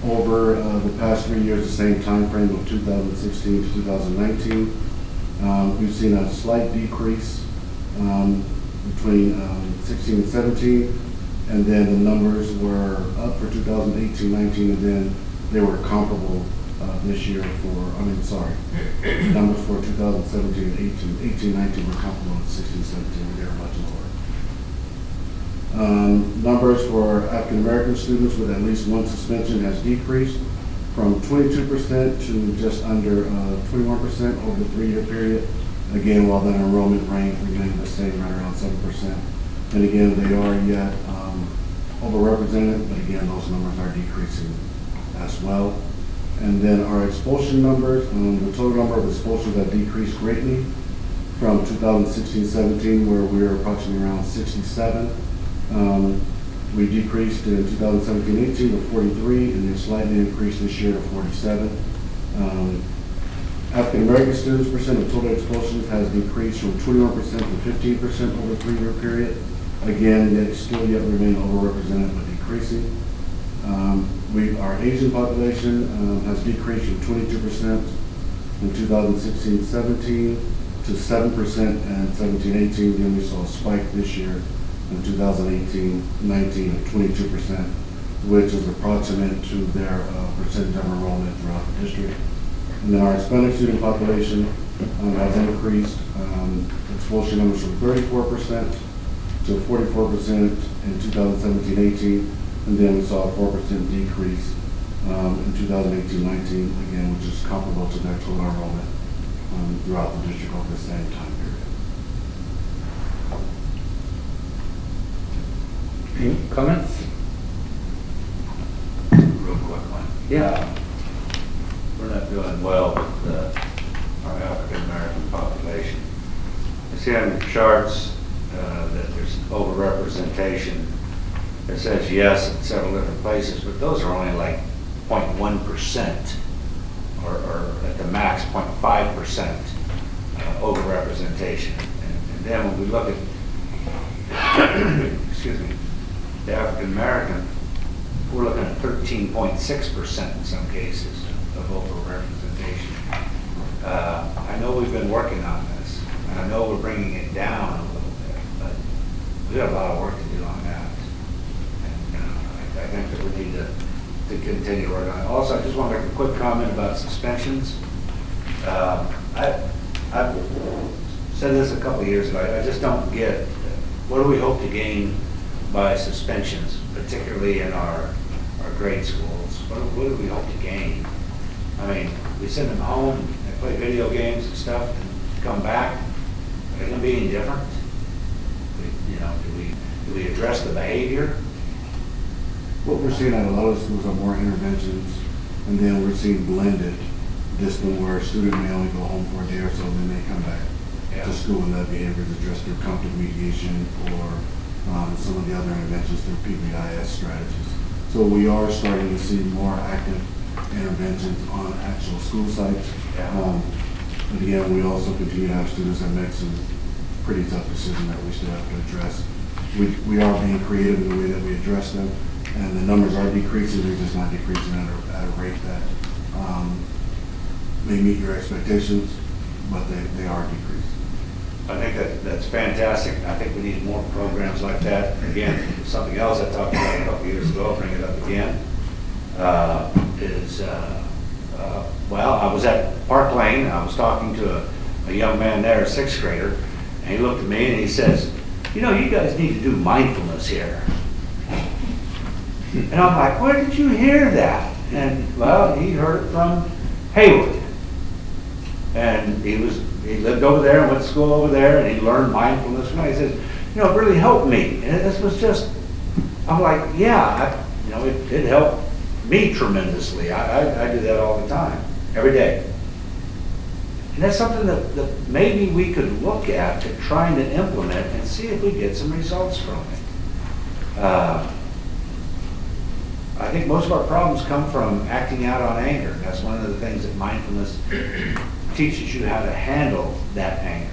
over the past 3 years, the same time frame of 2016 to 2019, we've seen a slight decrease between 16 and 17, and then the numbers were up for 2018-19, and then they were comparable this year the numbers for 2017 and 18-19 were comparable to 16-17, they were much lower. Numbers for African American students with at least one suspension has decreased from 22% to just under 21% over the 3-year period. Again, while the enrollment rate remained the same, right around 7%. And again, they are yet overrepresented, but again, those numbers are decreasing as well. And then our expulsion numbers, the total number of expulsions have decreased greatly from 2016-17, where we were approximately around 67. We decreased in 2017-18 to 43, and then slightly increased this year to 47. African American students percent of total expulsions has decreased from 21% to 15% over a 3-year period. Again, they still yet remain overrepresented but decreasing. Our Asian population has decreased from 22% in 2016-17 to 7% in 17-18. Then we saw a spike this year in 2018-19 of 22%, which is approximate to their percentage of enrollment throughout the district. And then our Hispanic student population has increased expulsion numbers from 34% to 44% in 2017-18, and then we saw a 4% decrease in 2018-19, again, which is comparable to their total enrollment throughout the district over the same time period. Any comments? Real quick one. Yeah. We're not doing well with our African American population. I see on your charts that there's overrepresentation. It says yes in several different places, but those are only like 0.1% or at the max 0.5% overrepresentation. And then when we look at, excuse me, the African American, we're looking at 13.6% in some cases of overrepresentation. I know we've been working on this, and I know we're bringing it down a little bit, but we got a lot of work to do on that. And I think that we need to continue working on it. Also, I just want to make a quick comment about suspensions. I said this a couple of years ago. I just don't get what do we hope to gain by suspensions, particularly in our grade schools. What do we hope to gain? I mean, we send them home, they play video games and stuff, and come back. Are they going to be any different? Do we address the behavior? What we're seeing at a lot of schools are more interventions, and then we're seeing blended discipline where a student may only go home for a day or so, and then they come back to school, and that behavior is addressed through conflict mediation or some of the other interventions through PBIS strategies. So we are starting to see more active interventions on actual school sites. But again, we also continue to have students that make some pretty tough decisions that we still have to address. We are being creative in the way that we address them, and the numbers are decreasing. They're just not decreasing at a rate that may meet your expectations, but they are decreasing. I think that's fantastic. I think we need more programs like that. Again, something else I talked about a couple years ago, I'll bring it up again, well, I was at Park Lane, and I was talking to a young man there, a 6th grader, and he looked at me and he says, you know, you guys need to do mindfulness here. And I'm like, where did you hear that? And, well, he heard it from Haywood. And he lived over there and went to school over there, and he learned mindfulness. And he says, you know, it really helped me. And this was just, I'm like, yeah, it helped me tremendously. I do that all the time, every day. And that's something that maybe we could look at to trying to implement and see if we get some results from it. I think most of our problems come from acting out on anger. That's one of the things that mindfulness teaches you how to handle that anger.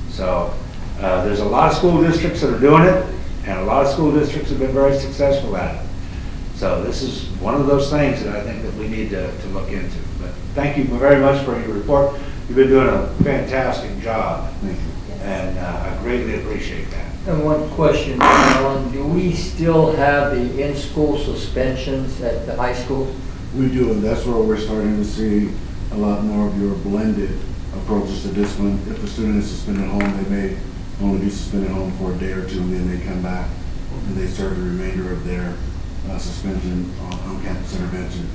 So there's a lot of school districts that are doing it, and a lot of school districts have been very successful at it. So this is one of those things that I think that we need to look into. But thank you very much for your report. You've been doing a fantastic job. Thank you. And I greatly appreciate that. And one question, Alan, do we still have the in-school suspensions at the high schools? We do, and that's where we're starting to see a lot more of your blended approaches to discipline. If a student is suspended at home, they may only be suspended at home for a day or two, and then they come back and they serve the remainder of their suspension on campus intervention,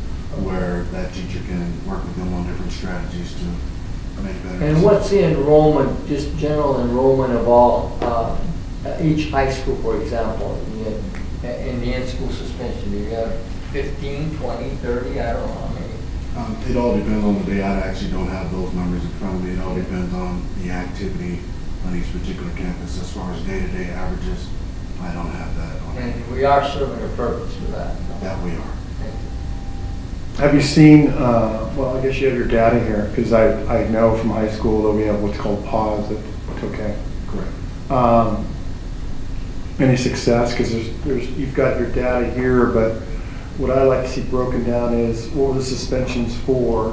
where that teacher can work with them on different strategies to make better. And what's the enrollment, just general enrollment of all, each high school, for example, in the in-school suspension? Do you have 15, 20, 30, I don't know how many? It all depends on the day. I actually don't have those numbers in front of me. It all depends on the activity on each particular campus. As far as day-to-day averages, I don't have that on. And we are serving a purpose for that. That we are. Have you seen, well, I guess you have your data here, because I know from high school that we have what's called pause that took in. Correct. Any success? Because you've got your data here, but what I like to see broken down is what were the suspensions for,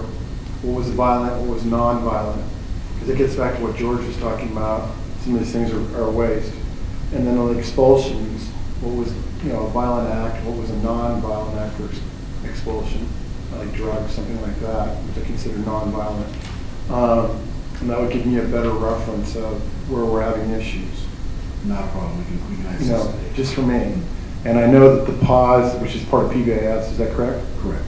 what was violent, what was non-violent? Because it gets back to what George was talking about. Some of these things are waste. And then on the expulsions, what was a violent act, what was a non-violent act for expulsion, like drugs, something like that, which I consider non-violent. And that would give me a better reference of where we're having issues. Not a problem. We can access it. Just for me. And I know that the pause, which is part of PBIS, is that correct? Correct.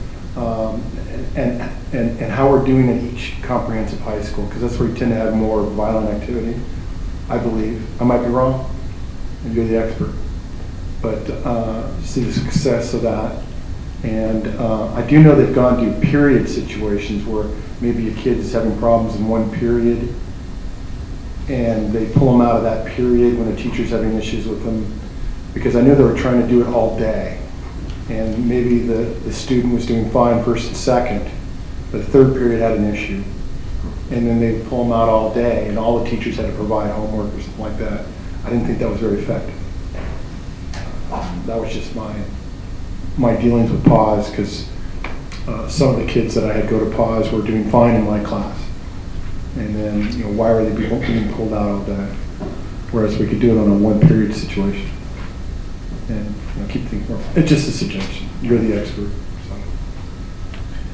And how we're doing in each comprehensive high school, because that's where you tend to have more violent activity, I believe. I might be wrong, and you're the expert. But see the success of that. And I do know they've gone to period situations where maybe a kid is having problems in one period, and they pull them out of that period when the teacher's having issues with them, because I knew they were trying to do it all day. And maybe the student was doing fine first and second, but the third period had an issue. And then they pull them out all day, and all the teachers had to provide homework or something like that. I didn't think that was very effective. That was just my dealings with pause, because some of the kids that I had go to pause were doing fine in my class. And then, why were they being pulled out all day? Whereas we could do it on a one-period situation. And keep thinking, it's just a suggestion. You're the expert. So.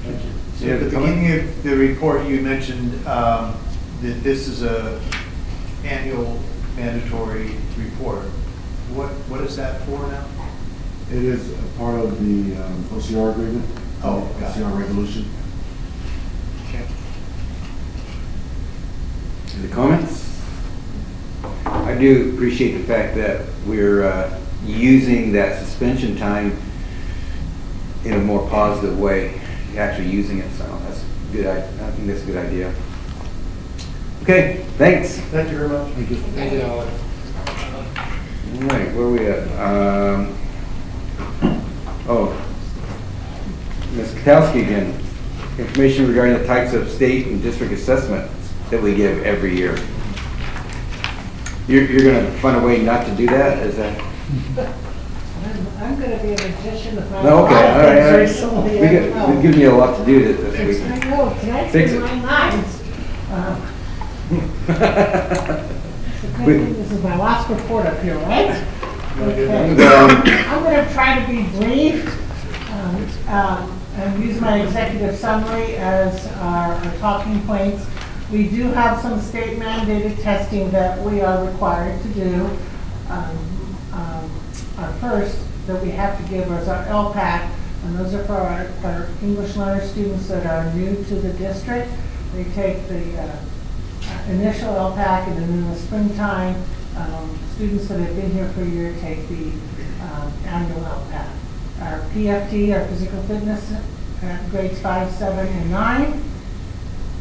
Thank you. So at the beginning of the report, you mentioned that this is a annual mandatory report. What is that for now? It is a part of the OCR agreement. Oh, OCR resolution. Okay. Any comments? I do appreciate the fact that we're using that suspension time in a more positive way, actually using it. So that's good. I think that's a good idea. Okay, thanks. Thank you very much. Thank you. Thank you, Alan. All right, where are we at? Ms. Katowski again. information regarding the types of state and district assessments that we give every year. You're going to find a way not to do that? Is that? I'm going to be a magician if I. No, okay, all right. All We've given you a lot to do this week. I know, tonight's Fix in it. my mind. This is my last report up here, right? Okay. I'm going to try to be brief and use my executive summary as our talking points. We do have some state mandated testing that we are required to do. Our first that we have to give is our LPAC, and those are for our English learner students that are new to the district. They take the initial LPAC, and then in the springtime, students that have been here for a year take the annual LPAC. Our PFT, our physical fitness, at grades 5, 7, and 9.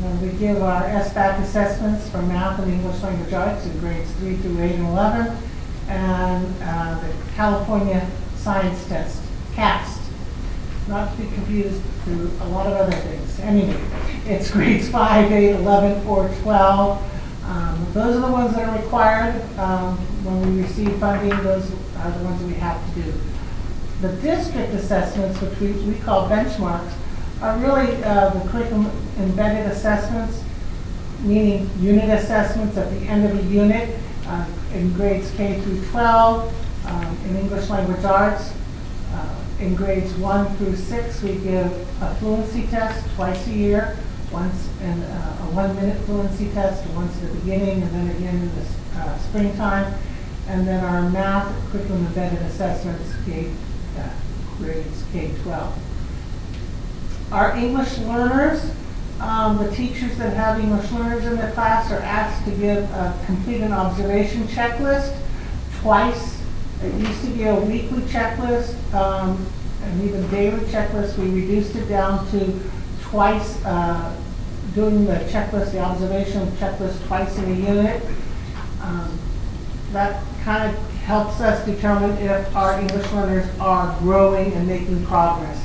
And we give our SBAC assessments for math and English language arts in grades 3 through 8 and 11. And the California Science Test, CAST, not to be confused through a lot of other things. Anyway, it's grades 5, 8, 11, or 12. Those are the ones that are required when we receive funding. Those are the ones that we have to do. The district assessments, which we call benchmarks, are really the curriculum embedded assessments, meaning unit assessments at the end of a unit in grades K through 12, in English language arts. In grades 1 through 6, we give a fluency test twice a year, once in a 1-minute fluency test, once at the beginning and then again in the springtime. And then our math curriculum embedded assessments, grades K-12. Our English learners, the teachers that have English learners in the class are asked to complete an observation checklist twice. It used to be a weekly checklist and even daily checklist. We reduced it down to twice, doing the checklist, the observation checklist twice in a unit. That kind of helps us determine if our English learners are growing and making progress.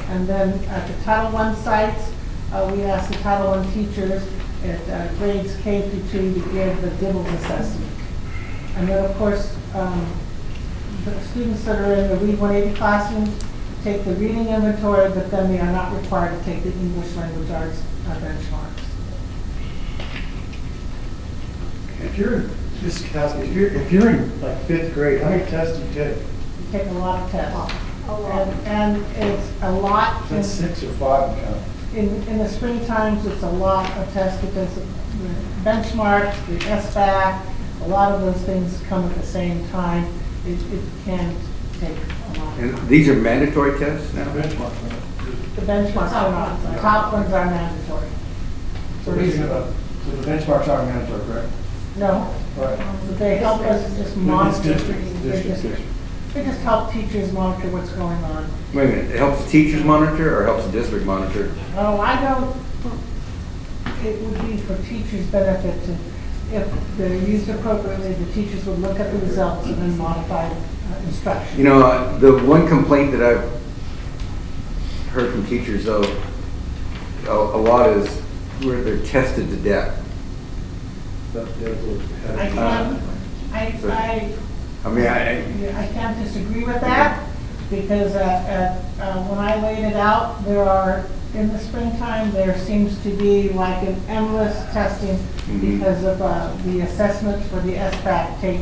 And then at the Title I sites, we ask the Title I teachers at grades K through 2 to give the DIBELS assessment. And then, of course, the students that are in the Read 180 classrooms take the reading inventory, but then they are not required to take the English language arts benchmarks. If you're in if you're in like 5th grade, how many tests do you take? You take a lot of tests. And it's a lot. That's 6 or 5 count. In the spring times, it's a lot of tests because the benchmarks, the SBAC, a lot of those things come at the same time. It can take a lot. And these are mandatory tests now? The benchmarks are not. The top ones are mandatory. So the benchmarks aren't mandatory, correct? No. Right. But they help us just monitor. District. They just help teachers monitor what's going on. Wait a minute, it helps the teachers monitor or helps the district monitor? Oh, I don't, it would be for teachers' benefit to, if they're used appropriately, the teachers would look at the results and then modify instruction. You know, the one complaint that I've heard from teachers, though, a lot is where they're tested to death. I can't disagree with that, because when I laid it out, there are, in the springtime, there seems to be like an endless testing because of the assessments for the SBAC take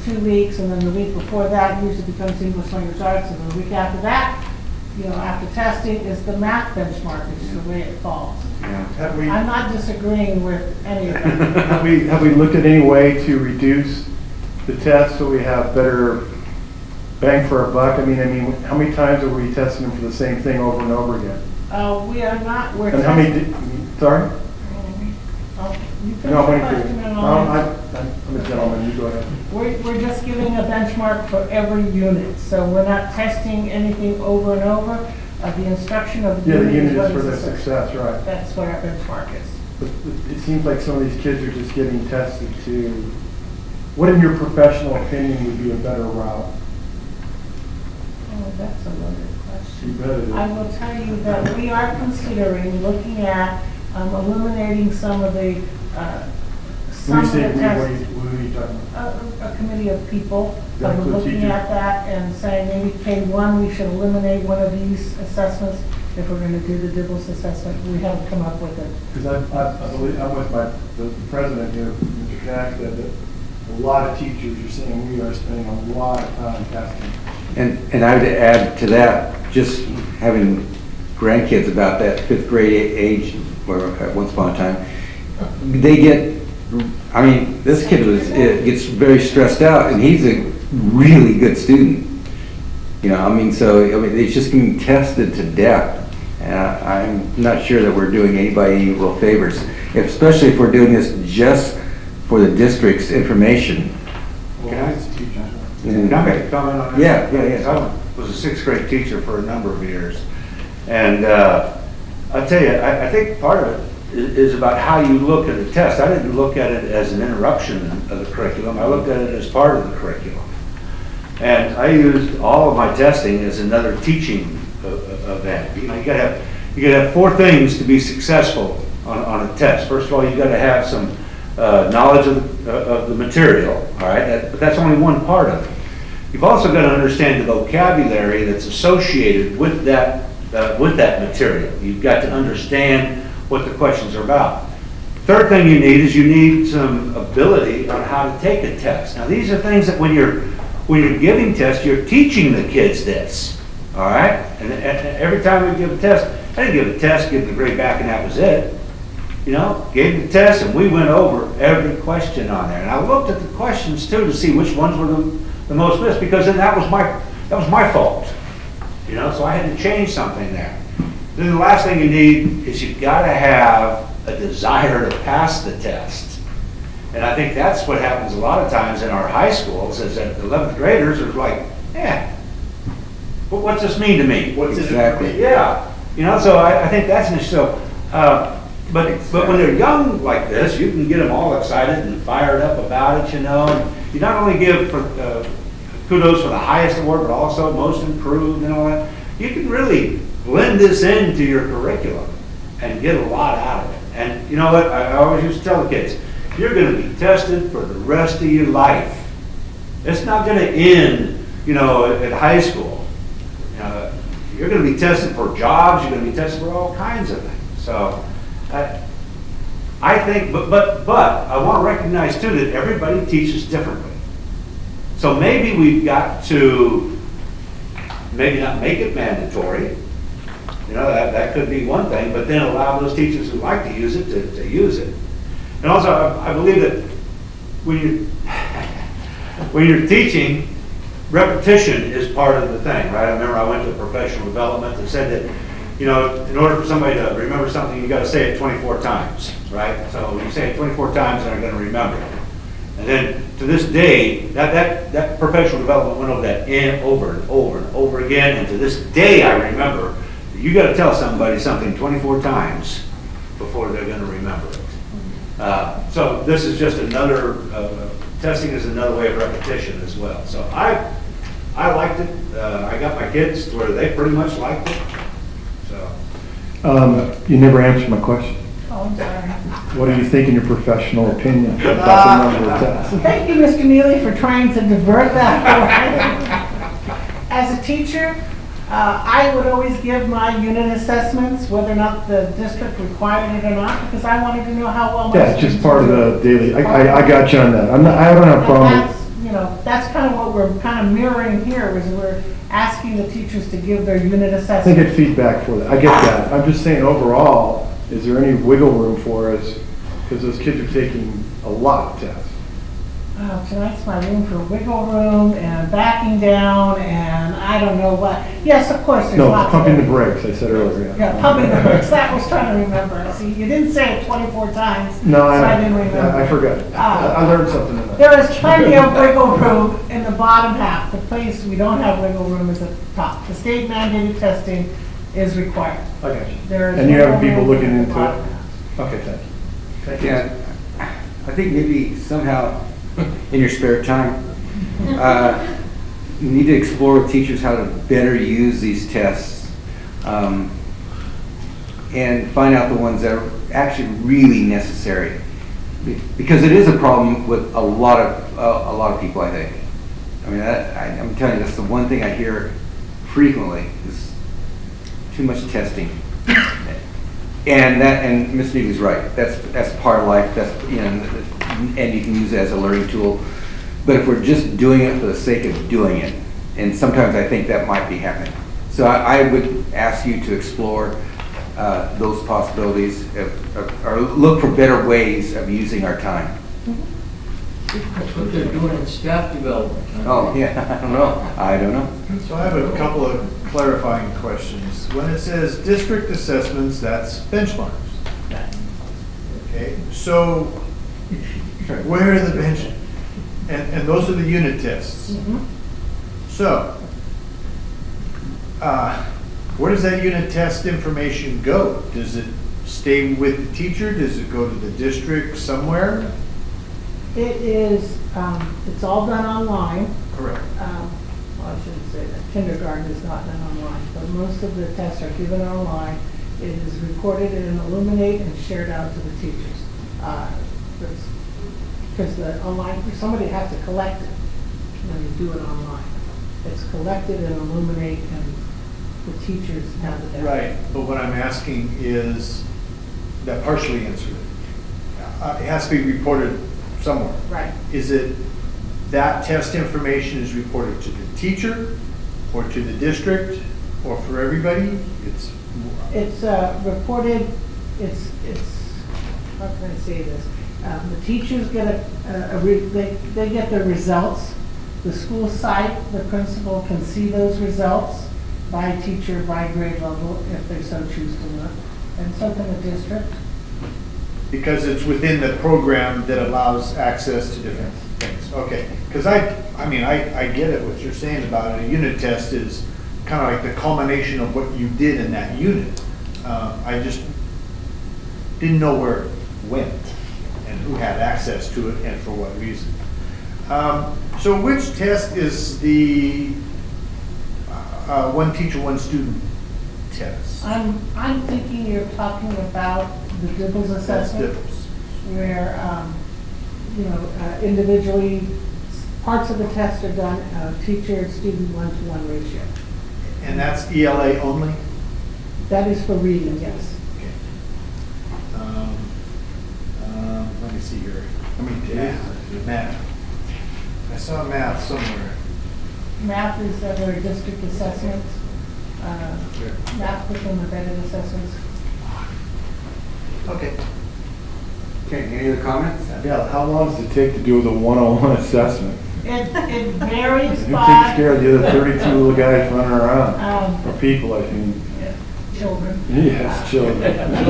2 weeks, and then the week before that usually becomes English language arts, and the week after that, after testing is the math benchmark, which is the way it falls. I'm not disagreeing with any of them. Have we looked at any way to reduce the test so we have better bang for our buck? I mean, how many times are we testing them for the same thing over and over again? We are not. And how many? Sorry. No, I'm a gentleman. You go ahead. We're just giving a benchmark for every unit, so we're not testing anything over and over. The instruction of the unit. The unit is for the success, right? That's what our benchmark is. But it seems like some of these kids are just getting tested to. What, in your professional opinion, would be a better route? Oh, that's a loaded question. I will tell you that we are considering looking at eliminating some of the tests. What are you talking about? A committee of people That include looking teachers? at that and saying maybe K1, we should eliminate one of these assessments if we're going to do the Dibbles assessment. We haven't come up with it. Because I believe, I'm with the president here, Mr. Jack, that a lot of teachers are saying we are spending a lot of time testing. And I would add to that, just having grandkids about that fifth grade age, or at once upon a time, they get, I mean, this kid gets very stressed out, and he's a really good student. You know, I mean, it's just being tested to death. And I'm not sure that we're doing anybody any real favors, especially if we're doing this just for the district's information. Can I And- make a comment on that? Yeah. I was a sixth grade teacher for a number of years. And I'll tell you, I think part of it is about how you look at a test. I didn't look at it as an interruption of the curriculum. I looked at it as part of the curriculum. And I used all of my testing as another teaching event. You know, you gotta have four things to be successful on a test. First of all, you gotta have some knowledge of the material, all right? But that's only one part of it. You've also got to understand the vocabulary that's associated with that material. You've got to understand what the questions are about. Third thing you need some ability on how to take a test. Now, these are things that when you're giving tests, you're teaching the kids this, all right? And every time we give a test, I didn't give a test, give the grade back, and that was it. You know, gave the test, and we went over every question on there. And I looked at the questions too to see which ones were the most missed, because then that was my fault. You know, so I had to change something there. Then the last thing you need is you've got to have a desire to pass the test. And I think that's what happens a lot of times in our high schools, is that 11th graders are like, what's this mean to me? What's Exactly. This? Yeah. You know, so I think that's an issue. So, but when they're young like this, you can get them all excited and fired up about it, you know. And you not only give kudos for the highest award, but also most improved and all that. You can really blend this into your curriculum and get a lot out of it. And you know what? I always used to tell the kids, you're going to be tested for the rest of your life. It's not going to end, you know, at high school. You're going to be tested for jobs. You're going to be tested for all kinds of things. So I think, but I want to recognize too that everybody teaches differently. So maybe we've got to maybe not make it mandatory. You know, that could be one thing, but then allow those teachers who like to use it to use it. And also, I believe that when you're teaching, repetition is part of the thing, right? I remember I went to professional development that said that, you know, in order for somebody to remember something, you got to say it 24 times, right? So you say it 24 times, and they're going to remember it. And then to this day, that professional development went over that over and over and over again. And to this day, I remember you got to tell somebody something 24 times before they're going to remember it. So this is just another testing is another way of repetition as well. So I liked it. I got my kids to where they pretty much liked it. So You never answered my question. Oh, I'm sorry. What do you think in your professional opinion about the number of tests? Thank you, Mr. Neely, for trying to divert that. As a teacher, I would always give my unit assessments, whether or not the district required it or not, because I wanted to know how well my Yeah, it's just students part of were the daily, I got you on that. I don't have a problem. That's, you know, that's kind of what we're kind of mirroring here, is we're asking the teachers to give their unit They assessment. get feedback for that. I get that. I'm just saying overall, is there any wiggle room for us? Because those kids are taking a lot of tests. Oh, tonight's my room for wiggle room and backing down and I don't know what. Yes, of course, there's No, lots pumping of the brakes, I said earlier. Yeah, pumping the brakes. That was trying to remember. See, you didn't say it 24 times, No, so I didn't remember. I forgot. I learned something tonight. There is plenty of wiggle room in the bottom half. The place we don't have wiggle room is at the top. The state mandated testing is required. I got you. There is And you have wiggle people room looking in the into bottom it? half. Okay, thank you. Thank you. Yeah, I think maybe somehow in your spare time, need to explore with teachers how to better use these tests, and find out the ones that are actually really necessary. Because it is a problem with a lot of people, I think. I mean, I'm telling you, that's the one thing I hear frequently is too much testing. And Ms. Neely's right. That's part of life. That's, you know, and you can use it as a learning tool. But if we're just doing it for the sake of doing it, and sometimes I think that might be happening. So I would ask you to explore those possibilities, or look for better ways of using our time. That's what they're doing in staff development. Oh, yeah, I don't know. So I have a couple of clarifying questions. When it says district assessments, that's benchmarks. Okay, so where are the bench? And those are the unit tests. So, where does that unit test information go? Does it stay with the teacher? Does it go to the district somewhere? It is, it's all done online. Correct. Well, I shouldn't say that. Kindergarten is not done online, but most of the tests are given online. It is recorded in an Illuminate and shared out to the teachers. Because the online, somebody has to collect it when you do it online. It's collected in Illuminate and the teachers have the data. Right, but what I'm asking is, that partially answered it. It has to be reported somewhere. Right. Is it that test information is reported to the teacher or to the district or for everybody? It's reported, it's, how can I say this? The teachers get they get the results. The school site, the principal can see those results by teacher, by grade level, if they so choose to look. And so can the district. because it's within the program that allows access to different things. Okay, because I get it, what you're saying about it. A unit test is kind of like the culmination of what you did in that unit. I just didn't know where it went and who had access to it and for what reason. So which test is the one teacher, one student test? I'm thinking you're talking about the Dibbles assessment, where individually parts of the test are done teacher-student one-to-one ratio. And that's ELA only? That is for reading, yes. Okay. Let me see here. Math. I saw math somewhere. Math is their district assessments. Math within embedded assessments. Okay. Okay, any other comments? Yeah, how long does it take to do the 101 assessment? It varies Who by... takes care of the other 32 little guys running around? Or people, I mean. Children. Yes, children. We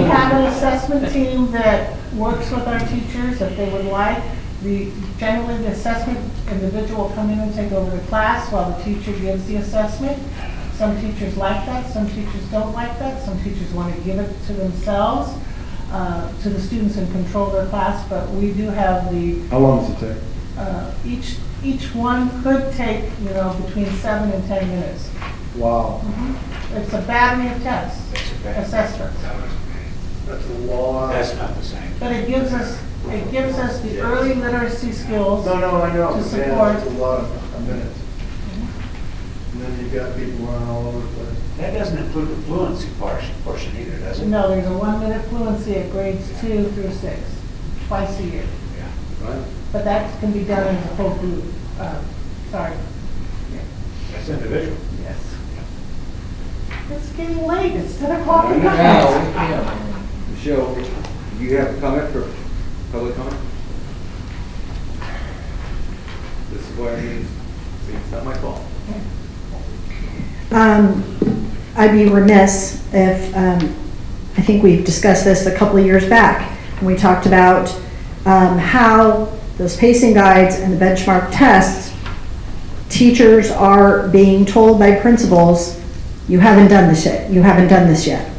have an assessment team that works with our teachers if they would like. Generally, the assessment individual will come in and take over the class while the teacher gives the assessment. Some teachers like that, some teachers don't like that. Some teachers want to give it to themselves, to the students and control their class, but we do have the... How long does it take? Each one could take, between 7 and 10 minutes. Wow. It's a battery of tests, assessments. That's a lot. That's not the same. But it gives us the early literacy skills. No, I know. To Yeah, support. that's a lot of minutes. And then you've got people running all over the place. That doesn't include the fluency portion either, does it? No, there's a 1-minute fluency at grades 2 through 6, twice a year. Yeah. Right? But that can be done as a whole group. Sorry. That's individual. Yes. It's getting late. It's 10 o'clock at night. Michelle, do you have a comment for public comment? This is what I mean. See, it's not my fault. I'd be remiss if, I think we've discussed this a couple of years back, when we talked about how those pacing guides and the benchmark tests, teachers are being told by principals, you haven't done this yet, you haven't done this yet.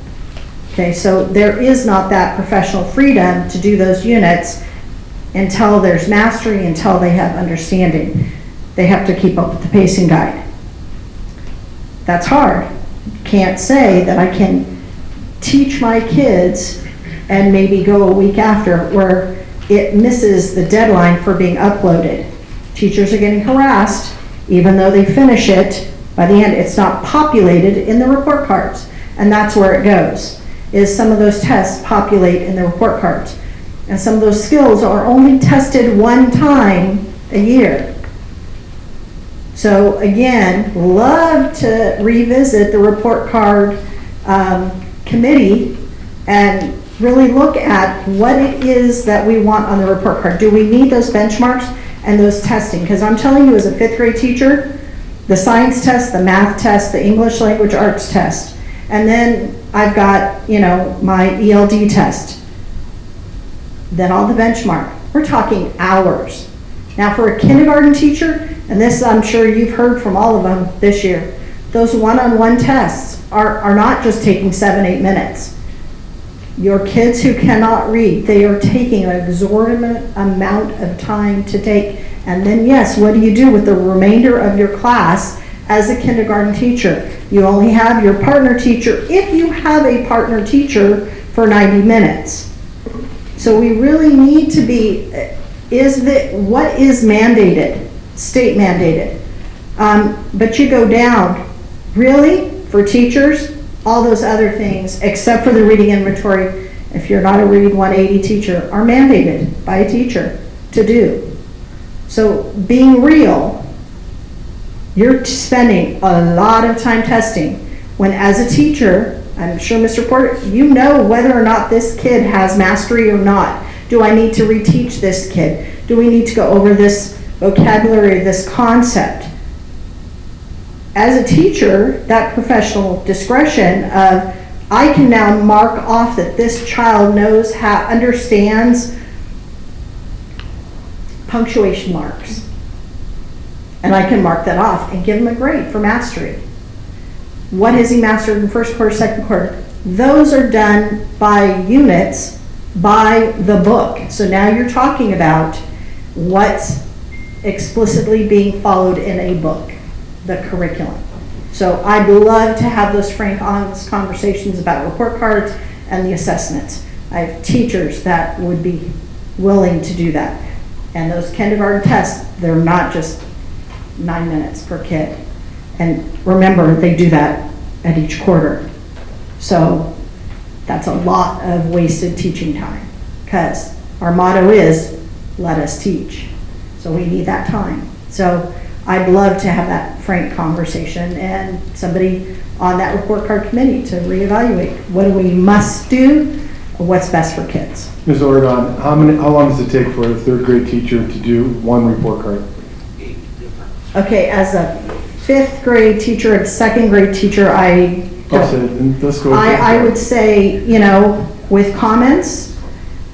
Okay, so there is not that professional freedom to do those units until there's mastery, until they have understanding. They have to keep up with the pacing guide. That's hard. Can't say that I can teach my kids and maybe go a week after where it misses the deadline for being uploaded. Teachers are getting harassed, even though they finish it, by the end, it's not populated in the report cards. And that's where it goes, is some of those tests populate in the report cards. And some of those skills are only tested one time a year. So again, love to revisit the report card committee and really look at what it is that we want on the report card. Do we need those benchmarks and those testing? Because I'm telling you, as a 5th grade teacher, the science test, the math test, the English language arts test, and then I've got, my ELD test. Then all the benchmark. We're talking hours. Now for a kindergarten teacher, and this I'm sure you've heard from all of them this year, those one-on-one tests are not just taking 7-8 minutes. Your kids who cannot read, they are taking an exorbitant amount of time to take. And then yes, what do you do with the remainder of your class as a kindergarten teacher? You only have your partner teacher, if you have a partner teacher, for 90 minutes. So we really need to be, what is mandated, state mandated. But you go down, really, for teachers, all those other things, except for the reading inventory, if you're not a Read 180 teacher, are mandated by a teacher to do. So being real, you're spending a lot of time testing, when as a teacher, I'm sure Mr. Porter, you know whether or not this kid has mastery or not. Do I need to reteach this kid? Do we need to go over this vocabulary, this concept? As a teacher, that professional discretion of, I can now mark off that this child knows understands punctuation marks. And I can mark that off and give him a grade for mastery. What has he mastered in first quarter, second quarter? Those are done by units, by the book. So now you're talking about what's explicitly being followed in a book, the curriculum. So I'd love to have those frank, honest conversations about report cards and the assessments. I have teachers that would be willing to do that. And those kindergarten tests, they're not just 9 minutes per kid. And remember, they do that at each quarter. So that's a lot of wasted teaching time, because our motto is, let us teach. So we need that time. So I'd love to have that frank conversation and somebody on that report card committee to reevaluate what do we must do, what's best for kids. Ms. Oregon, how long does it take for a 3rd grade teacher to do one report card? Okay, as a 5th grade teacher and 2nd grade teacher, I would say, with comments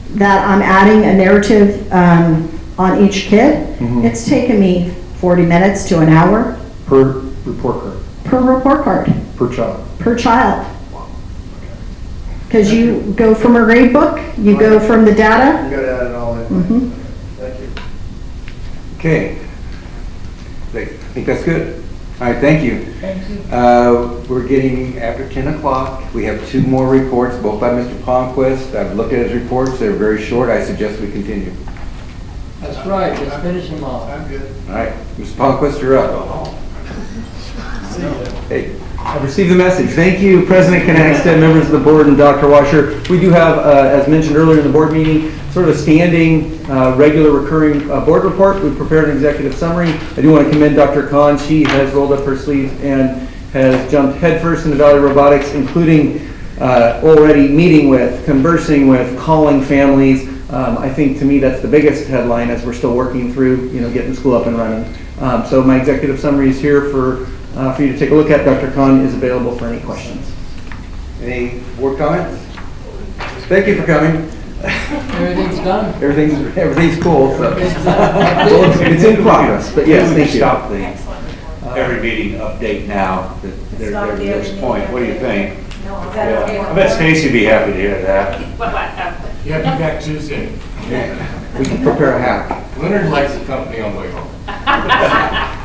that I'm adding a narrative on each kid, it's taken me 40 minutes to an hour. Per report card? Per report card. Per child? Per child. Because you go from a grade book, you go from the data. You got to add it all in. Thank you. Okay. I think that's good. All right, thank you. Thank you. We're getting after 10 o'clock. We have 2 more reports, both by Mr. Palmquist. I've looked at his reports. They're very short. I suggest we continue. That's right, just finish them off. I'm good. All right, Mr. Palmquist, you're up. Hey, I received the message. Thank you, President Knackstead, members of the board, and Dr. Washer. We do have, as mentioned earlier in the board meeting, sort of a standing, regular recurring board report. We've prepared an executive summary. I do want to commend Dr. Khan. She has rolled up her sleeves and has jumped headfirst into Valley Robotics, including already meeting with, conversing with, calling families. I think to me that's the biggest headline as we're still working through, getting school up and running. So my executive summary is here for you to take a look at. Dr. Khan is available for any questions. Any board comments? Thank you for coming. Everything's done? Everything's cool. So. Well, it's in progress, but yes, we thank you. stop the every meeting update now. They're to this point. What do you think? I bet Stacy would be happy to hear that. You have to be back Tuesday. We can prepare a hack. Leonard likes the company on the way home.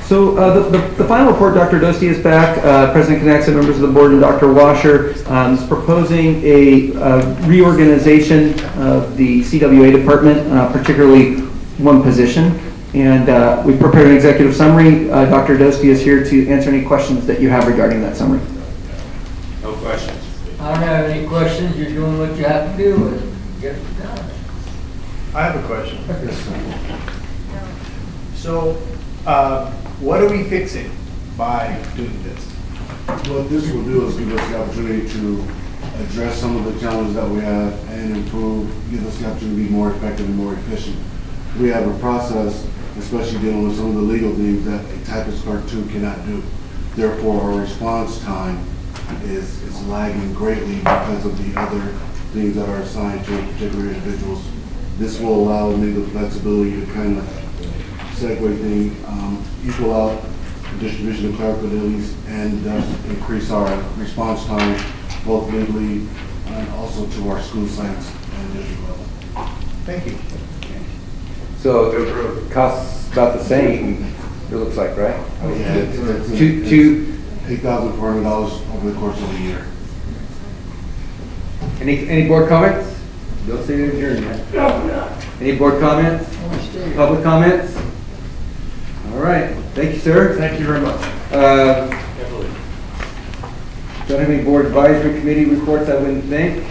So the final report, Dr. Dosti is back, President Knaxton, members of the board, and Dr. Washer is proposing a reorganization of the CWA department, particularly one position. And we prepared an executive summary. Dr. Dosti is here to answer any questions that you have regarding that summary. No questions. I don't have any questions, you're doing what you have to do and get it done. I have a question. So, what are we fixing by doing this? What this will do is give us the opportunity to address some of the challenges that we have and improve, give us the opportunity to be more effective and more efficient. We have a process, especially dealing with some of the legal things that a typist clerk 2 cannot do. Therefore, our response time is lagging greatly because of the other things that are assigned to particular individuals. This will allow me the flexibility to kind of segue things, equal out the distribution of clerical duties, and thus increase our response time, both legally and also to our school sites and district level. Thank you. So it costs about the same, it looks like, right? Yeah, it's $8,400 over the course of a year. Any board comments? Don't say to adjourn yet. Any board comments? Public comments? All right, thank you, sir. Thank you very much. Don't have any board advisory committee reports, I wouldn't think.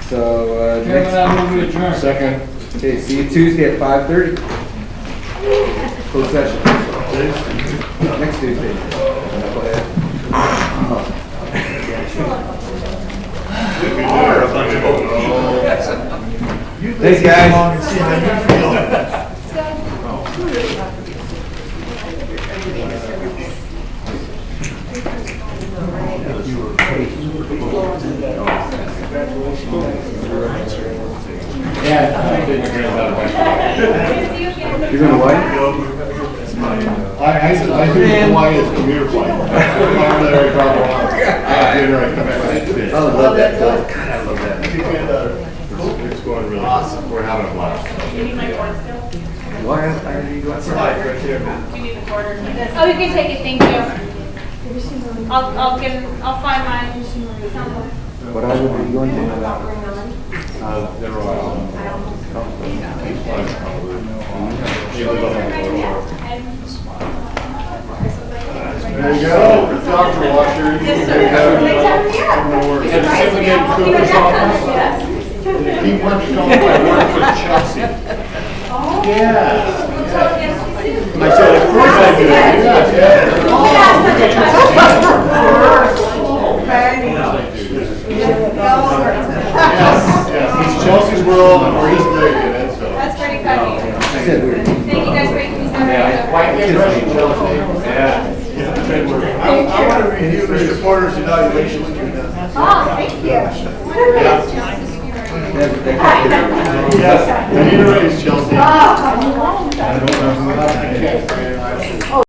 So, Chairman, I move to adjourn. Second. Okay, see you Tuesday at 5:30. Closed session. Next Tuesday. Thanks, guys. You're going to Hawaii? I think Hawaii is commuter flight. I'm there, I drop off. Dinner, I come back next day. I love that. God, I love that. It's going really awesome. We're having a blast. Do you need my cord still? Why are you going to Right there, man. Do you need the cord or? Oh, you can take it, thank you. I'll find mine. What island are you going to? Never mind. You live on the boardwalk. There you go, Dr. Washer. Yes, sir. He worked on my work with Chelsea. Yeah. I said, of course I do. Yes, it's Chelsea's world and we're just big in it, so. That's pretty funny. Thank you guys for making me so White impression, Chelsea. Yeah. I want to review Mr. Porter's evaluation when you're done. Oh, thank you. Yes, I need to raise Chelsea. Oh, I can't.